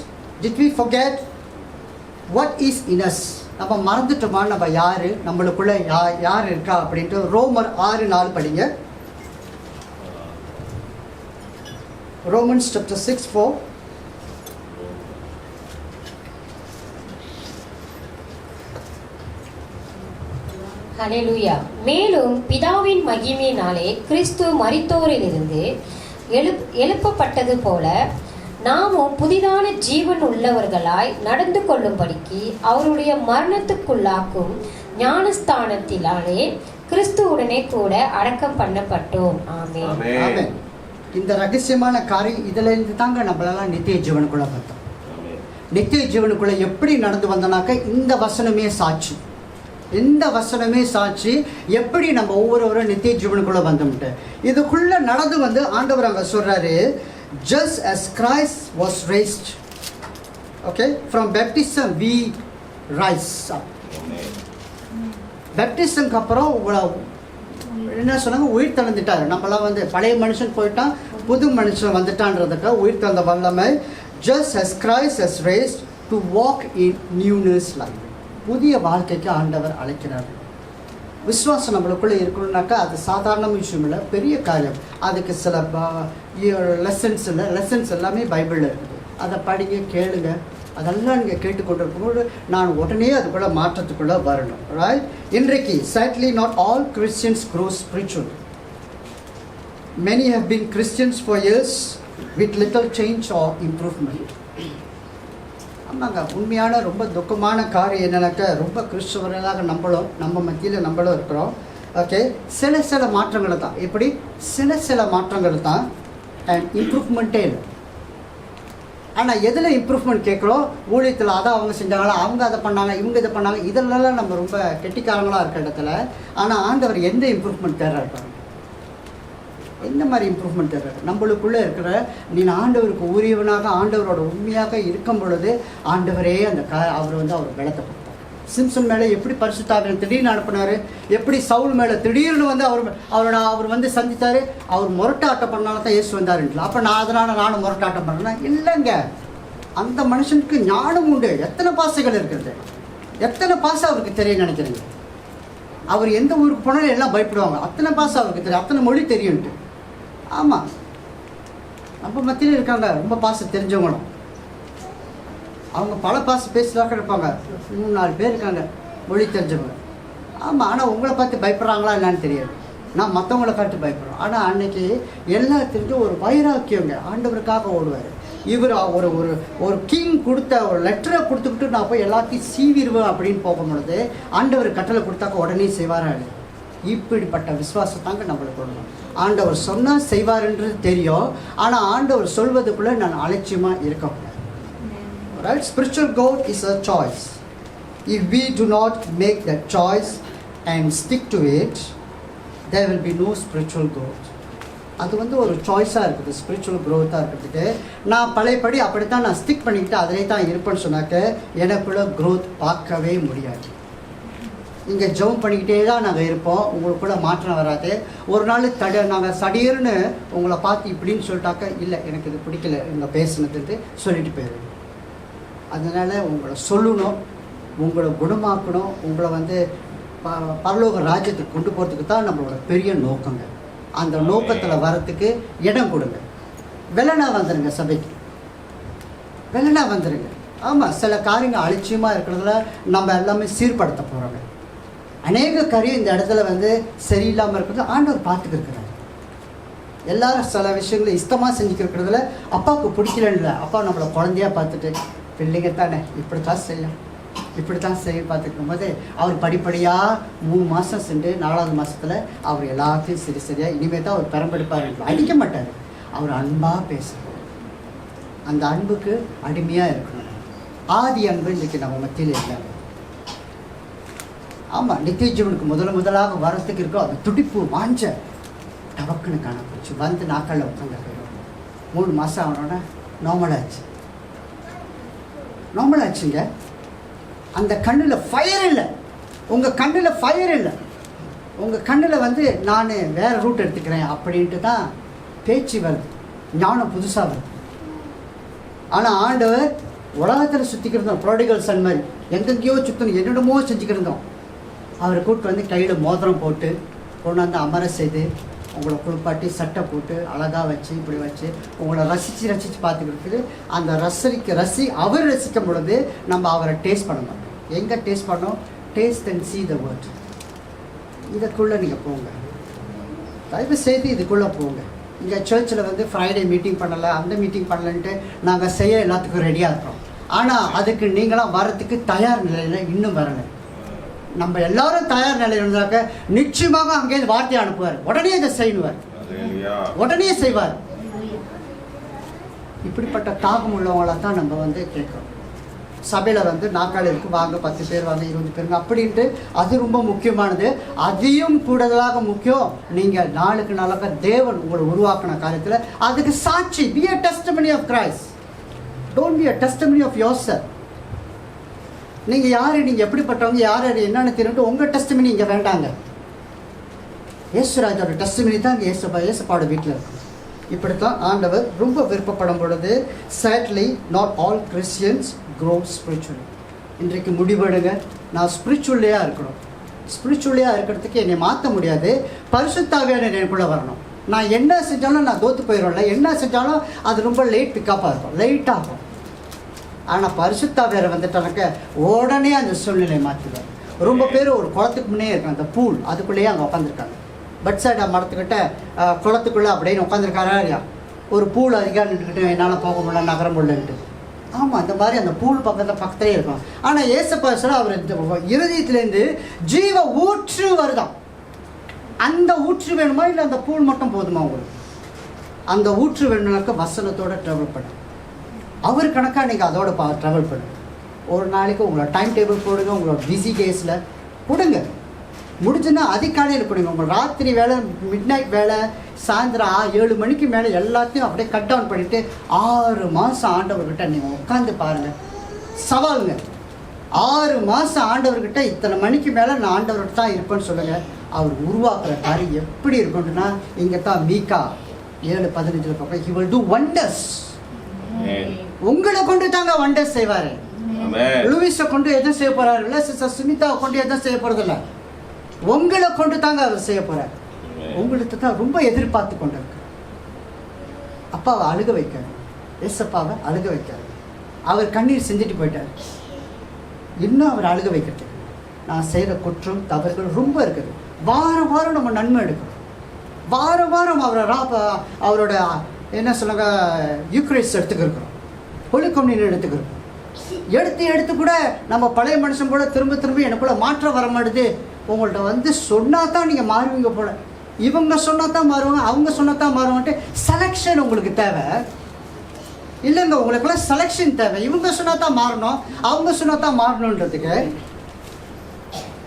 Did we forget what is in us? நம்ம மறந்துட்டோமா நம்ம யாரு, நம்மளுக்குள்ள யார் இருக்கா அப்படின்ட்டு. ரோமர் 6:4 படிங்க. Romans chapter 6:4. ஹல்லேலூயா. மேலும் பிதாவின் மகிமையினாலே கிறிஸ்து மரித்தோரிலிருந்து எழுப்பப்பட்டது போல நாமும் புதிதான ஜீவன் உள்ளவர்களாய் நடந்து கொள்ளும்படிக்கு அவருடைய மரணத்துக்குள்ளாக்கும் ஞானஸ்தானத்திலாலே கிறிஸ்துவுடனே கூட அடக்கம் பண்ணப்பட்டோம். ஆமென். ஆமென். இந்த ரகசியமான காரியம் இதுல இருந்து தாங்க நம்மளெல்லாம் நித்திய ஜீவனுக்குள்ள பார்த்தோம். நித்திய ஜீவனுக்குள்ள எப்படி நடந்து வந்தனாக்க இந்த வசனமே சாட்சி. இந்த வசனமே சாட்சி எப்படி நம்ம ஒவ்வொருவரும் நித்திய ஜீவனுக்குள்ள வந்தோம்ட்டு. இதுக்குள்ள நடந்து வந்து ஆண்டவர் அங்க சொல்றாரு, just as Christ was raised, okay, from baptism we rise up. பேப்டிசம்க்கு அப்புறம் என்ன சொன்னாங்க, உயிர் தழுந்துட்டார். நம்மளாம் வந்து பழைய மனுஷன் போயிட்டான், புது மனுஷன் வந்துட்டான்றதுக்காக உயிர் தந்த வல்லமை. just as Christ has raised to walk in newness life. புதிய வாழ்க்கைக்கு ஆண்டவர் அழைக்கிறார். விசுவாசம் நம்மளுக்குள்ளே இருக்கணும்னாக்கா அது சாதாரண விஷயம் இல்லை, பெரிய காரியம். அதுக்கு சில லெசன்ஸ் எல்லாமே பைபிளில் இருக்குது. அதை படிங்க, கேளுங்க. அதெல்லாம் நீங்கள் கேட்டுக்கொண்டு இருக்கும்போது நான் உடனே அதுக்குள்ளே மாற்றத்துக்குள்ளே வரணும். ரைட்? இன்றைக்கு sadly not all Christians grow spiritually. Many have been Christians for years with little change or improvement. ஆமாங்க, உண்மையான ரொம்ப துக்கமான காரியம் என்னன்னாக்கா, ரொம்ப கிறிஸ்தவர்களாக நம்ம மத்தியில் நம்மளும் இருக்கிறோம். ஓகே, சில மாற்றங்கள் தான். எப்படி? சில மாற்றங்கள் தான், அண்ட் இம்ப்ரூவ்மெண்ட்டே இல்லை. ஆனால் எதில் இம்ப்ரூவ்மெண்ட் கேட்குறோம்? ஊழியத்தில் அதை அவங்க செஞ்சாங்களா, அவங்க அதை பண்ணாங்க, இவங்க இதை பண்ணாங்க, இதெல்லாம் நம்ம ரொம்ப கெட்டிக்காரங்களாக இருக்கிற இடத்துல. ஆனால் ஆண்டவர் எந்த இம்ப்ரூவ்மெண்ட் தேர்றாரு? எந்த மாதிரி இம்ப்ரூவ்மெண்ட் தேவை? நம்மளுக்குள்ளே இருக்கிற நீ ஆண்டவருக்கு உரியவனாக ஆண்டவரோட உண்மையாக இருக்கும் பொழுது ஆண்டவரே அந்த அவர் பலத்தை கொடுத்தார். சிம்சன் மேலே எப்படி பரிசுத்தாவியை திடீர்னு அனுப்பினார், எப்படி சவுல் மேலே திடீர்னு வந்து அவர் வந்து சந்தித்தார். அவர் முரட்டாட்டம் பண்ணாலும் தான் இயேசு வந்தாருன்ட்டு. அப்போ நானும் முரட்டாட்டம் பண்ணுறேன்னா இல்லைங்க, அந்த மனுஷனுக்கு ஞானம் உண்டு. எத்தனை பாசைகள் இருக்கிறது, எத்தனை பாசை அவருக்கு தெரியும் நினைக்கிறீங்க? அவர் எந்த ஊருக்கு போனாலும் எல்லாம் பயப்படுவாங்க. அத்தனை பாசை அவருக்கு தெரியும், அத்தனை மொழி தெரியும்ட்டு. ஆமாம், நம்ம மத்தியில் இருக்காங்க ரொம்ப பாசம் தெரிஞ்சவங்களும். அவங்க பல பாசம் பேசுகிறாக்க இருப்பாங்க. 3-4 பேர் இருக்காங்க மொழி தெரிஞ்சவங்க. ஆமாம், ஆனால் உங்களை பார்த்து பயப்படுறாங்களா என்னன்னு தெரியாது. நான் மற்றவங்களை பார்த்து பயப்படுறோம். ஆனால் அன்னைக்கு எல்லாத்துக்கும் ஒரு வைராக்கியங்க, ஆண்டவருக்காக ஓடுவார். இவர் ஒரு கிங் கொடுத்த ஒரு லெட்டரை கொடுத்துக்கிட்டு நான் போய் எல்லாத்தையும் சீவிடுவேன் அப்படின்னு போகும்பொழுது ஆண்டவர் கட்டளை கொடுத்தாக்க உடனே செய்வாராரு. இப்படிப்பட்ட விசுவாசத்தாங்க நம்மளுக்கு கொடுக்கணும். ஆண்டவர் சொன்னால் செய்வார்ன்றது தெரியும், ஆனால் ஆண்டவர் சொல்வதுக்குள்ளே நான் அலட்சியமாக இருக்கக்கூடாது. Right? Spiritual growth is a choice. If we do not make that choice and stick to it, there will be no spiritual growth. அது ஒரு சாய்ஸாக இருக்குது, ஸ்பிரிச்சுவல் க்ரோத்தாக இருக்கிறதுக்கு. நான் பழையபடி அப்படித்தான் நான் ஸ்டிக் பண்ணிக்கிட்டு அதிலே தான் இருப்பேன்னு சொன்னாக்க எனக்குள்ள க்ரோத் பார்க்கவே முடியாது. இங்கே ஜம்ப் பண்ணிக்கிட்டே தான் நாங்கள் இருப்போம், உங்களுக்குள்ள மாற்றம் வராது. ஒரு நாள் நாங்கள் சடீர்னு உங்களை பார்த்து இப்படின்னு சொல்லிட்டாக்க இல்லை எனக்கு இது பிடிக்கல இவங்க பேசுனதுன்ட்டு சொல்லிட்டு போயிடுவோம். அதனால் உங்களை சொல்லணும், உங்களை குணமாக்கணும், உங்களை பரலோக ராஜ்யத்துக்கு கொண்டு போகிறதுக்கு தான் நம்மளோட பெரிய நோக்கங்க. அந்த நோக்கத்தில் வரத்துக்கு இடம் கொடுங்க. வெள்ளனா வந்துடுங்க, சபைக்கு வெள்ளனா வந்துடுங்க. ஆமாம், சில காரியங்கள் அலட்சியமாக இருக்கிறதுல நம்ம எல்லாமே சீர்படுத்த போகிறோங்க. அநேக காரியம் இந்த இடத்துல சரியில்லாமல் இருக்கிறது ஆண்டவர் பார்த்துக்கிருக்கிறார். எல்லாரும் சில விஷயங்களை இஷ்டமாக செஞ்சுக்கிறதுல அப்பாவுக்கு பிடிக்கலன்னு அப்பா நம்மளை குழந்தையாக பார்த்துட்டு பிள்ளைங்க தானே இப்படித்தான் செய்யும் இப்படித்தான் செய்ய பார்த்துக்கும் போது அவர் படிப்படியாக 3 மாதம் சென்று 4வது மாதத்தில் அவர் எல்லாத்தையும் சரியாக இனிமேல் தான் அவர் பெரம்பெடுப்பார். அடிக்க மாட்டார், அவர் அன்பாக பேசுகிறார். அந்த அன்புக்கு அடிமையாக இருக்கணும். ஆதி அன்பு இன்றைக்கி நம்ம மத்தியில் இருக்காங்க. ஆமாம், நித்திய ஜீவனுக்கு முதலாக வரத்துக்கு இருக்கோ அது துடிப்பு வாஞ்ச டவக்குன்னு காணப்போச்சு. வந்து நாட்களில் உட்காந்து 3 மாதம் ஆனோன்னா நார்மல் ஆச்சுங்க. அந்த கண்ணில் ஃபயர் இல்லை, உங்கள் கண்ணில் ஃபயர் இல்லை. உங்கள் கண்ணில் நான் வேறு ரூட் எடுத்துக்கிறேன் அப்படின்ட்டு தான் பேச்சு வருது, ஞானம் புதுசாக வருது. ஆனால் ஆண்டவர் உலகத்தில் சுற்றிக்கிருந்தோம், ப்ரோடிகல் சன் மாதிரி எங்கெங்கேயோ சுற்றணும், என்னிடமோ செஞ்சுக்கிருந்தோம். அவரை கூப்பிட்டு கையில் மோதிரம் போட்டு கொண்டாந்து அமர செய்து உங்களை குளிப்பாட்டி சட்டை போட்டு அழகாக வச்சு இப்படி வச்சு உங்களை ரசித்து பார்த்துக்கிட்டு அந்த அவர் ரசிக்கும் பொழுது நம்ம அவரை டேஸ்ட் பண்ண மாட்டோம். எங்கே டேஸ்ட் பண்ணோம்? Taste and see the word. இதுக்குள்ளே நீங்கள் போங்க, தயவு செய்து இதுக்குள்ளே போங்க. இங்கே சர்ச்சில் வந்து ஃப்ரைடே மீட்டிங் பண்ணலை, அந்த மீட்டிங் பண்ணலன்ட்டு நாங்கள் செய்ய எல்லாத்துக்கும் ரெடியாக இருக்கோம். ஆனால் அதுக்கு நீங்களாம் வரத்துக்கு தயார் நிலையில் இன்னும் வரலை. நம்ம எல்லாரும் தயார் நிலையில் இருந்தாக்க நிச்சயமாக அங்கேயிருந்து வார்த்தையை அனுப்புவார், உடனே இதை செய்வார், உடனே செய்வார். இப்படிப்பட்ட தாகம் உள்ளவங்கள தான் நம்ம வந்து கேட்குறோம். சபையில் வந்து நாற்காலிக்கு வாங்க 10 பேர் வாங்க 20 பேருங்க அப்படின்ட்டு அது ரொம்ப முக்கியமானது. அதையும் கூடுதலாக முக்கியம், நீங்கள் நாளுக்கு நாளாக தேவன் உங்களை உருவாக்கின காரியத்தில் அதுக்கு சாட்சி. be a testimony of Christ, don't be a testimony of yourself. நீங்கள் யார், நீங்கள் எப்படிப்பட்டவங்க, யார் என்னென்னு தெரிஞ்சுட்டு உங்கள் டெஸ்டிமனி இங்கே வேண்டாங்க. இயேசுராஜோட டெஸ்டிமனி தான் இங்கே இயேசுப்பாவோட வீட்டில் இருக்கும். இப்படித்தான் ஆண்டவர் ரொம்ப விருப்பப்படும் பொழுது sadly not all Christians grow spiritually. இன்றைக்கு முடிவெடுங்க, நான் ஸ்பிரிச்சுவலியாக இருக்கணும். ஸ்பிரிச்சுவலியாக இருக்கிறதுக்கு என்னை மாற்ற முடியாது, பரிசுத்தாவியான எனக்குள்ளே வரணும். நான் என்ன செஞ்சாலும் நான் தோற்று போயிடும்ல, என்ன செஞ்சாலும் அது ரொம்ப லேட் பிக்கப்பாக இருக்கும், லேட்டாகும். ஆனால் பரிசுத்தாவியாரை வந்துட்டானாக்க உடனே அந்த சூழ்நிலையை மாற்றிடுவார். ரொம்ப பேர் ஒரு குளத்துக்கு முன்னே இருக்காங்க, அந்த பூல் அதுக்குள்ளேயே அங்கே உட்காந்துருக்காங்க. பட் சைடு மரத்துக்கிட்ட குளத்துக்குள்ளே அப்படின்னு உட்காந்துருக்காரா இல்லையா? ஒரு பூல் அதிகம் நின்றுக்கிட்டு என்னால் போக முடியல, நகர முடியலன்ட்டு. ஆமாம், அந்த மாதிரி அந்த பூல் பக்கத்துலேயே இருக்கும். ஆனால் ஏசப்பா அவர் இருதயத்துலேருந்து ஜீவ ஊற்று வருதான். அந்த ஊற்று வேணுமா இல்லை அந்த பூல் மட்டும் போதுமா உங்களுக்கு? அந்த ஊற்று வேணும்னாக்க வசனத்தோடு ட்ராவல் பண்ண அவர் கணக்காக நீங்கள் அதோட ட்ராவல் பண்ணுங்க. ஒரு நாளைக்கு உங்களோட டைம் டேபிள் போடுங்க, உங்களோட பிஸி டேஸில் கொடுங்க. முடிஞ்சுன்னா அதிகாலையில் கொடுங்க. உங்கள் ராத்திரி வேலை, மிட் நைட் வேலை, சாயந்தரம் 7 மணிக்கு மேலே எல்லாத்தையும் அப்படியே கட் டவுன் பண்ணிவிட்டு 6 மாதம் ஆண்டவர்கிட்ட நீங்கள் உட்காந்து பாருங்கள். சவாலுங்க, 6 மாதம் ஆண்டவர்கிட்ட இத்தனை மணிக்கு மேலே நான் ஆண்டவர்கிட்ட தான் இருப்பேன்னு சொல்லுங்கள். அவர் உருவாக்குற காரியம் எப்படி இருக்குன்னா, இங்கே தான் மீகா 7:15 பார்ப்போம். he will do wonders. உங்களை கொண்டு தாங்க வண்டர்ஸ் செய்வார். லூயிஸை கொண்டு எதுவும் செய்ய போறாரு இல்லை, சிஸ்டர் சுமிதாவை கொண்டு எதுவும் செய்ய போறதில்ல, உங்களை கொண்டு தாங்க அவர் செய்ய போறார். உங்களுக்கு தான் ரொம்ப எதிர்பார்த்து கொண்டு இருக்கு. அப்பாவை அழுக வைக்காரு, ஏசப்பாவை அழுக வைக்காரு. அவர் கண்ணீர் சிந்திட்டு போயிட்டார். இன்னும் அவர் அழுக வைக்கிறதுக்கு நான் செய்கிற குற்றம் தவறுகள் ரொம்ப இருக்குது. வாரம் வாரம் நம்ம நன்மை எடுக்கணும். வாரம் வாரம் அவரோட என்ன சொல்லுங்க யூக்ரைஸ் எடுத்துக்கிறோம், ஹோலி கம்யூனியன் எடுத்துக்கிறோம். எடுத்து கூட நம்ம பழைய மனுஷன் கூட திரும்ப எனக்குள்ள மாற்றம் வர மாட்டுது. உங்கள்கிட்ட வந்து சொன்னா தான் நீங்கள் மாறுவீங்க போல, இவங்க சொன்னா தான் மாறுவாங்க, அவங்க சொன்னா தான் மாறுவான்ட்டு செலெக்ஷன் உங்களுக்கு தேவை இல்லைங்க. உங்களுக்குலாம் செலெக்ஷன் தேவை. இவங்க சொன்னா தான் மாறணும், அவங்க சொன்னா தான் மாறணுன்றதுக்கு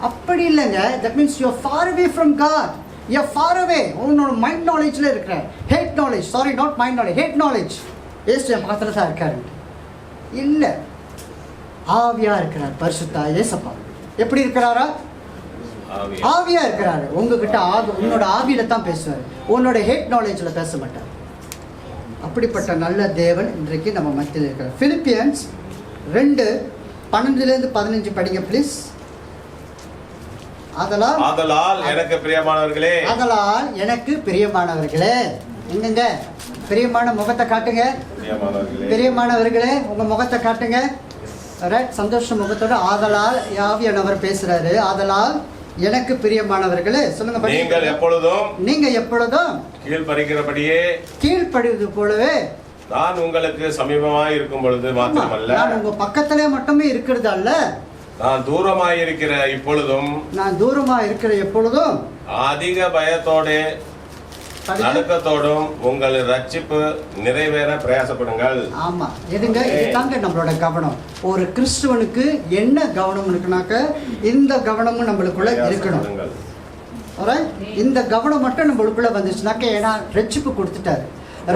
அப்படி இல்லைங்க. That means you are far away from God. You are far away. உன்னோட மைண்ட் நாலேஜில் இருக்கிற hate knowledge, sorry not mind knowledge, hate knowledge. ஏசு என் பக்கத்தில் தான் இருக்காரு இல்லை, ஆவியாக இருக்கிறார். பரிசுத்தா ஏசப்பா எப்படி இருக்கிறாரா? ஆவியா இருக்கிறாரு. உங்ககிட்ட உன்னோட ஆவியில தான் பேசுவார், உன்னோட ஹேட் நாலேஜில் பேச மாட்டார். அப்படிப்பட்ட நல்ல தேவன் இன்றைக்கு நம்ம மத்தியில் இருக்கிறார். பிலிப்பியன்ஸ் 2:12-15 படிங்க ப்ளீஸ். ஆதலால் எனக்கு பிரியமானவர்களே, ஆதலால் எனக்கு பிரியமானவர்களே. எங்கங்க பிரியமான முகத்தை காட்டுங்க. பிரியமானவர்களே உங்க முகத்தை காட்டுங்க. ரைட், சந்தோஷ முகத்தோட ஆதலால் ஆவியானவர் பேசுறாரு. ஆதலால் எனக்கு பிரியமானவர்களே சொல்லுங்க. நீங்க எப்பொழுதும் கீழ்ப்படிவது போலவே நான் உங்களுக்கு சமீபமாய் இருக்கும் பொழுது மாத்திரமல்ல, நான் உங்க பக்கத்திலே மட்டுமே இருக்கிறது அல்ல, நான் தூரமாய் இருக்கிற எப்பொழுதும் அதிக பயத்தோட நடுக்கத்தோடும் உங்கள் ரட்சிப்பு நிறைவேற பிரயாசப்படுங்கள். ஆமா, எதுங்க இதுதாங்க நம்மளோட கவனம். ஒரு கிறிஸ்துவனுக்கு என்ன கவனம் இருக்குனாக்க இந்த கவனமும் நம்மளுக்குள்ள இருக்கணும். இந்த கவனம் மட்டும் நம்மளுக்குள்ள வந்துச்சுனாக்க, ஏன்னா ரட்சிப்பு கொடுத்துட்டாரு.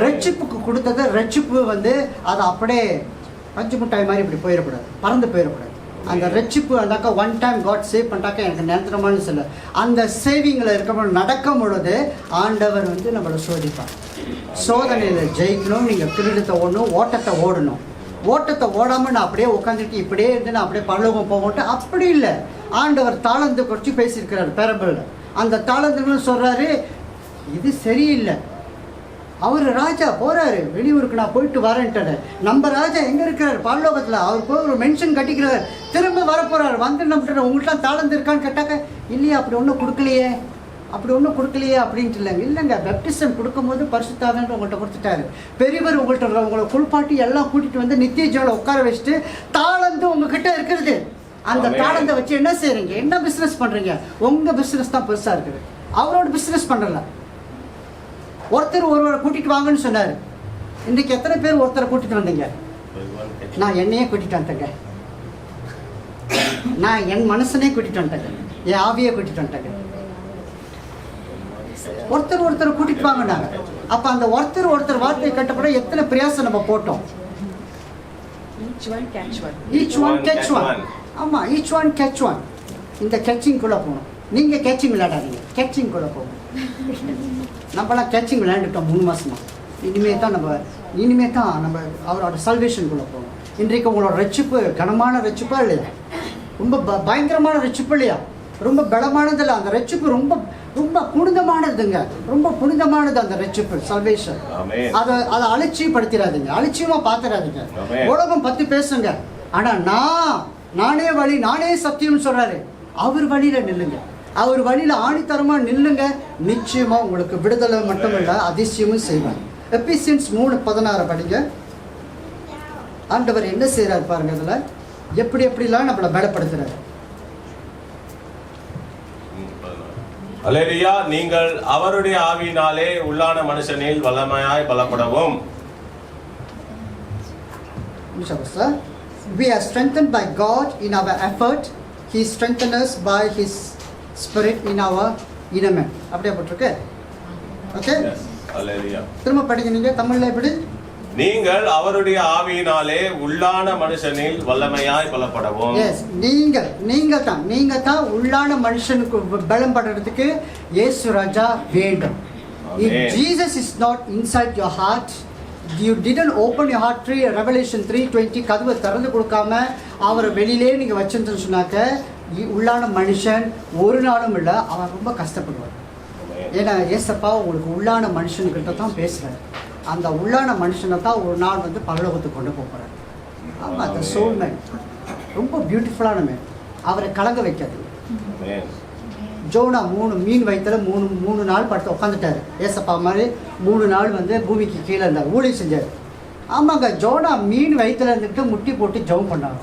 ரட்சிப்புக்கு கொடுத்தது ரட்சிப்பு வந்து அது அப்படியே பஞ்சு முட்டாய் மாதிரி இப்படி போயிடக்கூடாது, பறந்து போயிடக்கூடாது. அந்த ரட்சிப்பு அந்தாக்கா ஒன் டைம் காட் சேவ் பண்ணிட்டாக்கா எனக்கு நிரந்தரமான சொல்ல அந்த சேவிங்கில் இருக்க நடக்கும் பொழுது ஆண்டவர் வந்து நம்மளை சோதிப்பார். சோதனையில் ஜெயிக்கணும். நீங்கள் கிரீடத்தை ஓடணும், ஓட்டத்தை ஓடணும். ஓட்டத்தை ஓடாமல் நான் அப்படியே உட்காந்துட்டு இப்படியே இருந்து நான் அப்படியே பரலோகம் போகட்டு அப்படி இல்லை. ஆண்டவர் தாளந்து குறித்து பேசியிருக்கிறார் பேரபிளில். அந்த தாளந்துன்னு சொல்கிறாரு இது சரியில்லை. அவர் ராஜா போகிறாரு வெளியூருக்கு, நான் போயிட்டு வரேன்ட்டு. நம்ம ராஜா எங்கே இருக்கிறார்? பரலோகத்தில். அவர் போய் ஒரு மென்ஷன் கட்டிக்கிறார், திரும்ப வரப்போகிறார். வந்து நம்ம உங்கள்கிட்ட தாளந்து இருக்கான்னு கேட்டாக்க இல்லையா, அப்படி ஒன்றும் கொடுக்கலையே. அப்படி ஒன்றும் கொடுக்கலையே அப்படின்ட்டு இல்லைங்க. இல்லைங்க, பேப்டிசம் கொடுக்கும்போது பரிசுத்தாவியானவர் உங்கள்கிட்ட கொடுத்துட்டாரு. பெரியவர் உங்களை குளிப்பாட்டி எல்லாம் கூட்டிகிட்டு வந்து நித்திய ஜீவனை உட்கார வச்சுட்டு தாளந்து உங்ககிட்ட இருக்கிறது. அந்த தாளந்தை வச்சு என்ன செய்கிறீங்க? என்ன பிஸ்னஸ் பண்ணுறீங்க? உங்கள் பிஸ்னஸ் தான் பெருசாக இருக்குது, அவரோட பிஸ்னஸ் பண்ணல. ஒருத்தர் ஒருவரை கூட்டிகிட்டு வாங்கன்னு சொன்னார். இன்றைக்கு எத்தனை பேர் ஒருத்தரை கூட்டிகிட்டு வந்தீங்க? நான் என்னையே கூட்டிகிட்டு வந்துட்டேங்க, நான் என் மனசனே கூட்டிகிட்டு வந்துட்டேங்க, என் ஆவியை கூட்டிகிட்டு வந்துட்டேங்க. ஒருத்தர் கூட்டிட்டு வாங்கினாங்க. அப்ப அந்த ஒருத்தர் வார்த்தையை கட்டப்பட எத்தனை பிரயாசம் நம்ம போட்டோம். Each one catch one. ஆமா, each one catch one. இந்த கேட்சிங் குள்ள போகணும். நீங்க கேட்சிங் விளையாடாதீங்க, கேட்சிங் குள்ள போகணும். நம்மளாம் கேட்சிங் விளையாண்டுட்டோம் 3 மாசமா. இனிமே தான் நம்ம அவரோட சல்வேஷன் குள்ள போகணும். இன்றைக்கு உங்களோட ரட்சிப்பு கனமான ரட்சிப்பா இல்லையா? ரொம்ப பயங்கரமான ரட்சிப்பு இல்லையா? ரொம்ப பலமானது இல்லை. அந்த ரட்சிப்பு ரொம்ப ரொம்ப புனிதமானதுங்க, ரொம்ப புனிதமானது அந்த ரட்சிப்பு, சல்வேஷன். அதை அலட்சியப்படுத்திடாதீங்க, அலட்சியமா பார்த்துடாதீங்க. உலகம் 10 பேசுங்க, ஆனா நானே வழி நானே சத்தியம் சொல்றாரு. அவர் வழியில நில்லுங்க, அவர் வழியில ஆணித்தரமா நில்லுங்க. நிச்சயமா உங்களுக்கு விடுதலை மட்டுமில்ல, அதிசயமும் செய்வார். எபிசியன்ஸ் 3:16 படிங்க. ஆண்டவர் என்ன செய்யறாரு பாருங்க, இதுல எப்படிலாம் நம்மளை பலப்படுத்துறாரு. அல்லேலூயா. நீங்கள் அவருடைய ஆவியினாலே உள்ளான மனுஷனில் வல்லமையாய் பலப்படவும். We are strengthened by God in our effort. He strengthens us by His Spirit in our inner man. அப்படியே போட்டிருக்கு. ஓகே, அல்லேலூயா. திரும்ப படிங்க நீங்க தமிழ்ல. எப்படி? நீங்கள் அவருடைய ஆவியினாலே உள்ளான மனுஷனில் வல்லமையாய் பலப்படவும். எஸ், நீங்க தான் உள்ளான மனுஷனுக்கு பலம் படுறதுக்கு இயேசு ராஜா வேண்டும். If Jesus is not inside your heart, you didn't open your heart. Revelation 3:20 கதவை திறந்து கொடுக்காம அவரை வெளியிலே நீங்க வச்சிருந்தேன்னு சொன்னாக்க உள்ளான மனுஷன் ஒரு நாளும் இல்லை, அவன் ரொம்ப கஷ்டப்படுவார். ஏன்னா ஏசப்பா உங்களுக்கு உள்ளான மனுஷன்கிட்ட தான் பேசுறாரு. அந்த உள்ளான மனுஷனை தான் ஒரு நாள் வந்து பரலோகத்துக்கு கொண்டு போகிறார். ஆமாம், அந்த சோல்மேன் ரொம்ப பியூட்டிஃபுல்லான மேன், அவரை கலங்க வைக்காது. ஜோனா 3 மீன் வயிற்றுல 3 நாள் படுத்து உட்காந்துட்டாரு. ஏசப்பா மாதிரி 3 நாள் வந்து பூமிக்கு கீழே இருந்தார், ஊழியம் செஞ்சார். ஆமாங்க, ஜோனா மீன் வயிற்றுல இருந்துக்கிட்டு முட்டி போட்டு ஜெபம் பண்ணாங்க.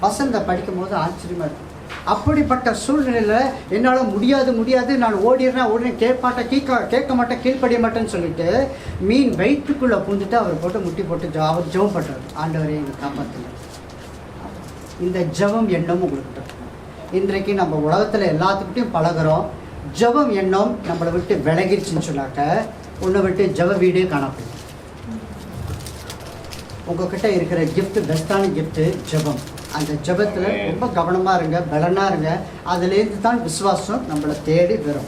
வசந்த படிக்கும் போது ஆச்சரியமாக இருக்கும். அப்படிப்பட்ட சூழ்நிலையில் என்னால் முடியாது, நான் ஓடிடுறேன், கேட்க மாட்டேன், கீழ்ப்படிய மாட்டேன்னு சொல்லிட்டு மீன் வயிற்றுக்குள்ளே பூந்துட்டு அவர் போட்டு முட்டி போட்டு அவர் ஜெபம் பண்ணுறாரு. ஆண்டவரே எங்களை காப்பாற்றுங்க. இந்த ஜெபம் எண்ணம் உங்களுக்கு இருக்கும். இன்றைக்கு நம்ம உலகத்தில் எல்லாத்துக்கிட்டையும் பழகிறோம். ஜெபம் எண்ணம் நம்மளை விட்டு விலகிடுச்சுன்னு சொன்னாக்க உன்னை விட்டு ஜெப வீடே காணப்படும். உங்ககிட்ட இருக்கிற கிஃப்ட், பெஸ்ட்டான கிஃப்ட்டு ஜெபம். அந்த ஜெபத்தில் ரொம்ப கவனமாக இருங்க, பலனாக இருங்க. அதுலேருந்து தான் விசுவாசம் நம்மளை தேடி வரும்.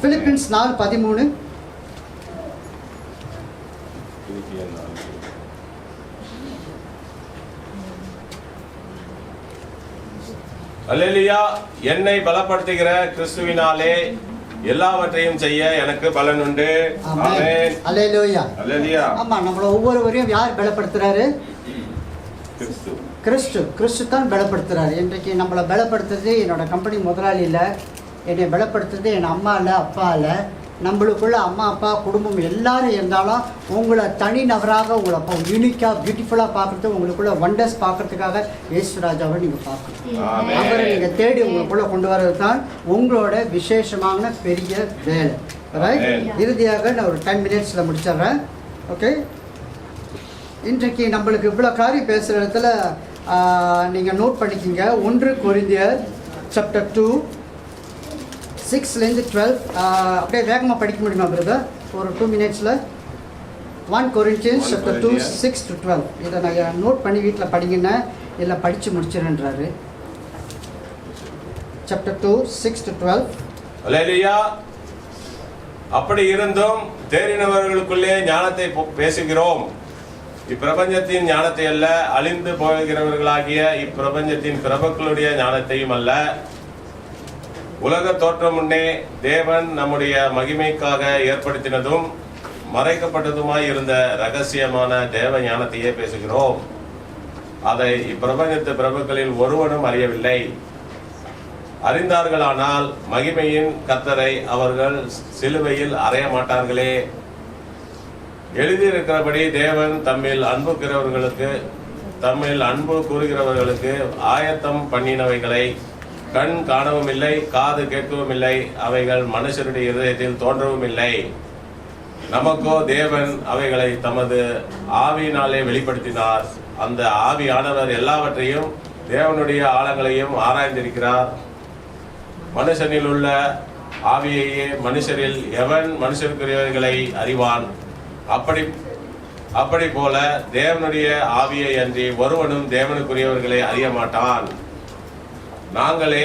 பிலிப்பின்ஸ் 4:13. அல்லேலூயா. என்னை பலப்படுத்துகிற கிறிஸ்துவினாலே எல்லாவற்றையும் செய்ய எனக்கு பலன் உண்டு. ஆமென். அல்லேலூயா. அல்லேலூயா. ஆமா, நம்மள ஒவ்வொருவரையும் யார் பலப்படுத்துறாரு? கிறிஸ்து தான் பலப்படுத்துறாரு. இன்றைக்கு நம்மளை பலப்படுத்துறது என்னோட கம்பெனி முதலாளி இல்லை, என்னை பலப்படுத்துறது என் அம்மா இல்லை, அப்பா இல்லை. நம்மளுக்குள்ள அம்மா அப்பா குடும்பம் எல்லாரும் இருந்தாலும் உங்களை தனி நபராக உங்களை யூனிக்காக பியூட்டிஃபுல்லாக பார்க்குறது, உங்களுக்குள்ள ஒண்டர்ஸ் பார்க்கறதுக்காக இயேசுராஜாவை நீங்கள் பார்க்கணும். அவரை நீங்கள் தேடி உங்களுக்குள்ள கொண்டு வர்றது தான் உங்களோட விசேஷமான பெரிய வேலை. ரைட்? இறுதியாக நான் ஒரு 10 minutes முடிச்சிடுறேன். ஓகே, இன்றைக்கு நம்மளுக்கு இவ்வளோ காரியம் பேசுகிற இடத்துல நீங்கள் நோட் பண்ணிக்கிங்க. 1 கொரிந்தியர் chapter 2 6 12. அப்படியே வேகமாக படிக்க முடியுமா பிரதர்? ஒரு 2 minutes. 1 Corinthians chapter 2 6 to 12. இதை நான் நோட் பண்ணி வீட்டில் படிங்கன்னா இல்லை படித்து முடிச்சிருன்றாரு. chapter 2 6 to 12. அல்லேலூயா. அப்படி இருந்தும் தேறினவர்களுக்குள்ளே ஞானத்தை பேசுகிறோம். இப்பிரபஞ்சத்தின் ஞானத்தை அல்ல, அழிந்து போகிறவர்களாகிய இப்பிரபஞ்சத்தின் பிரபுக்களுடைய ஞானத்தையும் அல்ல. உலக தோற்றம் முன்னே தேவன் நம்முடைய மகிமைக்காக ஏற்படுத்தினதும் மறைக்கப்பட்டதுமாய் இருந்த ரகசியமான தேவ ஞானத்தையே பேசுகிறோம். அதை இப்பிரபஞ்சத்து பிரபுக்களில் ஒருவனும் அறியவில்லை. அறிந்தார்களானால் மகிமையின் கர்த்தரை அவர்கள் சிலுவையில் அறைய மாட்டார்களே. எழுதியிருக்கிறபடி தேவன் தம்மில் அன்பு கூறுகிறவர்களுக்கு ஆயத்தம் பண்ணினவைகளை கண் காணவும் இல்லை, காது கேட்கவும் இல்லை, அவைகள் மனுஷருடைய இதயத்தில் தோன்றவும் இல்லை. நமக்கோ தேவன் அவைகளை தமது ஆவியினாலே வெளிப்படுத்தினார். அந்த ஆவியானவர் எல்லாவற்றையும் தேவனுடைய ஆழங்களையும் ஆராய்ந்திருக்கிறார். மனுஷனில் உள்ள ஆவியையே மனுஷரில் எவன் மனுஷருக்குரியவைகளை அறிவான்? அப்படி போல தேவனுடைய ஆவியை அன்றி ஒருவனும் தேவனுக்குரியவர்களை அறிய மாட்டான். நாங்களோ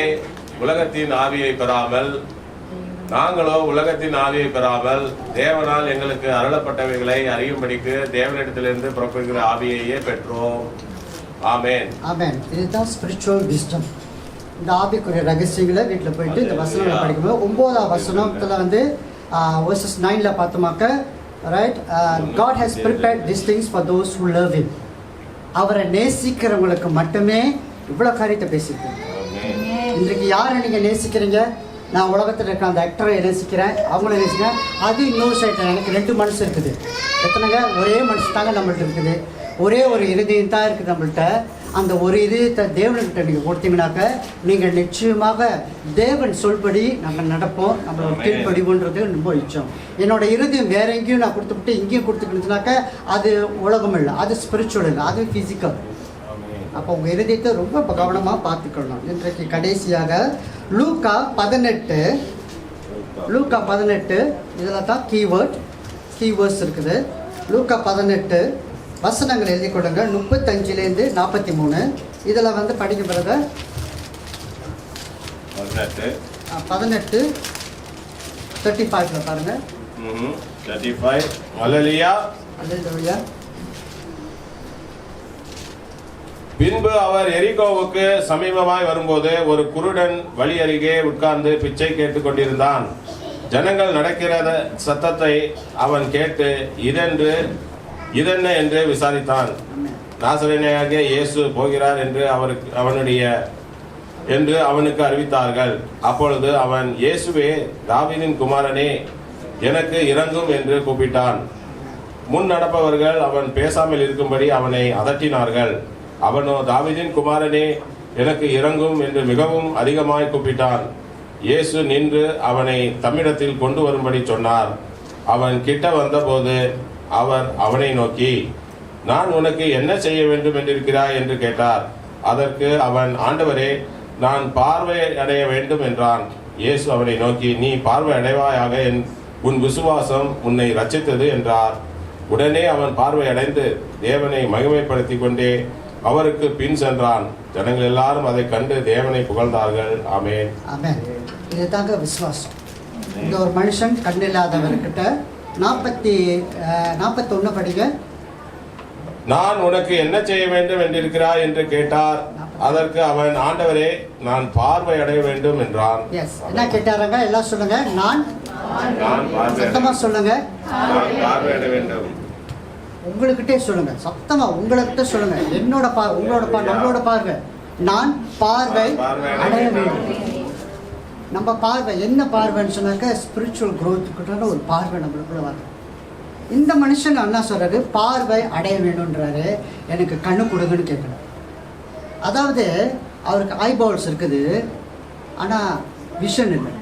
உலகத்தின் ஆவியை பெறாமல் தேவனால் எங்களுக்கு அருளப்பட்டவைகளை அறியும்படிக்கு தேவனிடத்திலிருந்து புறப்படுகிற ஆவியையே பெற்றோம். ஆமென். ஆமென். இதுதான் ஸ்பிரிச்சுவல் விஸ்டம். இந்த ஆவிக்குரிய ரகசியங்களை வீட்டில் போயிட்டு இந்த வசனங்களை படிக்கும்போது 9ஆம் வசனத்தில் வந்து verses 9ல பார்த்தோமாக்க, right, God has prepared these things for those who love him. அவரை நேசிக்கிறவங்களுக்கு மட்டுமே இவ்வளோ காரியத்தை பேசியிருக்கேன். இன்றைக்கு யாரை நீங்கள் நேசிக்கிறீங்க? நான் உலகத்தில் இருக்க அந்த ஆக்டரை நேசிக்கிறேன், அவங்கள நேசிக்கிறேன். அது இன்னொரு சைட். எனக்கு 2 மனசு இருக்குது. எத்தனைங்க? ஒரே மனசு தாங்க நம்மள்ட்ட இருக்குது. ஒரே ஒரு இருதயம் தான் இருக்குது நம்மள்ட்ட. அந்த ஒரு இதயத்தை தேவன்கிட்ட நீங்கள் கொடுத்தீங்கன்னாக்க நீங்கள் நிச்சயமாக தேவன் சொல்படி நாங்கள் நடப்போம். நம்மளோட கீழ்ப்படிவுன்றது ரொம்ப நிச்சயம். என்னோட இருதயம் வேற எங்கேயும் நான் கொடுத்துட்டு இங்கேயும் கொடுத்துக்கிட்டுனாக்க அது உலகம் இல்லை, அது ஸ்பிரிச்சுவல் இல்லை, அது ஃபிசிக்கல். அப்போ உங்கள் இருதயத்தை ரொம்ப கவனமாக பார்த்துக்கணும். இன்றைக்கு கடைசியாக லூக்கா 18 இதில் தான் கீவேர்ட்ஸ் இருக்குது. லூக்கா 18 வசனங்கள் எழுதி கொடுங்க. 35லேருந்து 43 இதில் வந்து படிக்க பிறகு 18:35 பாருங்க. 35. அல்லேலூயா. அல்லேலூயா. பின்பு அவர் எரிகோவுக்கு சமீபமாய் வரும்போது ஒரு குருடன் வழி அருகே உட்கார்ந்து பிச்சை கேட்டுக் கொண்டிருந்தான். ஜனங்கள் நடக்கிற சத்தத்தை அவன் கேட்டு இதென்ன என்று விசாரித்தான். நாசரேயனாகிய இயேசு போகிறார் என்று அவனுக்கு அறிவித்தார்கள். அப்பொழுது அவன், இயேசுவே, தாவீதின் குமாரனே, எனக்கு இரங்கும் என்று கூப்பிட்டான். முன் நடப்பவர்கள் அவன் பேசாமல் இருக்கும்படி அவனை அதட்டினார்கள். அவனோ, தாவீதின் குமாரனே, எனக்கு இரங்கும் என்று மிகவும் அதிகமாய் கூப்பிட்டான். இயேசு நின்று அவனை தம்மிடத்தில் கொண்டு வரும்படி சொன்னார். அவன் கிட்ட வந்தபோது அவர் அவனை நோக்கி, நான் உனக்கு என்ன செய்ய வேண்டும் என்றிருக்கிறாய் என்று கேட்டார். அதற்கு அவன், ஆண்டவரே, நான் பார்வை அடைய வேண்டும் என்றான். இயேசு அவனை நோக்கி, நீ பார்வை அடைவாயாக, உன் விசுவாசம் உன்னை ரட்சித்தது என்றார். உடனே அவன் பார்வை அடைந்து தேவனை மகிமைப்படுத்திக் கொண்டே அவருக்கு பின் சென்றான். ஜனங்கள் எல்லாரும் அதை கண்டு தேவனை புகழ்ந்தார்கள். ஆமென். ஆமென். இதுதாங்க விசுவாசம். இந்த ஒரு மனுஷன் கண்ணில்லாதவர்கிட்ட 41 படிங்க. நான் உனக்கு என்ன செய்ய வேண்டும் என்றிருக்கிறாய் என்று கேட்டார். அதற்கு அவன், ஆண்டவரே, நான் பார்வை அடைய வேண்டும் என்றான். என்ன கேட்டாருங்க? எல்லாம் சொல்லுங்க. நான் சத்தமா சொல்லுங்க. பார்வை அடைய வேண்டும். உங்களுக்கிட்டே சொல்லுங்க, சத்தமா உங்கள்கிட்ட சொல்லுங்க. நம்மளோட பார்வை, நான் பார்வை அடைய வேண்டும். நம்ம பார்வை என்ன பார்வைன்னு சொன்னாக்க ஸ்பிரிச்சுவல் க்ரோத்துக்கிட்ட ஒரு பார்வை நம்மளுக்குள்ள வரும். இந்த மனுஷன் என்ன சொல்றாரு? பார்வை அடைய வேணுன்றாரு. எனக்கு கண்ணு கொடுங்கன்னு கேட்கணும். அதாவது அவருக்கு ஐபால்ஸ் இருக்குது, ஆனால் விஷன் இல்லை.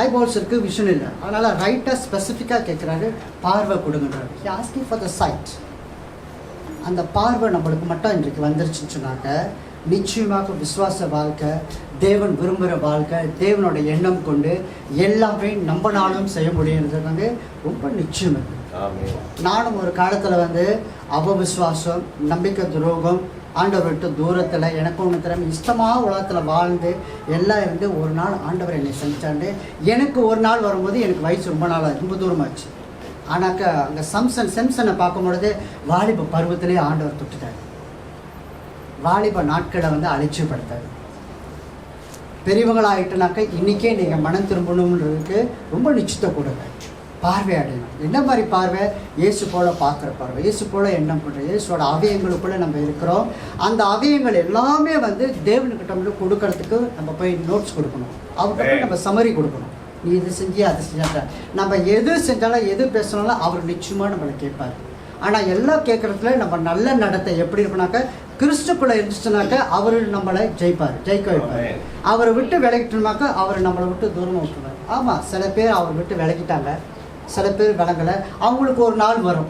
ஐபால்ஸ் இருக்குது, விஷன் இல்லை. அதனால் ரைட்டாக ஸ்பெசிஃபிக்காக கேட்குறாரு, பார்வை கொடுங்கன்றாரு. Asking for the sight. அந்த பார்வை நம்மளுக்கு மட்டும் இன்றைக்கு வந்துருச்சுன்னு சொன்னாக்க நிச்சயமாக விசுவாச வாழ்க்கை, தேவன் விரும்புகிற வாழ்க்கை, தேவனோட எண்ணம் கொண்டு எல்லாமே நம்மனாலும் செய்ய முடியுன்றது ரொம்ப நிச்சயம் இருக்குது. நானும் ஒரு காலத்தில் அவவிசுவாசம், நம்பிக்கை துரோகம், ஆண்டவர் விட்டு தூரத்தில் எனக்கு ஒன்று திறமை இஷ்டமாக உலகத்தில் வாழ்ந்து எல்லாம் இருந்து ஒரு நாள் ஆண்டவர் என்னை சந்திச்சாண்டு. எனக்கு ஒரு நாள் வரும்போது எனக்கு வயசு ரொம்ப தூரமாச்சு. ஆனாக்கா அங்கே செம்சனை பார்க்கும்பொழுது வாலிப பருவத்திலே ஆண்டவர் தொட்டுட்டார். வாலிப நாட்களை அலட்சியப்படுத்தாரு. பெரியவங்களாகிட்டனாக்கா இன்றைக்கே நீங்கள் மனம் திரும்பணுன்றதுக்கு ரொம்ப நிச்சயத்தை கொடுங்க. பார்வை அடையணும். என்ன மாதிரி பார்வை? இயேசு போல பார்க்குற பார்வை, இயேசு போல எண்ணம் பண்ணுற, இயேசுவோட அவயங்களுக்குள்ளே நம்ம இருக்கிறோம். அந்த அவயங்கள் எல்லாமே வந்து தேவனுக்கிட்ட வந்து கொடுக்கறதுக்கு நம்ம போய் நோட்ஸ் கொடுக்கணும், அவர்கிட்ட போய் நம்ம சமரி கொடுக்கணும். நீ இது செஞ்சியா அதை செஞ்சாட்ட, நம்ம எது செஞ்சாலும் எது பேசினாலும் அவர் நிச்சயமாக நம்மளை கேட்பார். ஆனால் எல்லாம் கேட்குறதுல நம்ம நல்ல நடத்தை எப்படி இருக்குனாக்க, கிறிஸ்துக்குள்ளே இருந்துச்சுனாக்க அவர் நம்மளை ஜெயிக்க வைப்பார். அவரை விட்டு விலகிட்டோம்னாக்கா அவர் நம்மளை விட்டு தூரமாக விட்டுருவார். ஆமாம், சில பேர் அவர் விட்டு விலகிட்டாங்க, சில பேர் விலகலை. அவங்களுக்கு ஒரு நாள் வரும்,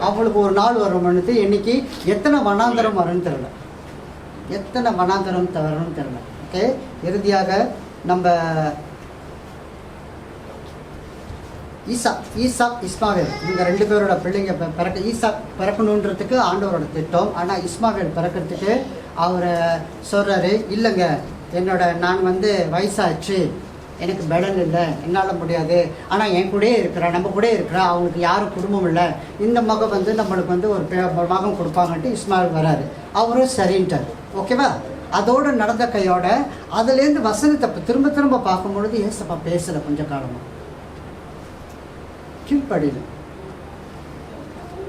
அவங்களுக்கு ஒரு நாள் வரும்னு இன்னைக்கு எத்தனை வனாந்தரம் வரும்னு தெரியல, எத்தனை வனாந்தரம் வரும்னு தெரியல. ஓகே, இறுதியாக நம்ம ஈசாக் இஸ்மாவேல் இவங்க 2 பேரோட பிள்ளைங்க ஈசாக் பிறக்கணுன்றதுக்கு ஆண்டவரோட திட்டம். ஆனால் இஸ்மாவேல் பிறக்கிறதுக்கு அவர் சொல்கிறாரு, இல்லைங்க நான் வந்து வயசாச்சு, எனக்கு பெடல் இல்லை, என்னால் முடியாது, ஆனால் என் கூடயே இருக்கிறேன், நம்ம கூட இருக்கிறேன், அவங்களுக்கு யாரும் குடும்பம் இல்லை, இந்த மகன் வந்து நம்மளுக்கு வந்து ஒரு மகன் கொடுப்பாங்கன்ட்டு இஸ்மாவேல் வராரு. அவரும் சரின்ட்டார். ஓகேவா? அதோடு நடந்த கையோட அதுலேருந்து வசனத்தை திரும்ப திரும்ப பார்க்கும்பொழுது ஏசப்பா பேசலை கொஞ்சம் காலமாக கீழ்ப்படியில்.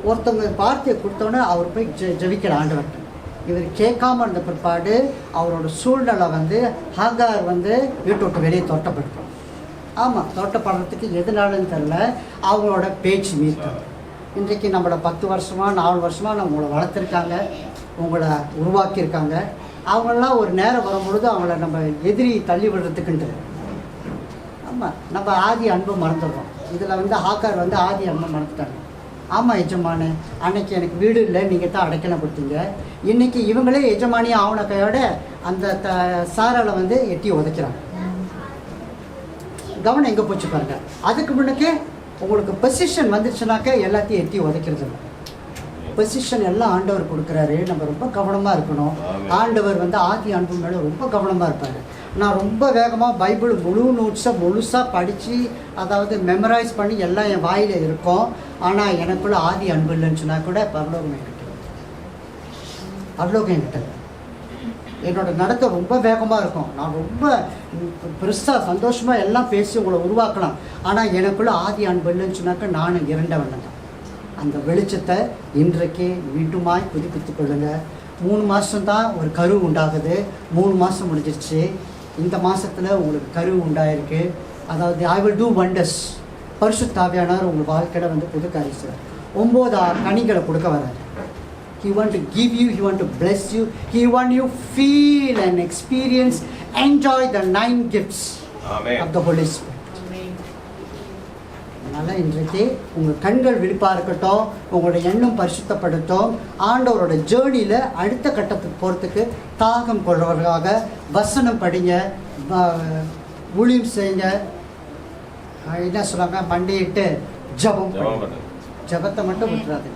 ஒருத்தவங்க வார்த்தையை கொடுத்தோன்னே அவர் போய் ஜெபிக்கிற ஆண்டவர்கிட்ட. இவர் கேட்காம இருந்த பிற்பாடு அவரோட சூழ்நிலை வந்து ஹாகார் வந்து வீட்டை விட்டு வெளியே தோட்டப்படுத்தும். ஆமாம், தோட்டப்படுறதுக்கு எதுனாலும் தெரில, அவங்களோட பேச்சு மீட்டம். இன்றைக்கு நம்மளை 10 வருஷமாக 4 வருஷமாக உங்களை வளர்த்துருக்காங்க, உங்களை உருவாக்கியிருக்காங்க. அவங்களெலாம் ஒரு நேரம் வரும்பொழுது அவங்கள நம்ம எதிரி தள்ளி விடுறதுக்குன்ட்டு. ஆமாம், நம்ம ஆதி அன்பு மறந்துடுறோம். இதில் வந்து ஹாக்கார் வந்து ஆதி அன்பை மறந்துட்டாங்க. ஆமாம் எஜமானே, அன்னைக்கு எனக்கு வீடு இல்லை, நீங்கள் தான் அடைக்கலம் கொடுத்தீங்க. இன்றைக்கி இவங்களே எஜமானி ஆவண கையோட அந்த சாராலை வந்து எட்டி உதைக்கிறாங்க. கவனம் எங்கே போச்சு பாருங்க. அதுக்கு முன்னக்கே உங்களுக்கு பொசிஷன் வந்துச்சுனாக்க எல்லாத்தையும் எட்டி உதைக்கிறது இல்லை. பொசிஷன் எல்லாம் ஆண்டவர் கொடுக்குறாரு, நம்ம ரொம்ப கவனமாக இருக்கணும். ஆண்டவர் வந்து ஆதி அன்பு மேலே ரொம்ப கவனமாக இருப்பார். நான் ரொம்ப வேகமாக பைபிள் முழு நோட்ஸை முழுசாக படித்து அதாவது மெமரைஸ் பண்ணி எல்லாம் என் வாயில் இருக்கும். ஆனால் எனக்குள்ள ஆதி அன்பு இல்லைன்னு சொன்னால் கூட பரலோகம் என்கிட்ட என்னோட நடத்தை ரொம்ப வேகமாக இருக்கும். நான் ரொம்ப பெருசாக சந்தோஷமாக எல்லாம் பேசி உங்களை உருவாக்கலாம். ஆனால் எனக்குள்ள ஆதி அன்பு இல்லைன்னு சொன்னாக்க நான் இரண்டவன் தான். அந்த வெளிச்சத்தை இன்றைக்கே மீண்டுமாய் புதுப்பித்து கொள்ளுங்கள். 3 மாதம்தான் ஒரு கரு உண்டாகுது, 3 மாதம் முடிஞ்சிருச்சு. இந்த மாதத்தில் உங்களுக்கு கரு உண்டாயிருக்கு. அதாவது ஐ வில் டூ வண்டர்ஸ். பரிசுத்த ஆவியானவர் உங்கள் வாழ்க்கையில் வந்து புது காரியம் செய்வார். 9 கனிகளை கொடுக்க வராரு. He want to give you, he want to bless you, he want you feel and experience, enjoy the 9 gifts of the Holy Spirit. அதனால் இன்றைக்கு உங்கள் கண்கள் விழிப்பாக இருக்கட்டும், உங்களோட எண்ணம் பரிசுத்தப்படுத்தும். ஆண்டவரோட ஜேர்னியில் அடுத்த கட்டத்துக்கு போகிறதுக்கு தாகம் கொள்வதற்காக வசனம் படிங்க, ஊழியம் செய்யுங்க. என்ன சொல்கிறாங்க, மண்டையிட்டு ஜபம், ஜபத்தை மட்டும் விட்டுறாது.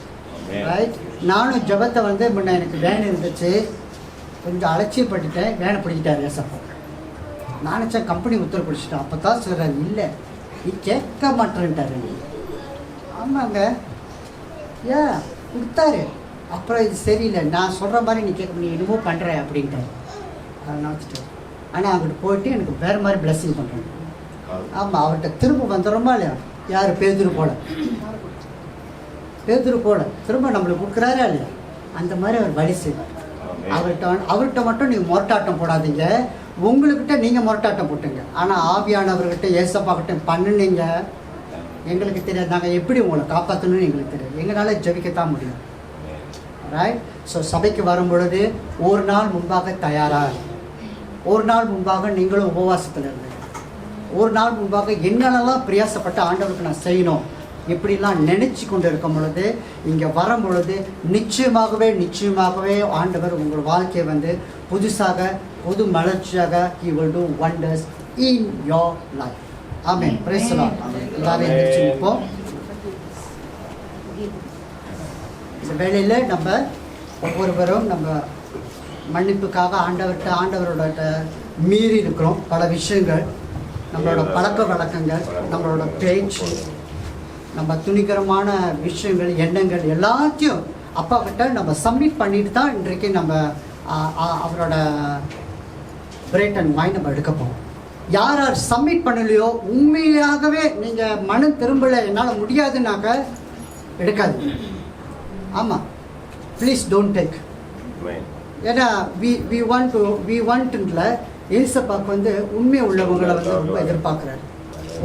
ரைட்? நானும் ஜபத்தை வந்து முன்ன எனக்கு வேன் இருந்துச்சு, கொஞ்சம் அலட்சியப்பட்டுட்டேன், வேனை பிடிக்கிட்டார் ஏசப்பா. நானும் கம்பெனி உத்தரவு பிடிச்சிட்டேன். அப்போ தான் சொல்கிறாரு, இல்லை நீ கேட்க மாட்டேன்ட்டாரு. ஆமாங்க, ஏன் கொடுத்தாரு. அப்புறம் இது சரியில்லை, நான் சொல்கிற மாதிரி நீ கேட்க, நீ என்னமோ பண்ணுற அப்படின்ட்டாரு. அதை நான் வச்சுட்டேன். ஆனால் அங்கிட்டு போயிட்டு எனக்கு வேறு மாதிரி பிளஸிங் பண்ணுறேன். ஆமாம், அவர்கிட்ட திரும்ப வந்துடுறோமா இல்லையா? யார்? பேதுரு போல திரும்ப நம்மளுக்கு கொடுக்குறாரா இல்லையா? அந்த மாதிரி அவர் வழி செய்வார். அவர்கிட்ட மட்டும் நீங்கள் முரட்டாட்டம் போடாதீங்க, உங்கள்கிட்ட நீங்கள் முரட்டாட்டம் போட்டுங்க. ஆனால் ஆவியானவர்கிட்ட ஏசப்பாக்கிட்ட பண்ணுனீங்க, எங்களுக்கு தெரியாது, நாங்கள் எப்படி உங்களை காப்பாற்றணும்னு எங்களுக்கு தெரியாது, எங்களால் ஜெபிக்கத்தான் முடியும். ரைட்? ஸோ சபைக்கு வரும் பொழுது ஒரு நாள் முன்பாக தயாராக, ஒரு நாள் முன்பாக நீங்களும் உபவாசத்தில் இருங்க. ஒரு நாள் முன்பாக என்னென்னலாம் பிரயாசப்பட்டு ஆண்டவருக்கு நான் செய்யணும் இப்படிலாம் நினச்சி கொண்டு இருக்கும் பொழுது, இங்கே வரும் பொழுது நிச்சயமாகவே ஆண்டவர் உங்கள் வாழ்க்கையை வந்து புதுசாக புது மலர்ச்சியாக he will do wonders in your life. Amen. Praise the Lord. எல்லாரும் எந்திரிச்சு நிற்போம். இந்த வேளையில் நம்ம ஒவ்வொருவரும் நம்ம மன்னிப்புக்காக ஆண்டவரோட மீறி இருக்கிறோம். பல விஷயங்கள், நம்மளோட பழக்க வழக்கங்கள், நம்மளோட பேச்சு, நம்ம துணிகரமான விஷயங்கள், எண்ணங்கள் எல்லாத்தையும் அப்பா கிட்ட நம்ம சப்மிட் பண்ணிட்டு தான் இன்றைக்கு நம்ம அவரோட பிரெட் அண்ட் வாய் நம்ம எடுக்க போகிறோம். யார் யார் சப்மிட் பண்ணலையோ, உண்மையாகவே நீங்கள் மனம் திரும்பலை, என்னால் முடியாதுன்னாக்க எடுக்காது. ஆமாம், ப்ளீஸ் டோன்ட் டேக். ஏன்னா வி வாண்ட்ல ஏசப்பாக்கு வந்து உண்மை உள்ளவங்களை வந்து ரொம்ப எதிர்பார்க்குறாரு.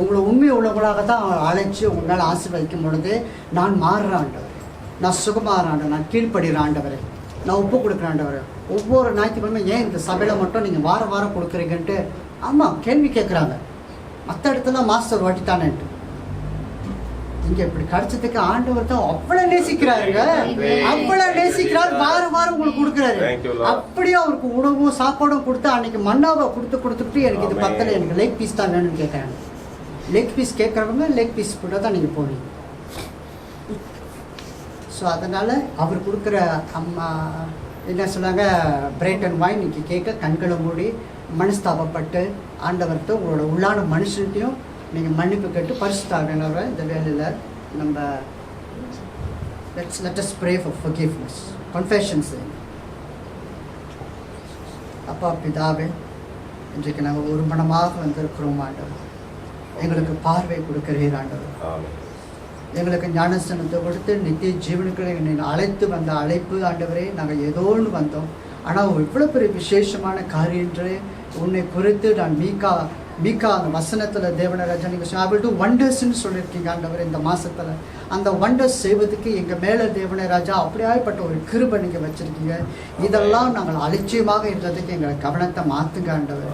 உங்களை உண்மை உள்ளவங்களாக தான் அழைச்சி உங்களால் ஆசீர்வதிக்கும் பொழுது, நான் மாறுற ஆண்டவர், நான் சுகமாகிற ஆண்டவர், நான் கீழ்ப்படுகிற ஆண்டவர், நான் ஒப்பு கொடுக்குற ஆண்டவர். ஒவ்வொரு ஞாயிற்றுக்கிழமை ஏன் இந்த சபையில் மட்டும் நீங்கள் வாரம் வாரம் கொடுக்குறீங்கன்ட்டு ஆமாம் கேள்வி கேட்குறாங்க. மற்ற இடத்துல மாஸ்டர் வாட்டித்தானேன்ட்டு. இங்கே இப்படி கிடைச்சதுக்கு ஆண்டவர் தான் அவ்வளோ நேசிக்கிறாருங்க, அவ்வளோ நேசிக்கிறார். வாரம் வாரம் உங்களுக்கு கொடுக்குறாரு. அப்படியே அவருக்கு உணவும் சாப்பாடும் கொடுத்து அன்னைக்கு மன்னாவை கொடுத்துட்டு எனக்கு இது பத்தலை, எனக்கு லெக் பீஸ் தான் வேணும்னு கேட்குறாங்க. லெக் பீஸ் கேட்குறவங்க லெக் பீஸ் கூட தான் நீங்கள் போவீங்க. ஸோ அதனால் அவர் கொடுக்குற அம்மா என்ன சொன்னாங்க, பிரெட் அண்ட் வைன் இன்னைக்கு கேட்க கண்களை மூடி மனஸ்தாபப்பட்டு ஆண்டவர்கிட்ட உங்களோட உள்ளான மனுஷன்ட்டையும் நீங்கள் மன்னிப்பு கேட்டு பரிசுத்தாவியானவரை இந்த வேலையில் நம்ம let us pray for forgiveness, confessions. அப்பா பிதாவே, இன்றைக்கு நாங்கள் ஒரு மனமாக வந்திருக்கிறோம் ஆண்டவர். எங்களுக்கு பார்வை கொடுக்கிறீர் ஆண்டவர். எங்களுக்கு ஞானஸ்தானத்தை கொடுத்து நித்திய ஜீவனுக்கு என்னை அழைத்து வந்த அழைப்பு ஆண்டவரே, நாங்கள் ஏதோ ஒன்று வந்தோம். ஆனால் இவ்வளோ பெரிய விசேஷமான காரியன்று உன்னை குறித்து நான் மீகா அந்த வசனத்தில் தேவனராஜா நீங்கள் I will do wondersன்னு சொல்லியிருக்கீங்க ஆண்டவர். இந்த மாதத்தில் அந்த வண்டர்ஸ் செய்வதுக்கு எங்கள் மேலே தேவனராஜா அப்படியாப்பட்ட ஒரு கிருபை நீங்கள் வச்சுருக்கீங்க. இதெல்லாம் நாங்கள் அலட்சியமாக இருந்ததுக்கு எங்களை கவனத்தை மாற்றுங்க ஆண்டவர்.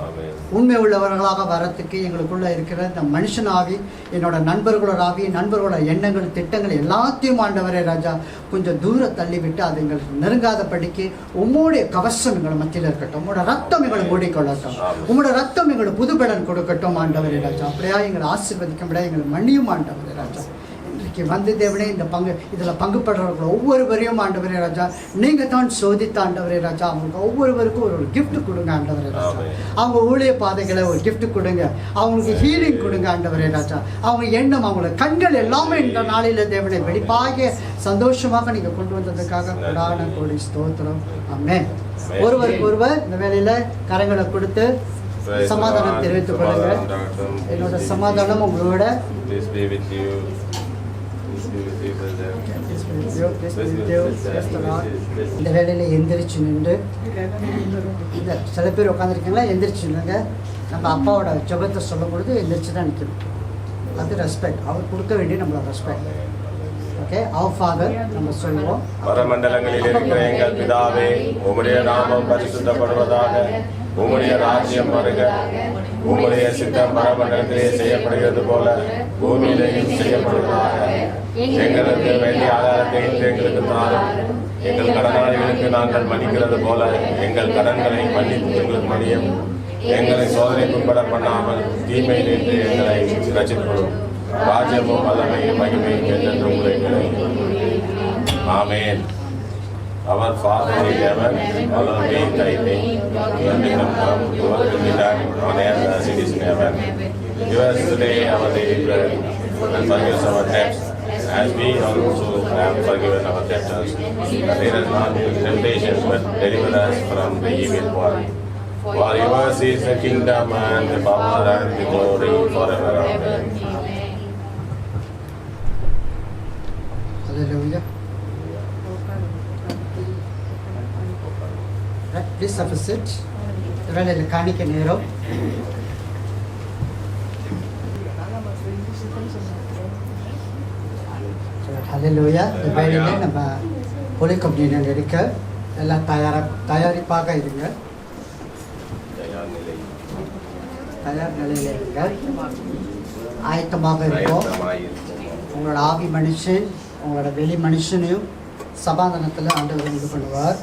உண்மை உள்ளவர்களாக வரத்துக்கு எங்களுக்குள்ளே இருக்கிற இந்த மனுஷன் ஆவி, என்னோட நண்பர்களோட ஆவி, நண்பர்களோட எண்ணங்கள் திட்டங்கள் எல்லாத்தையும் ஆண்டவரே ராஜா கொஞ்சம் தூரம் தள்ளிவிட்டு அது எங்களுக்கு நெருங்காதபடிக்கு உம்முடைய கவசம் எங்களை மத்தியில் இருக்கட்டும். உங்களோட ரத்தம் எங்களை மூடிக்கொள்ளட்டும். உங்களோட ரத்தம் எங்களுக்கு புதுபலன் கொடுக்கட்டும் ஆண்டவரே ராஜா. அப்படியா எங்களை ஆசீர்வதிக்கும்படியா எங்களை மன்னியும் ஆண்டவரே ராஜா. இன்றைக்கு வந்து தேவனே இந்த இதில் பங்குபடுறவர்கள் ஒவ்வொருவரையும் ஆண்டவரே ராஜா நீங்கள் தான் சோதித்த ஆண்டவரே ராஜா. அவங்களுக்கு ஒவ்வொருவருக்கும் ஒரு கிஃப்ட் கொடுங்க ஆண்டவரே ராஜா. அவங்க ஊழிய பாதைகளை ஒரு கிஃப்ட் கொடுங்க. அவங்களுக்கு ஹீலிங் கொடுங்க ஆண்டவரே ராஜா. அவங்க எண்ணம், அவங்களோட கண்கள் எல்லாமே இந்த நாளில் தேவனை வெளிப்பாக சந்தோஷமாக நீங்கள் கொண்டு வந்ததுக்காக கொடான கோடி ஸ்தோத்திரம். ஆமென். ஒருவருக்கு ஒருவர் இந்த வேலையில் கரங்களை கொடுத்து சமாதானம் தெரிவித்துக் கொள்ளுங்க. என்னோட சமாதானம் உங்களோட. இந்த வேலையில் எந்திரிச்சு நின்று இந்த சில பேர் உட்காந்துருக்கீங்களா, எந்திரிச்சு நின்றுங்க. நம்ம அப்பாவோட ஜெபத்தை சொல்லும் பொழுது எந்திரிச்சு தான் நிற்கணும். அது ரெஸ்பெக்ட், அவர் கொடுக்க வேண்டிய நம்மளோட ரெஸ்பெக்ட். ஓகே, அவர் ஃபாதர் நம்ம சொல்லுவோம். பரமண்டலங்களில் இருக்கிற எங்கள் பிதாவே, உம்முடைய நாமம் பரிசுத்தப்படுவதாக, உம்முடைய ராஜ்யம் வருக, உம்முடைய சித்தம் பரமண்டலத்திலே செய்யப்படுகிறது போல பூமியிலேயும் செய்யப்படுவதாக. எங்களுக்கு வேண்டிய ஆதாரத்தை எங்களுக்கு தாரும். எங்கள் கடனாளிகளுக்கு நாங்கள் மன்னிக்கிறது போல எங்கள் கடன்களை மன்னித்து எங்களுக்கு மன்னியும். எங்களை சோதனைக்கு உட்பட பண்ணாமல் தீமையிலிருந்து எங்களை ரட்சித்துக் ராஜ்யமும் வல்லமையும் மகிமையும் என்றென்றும் உங்களுடைய. ஆமென். Our Father in heaven, hallowed be thy name. Your kingdom come, your will be done on earth as it is in heaven. Give us today our daily bread, and forgive us our debts, as we also have forgiven our debtors. And lead us not into temptation, but deliver us from the evil one. For yours is the kingdom and the power and the glory forever. Amen. Hallelujah. Right, please have a seat. வேலையில் காணிக்க நேரம். ஹல்லேலூயா. இந்த வேலையில் நம்ம Holi communion எடுக்க எல்லாம் தயாரிப்பாக இருங்க. தயார் நிலையில் இருங்க. ஆயத்தமாக இருக்கும். உங்களோட ஆவி மனுஷன் உங்களோட வெளி மனுஷனையும் சமாதானத்தில் ஆண்டவர் இது பண்ணுவார்.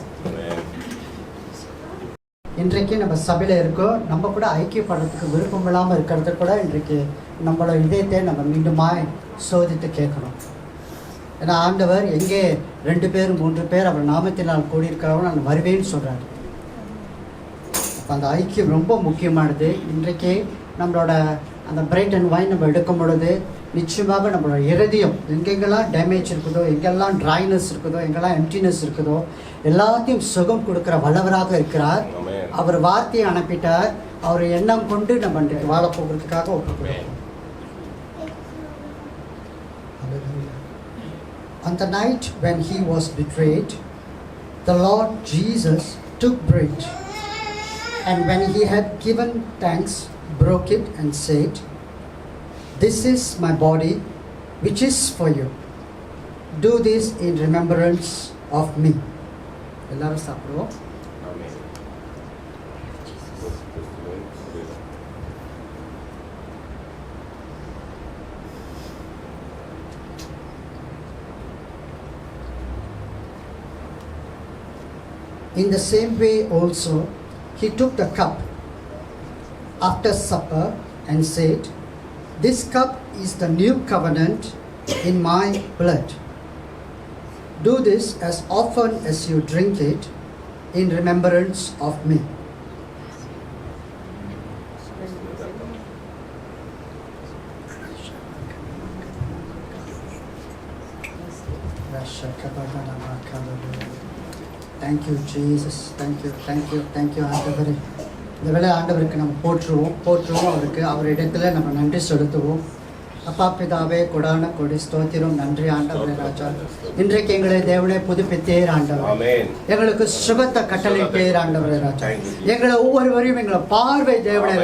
இன்றைக்கு நம்ம சபையில் இருக்கோம். நம்ம கூட ஐக்கியப்படுறதுக்கு விருப்பம் இல்லாமல் இருக்கிறது கூட இன்றைக்கு நம்மளோட இதயத்தை நம்ம மீண்டுமாய் சோதித்து கேட்கணும். ஏன்னா ஆண்டவர் எங்கே 2 பேர் 3 பேர் அவர் நாமத்தினால் கூடியிருக்கிறவங்க நான் வருவேன்னு சொல்கிறார். அப்போ அந்த ஐக்கியம் ரொம்ப முக்கியமானது. இன்றைக்கு நம்மளோட அந்த பிரெட் அண்ட் வைன் நம்ம எடுக்கும் பொழுது நிச்சயமாக நம்மளோட இருதயம் எங்கெங்கெல்லாம் டேமேஜ் இருக்குதோ, எங்கெல்லாம் ட்ரைனஸ் இருக்குதோ, எங்கெல்லாம் எம்டினஸ் இருக்குதோ எல்லாத்தையும் சுகம் கொடுக்குற வல்லவராக இருக்கிறார். அவர் வார்த்தையை அனுப்பிட்டார். அவர் எண்ணம் கொண்டு நம்ம இன்றைக்கு வாழ போகிறதுக்காக ஒப்புக்கொடுக்கிறோம். On the night when he was betrayed, the Lord Jesus took bread, and when he had given thanks, broke it and said, "This is my body, which is for you. Do this in remembrance of me." எல்லாரும் சாப்பிடுவோம். In the same way also, he took the cup after supper and said, "This cup is the new covenant in my blood. Do this as often as you drink it in remembrance of me." Thank you, Jesus. Thank you, ஆண்டவரே. இந்த வேளை ஆண்டவருக்கு நம்ம போற்றுவோம் அவருக்கு அவர் இடத்துல நம்ம நன்றி செலுத்துவோம். அப்பா பிதாவே, கொடான கொடி ஸ்தோத்திரம், நன்றி ஆண்டவரே ராஜா. இன்றைக்கு எங்களை தேவனே புதுப்பித்தேர் ஆண்டவர், எங்களுக்கு சுகத்தை கட்டளையிட்டேர் ஆண்டவரே ராஜா. எங்களை ஒவ்வொருவரையும் எங்களை பார்வை தேவனே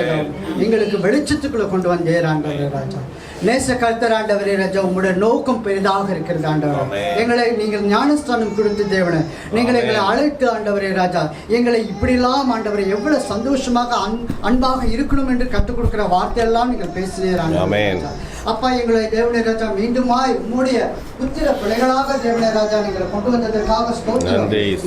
எங்களுக்கு வெளிச்சத்துக்குள்ள கொண்டு வந்தேர் ஆண்டவரே ராஜா. நேச கர்த்தர் ஆண்டவரே ராஜா, உங்களுடைய நோக்கம் பெரிதாக இருக்கிறது ஆண்டவர். எங்களை நீங்கள் ஞானஸ்தானம் கொடுத்து தேவனே, நீங்கள் எங்களை அழைத்து ஆண்டவரே ராஜா, எங்களை இப்படிலாம் ஆண்டவரை எவ்வளவு சந்தோஷமாக அன்பாக இருக்கணும் என்று கற்றுக் கொடுக்கிற வார்த்தையெல்லாம் நீங்கள் பேசினீர் அப்பா. எங்களை தேவனே ராஜா மீண்டுமாய் உம்முடைய புத்திர பிள்ளைகளாக தேவனே ராஜா நீங்கள் கொண்டு வந்ததற்காக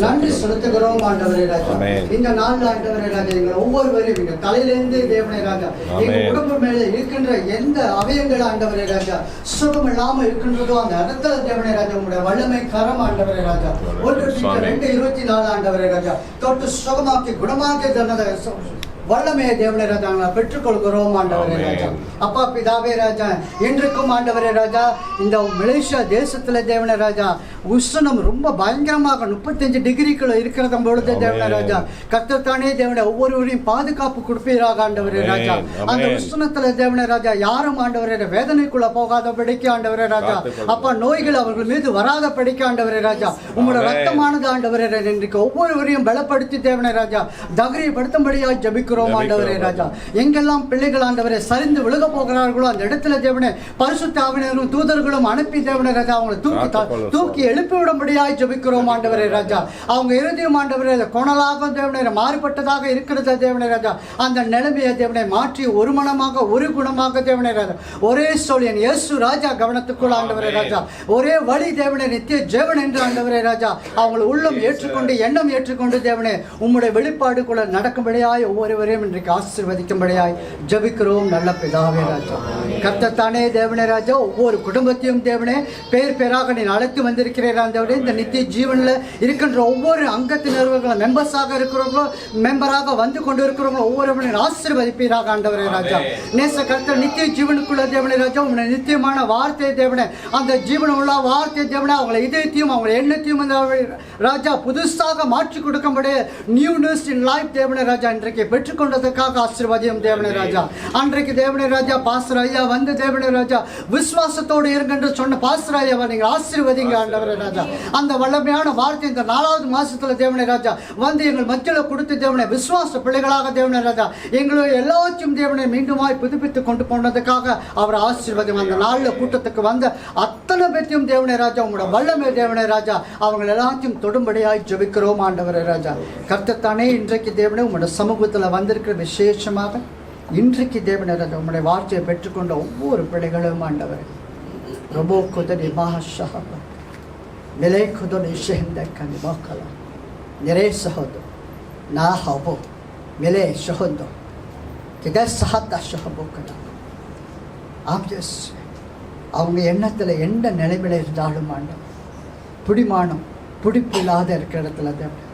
நன்றி செலுத்துகிறோம் ஆண்டவரே ராஜா. இந்த நாள் ஆண்டவரே ராஜா, எங்களை ஒவ்வொருவரையும் எங்கள் தலையிலிருந்து தேவனே ராஜா, எங்கள் உடம்பு மேலே இருக்கின்ற எந்த அவயங்கள் ஆண்டவரே ராஜா சுகம் இல்லாம இருக்கின்றதோ அந்த இடத்துல தேவனே ராஜா உங்களுடைய வல்லமை கரம் ஆண்டவரே ராஜா 1:24 ஆண்டவரே ராஜா தொட்டு சுகமாக்கி குணமாக்கி தன்னத வல்லமையை தேவனே ராஜா நாங்கள் பெற்றுக்கொள்கிறோம் ஆண்டவரே ராஜா. அப்பா பிதாவே ராஜா, இன்றைக்கும் ஆண்டவரே ராஜா இந்த மலேசியா தேசத்துல தேவனே ராஜா உஷ்ணம் ரொம்ப பயங்கரமாக 35 டிகிரிக்குள்ள இருக்கிறத பொழுது தேவனே ராஜா கர்த்தர் தானே தேவனே ஒவ்வொருவரையும் பாதுகாப்பு கொடுப்பீராக ஆண்டவரே ராஜா. அந்த உஷ்ணத்துல தேவனே ராஜா யாரும் ஆண்டவரே வேதனைக்குள்ள போகாதபடிக்கு ஆண்டவரே ராஜா, அப்பா நோய்கள் அவர்கள் மீது வராதபடிக்கு ஆண்டவரே ராஜா உங்களோட ரத்தமானது ஆண்டவரே இன்றைக்கு ஒவ்வொருவரையும் பலப்படுத்தி தேவனே ராஜா தைரியப்படுத்தும்படியாக ஜபிக்கிறோம் ஆண்டவரே ராஜா. எங்கெல்லாம் பிள்ளைகள் ஆண்டவரே சரிந்து விழுக போகிறார்களோ அந்த இடத்துல தேவனே பரிசுத்த ஆவியானவரும் தூதர்களும் அனுப்பி தேவனே ராஜா அவங்களை தூக்கி எழுப்பி விடும்படியாய் ஜெபிக்கிறோம் ஆண்டவரே ராஜா. அவங்க இறுதியும் ஆண்டவரே கோணலாக தேவனே மாறுபட்டதாக இருக்கிறத தேவனே ராஜா அந்த நிலைமையை தேவனை மாற்றி ஒரு மனமாக ஒரு குணமாக தேவனே ராஜா ஒரே சோழியன் இயேசு ராஜா கவனத்துக்குள் ஆண்டவரே ராஜா ஒரே வழி தேவனே நித்திய ஜெவன் என்று ஆண்டவரே ராஜா அவங்களை உள்ளம் ஏற்றுக்கொண்டு எண்ணம் ஏற்றுக்கொண்டு தேவனே உம்முடைய வெளிப்பாடுக்குள்ள நடக்கும்படியாய் ஒவ்வொருவரையும் இன்றைக்கு ஆசீர்வதிக்கும்படியாய் ஜெபிக்கிறோம் நல்ல பிதாவே ராஜா. கர்த்தர் தானே தேவனே ராஜா ஒவ்வொரு குடும்பத்தையும் தேவனே பேர் பேராக நீ அழைத்து வந்திருக்கிறீர் ஆண்டவரே. இந்த நித்திய ஜீவனில் இருக்கின்ற ஒவ்வொரு அங்கத்தினர்களும் மெம்பர்ஸாக இருக்கிறவங்களோ மெம்பராக வந்து கொண்டு இருக்கிறவங்களோ ஒவ்வொருவரையும் ஆசீர்வதிப்பீராக ஆண்டவரே ராஜா. நேச கர்த்தர் நித்திய ஜீவனுக்குள்ள தேவனே ராஜா உங்களுடைய நித்தியமான வார்த்தை தேவனே அந்த ஜீவன உள்ள வார்த்தை தேவனே அவங்களை இதயத்தையும் அவங்களை எண்ணத்தையும் ராஜா புதுசாக மாற்றி கொடுக்கும்படி நியூனஸ் இன் லைஃப் தேவனே ராஜா இன்றைக்கு பெற்றுக்கொண்டதற்காக ஆசீர்வாதியம் தேவனே ராஜா. அன்றைக்கு தேவனே ராஜா பாஸ்டர் ஐயா வந்து தேவனே ராஜா விசுவாசத்தோடு இருக்கின்ற சொன்ன பாஸ்டர் ஐயாவை நீங்கள் ஆசீர்வதிங்க ஆண்டவரே ராஜா. அந்த வல்லமையான வார்த்தை இந்த 4வது மாசத்துல தேவனே ராஜா வந்து எங்கள் மத்தியில் கொடுத்து தேவனே விசுவாச பிள்ளைகளாக தேவனே ராஜா எங்களை எல்லாத்தையும் தேவனை மீண்டுமாய் புதுப்பித்து கொண்டு போனதுக்காக அவர் ஆசீர்வாதம். அந்த நாளில் கூட்டத்துக்கு வந்த அத்தனை பேத்தையும் தேவனே ராஜா உங்களோட வல்லமை தேவனே ராஜா அவங்க எல்லாத்தையும் தொடும்படியாய் ஜெபிக்கிறோம் ஆண்டவரே ராஜா. கர்த்தத்தானே இன்றைக்கு தேவனே உங்களோட சமூகத்தில் வந்திருக்கிற விசேஷமாக இன்றைக்கு தேவனே ராஜா உங்களுடைய வார்த்தையை பெற்றுக்கொண்ட ஒவ்வொரு பிள்ளைகளும் ஆண்டவரே ரொம்ப குதடி மகாஷா நிலை குதடி ஷெஹந்த கனி மோக்கலா நிறை சஹோதோ நா ஹபோ மிலே ஷஹோதோ கிதர் சஹத்தா ஷஹபோக்கலா ஆப்ஜஸ் அவங்க எண்ணத்தில் எந்த நிலைமையில் இருந்தாலும் ஆண்டவர் பிடிமானம் பிடிப்பு இல்லாத இருக்கிற இடத்துல தேவன்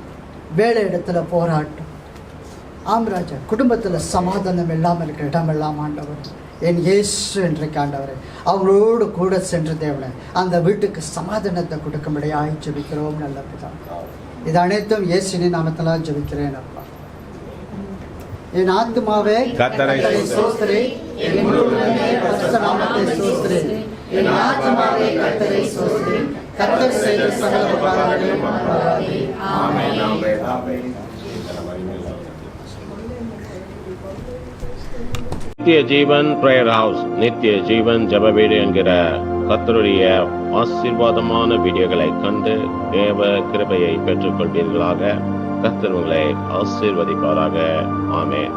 வேலை இடத்துல போராட்டம் ஆம்ராஜா குடும்பத்தில் சமாதானம் இல்லாமல் இருக்கிற இடமெல்லாம் ஆண்டவர் என் இயேசு இன்றைக்கு ஆண்டவர் அவங்களோடு கூட சென்று தேவனை அந்த வீட்டுக்கு சமாதானத்தை கொடுக்கும்படியாய் ஜெபிக்கிறோம் நல்ல பிதா. இது அனைத்தும் இயேசுவின் நாமத்தில் ஜெபிக்கிறேன் அப்பா. என் ஆத்துமாவே கர்த்தரை ஸ்தோத்திரி, என் முழு உள்ளமே பரிசுத்த நாமத்தை ஸ்தோத்திரி. என் ஆத்துமாவே கர்த்தரை ஸ்தோத்திரி, கர்த்தர் செய்த சகல உபகாரங்களையும் மறவாதே. ஆமென். நித்திய ஜீவன் பிரேயர் ஹவுஸ், நித்திய ஜீவன் ஜெப வீடு என்கிற கர்த்தருடைய ஆசீர்வாதமான வீடியோகளை கண்டு தேவ கிருபையை பெற்றுக் கொள்வீர்களாக. கர்த்தர் உங்களை ஆசீர்வதிப்பாராக. ஆமென்.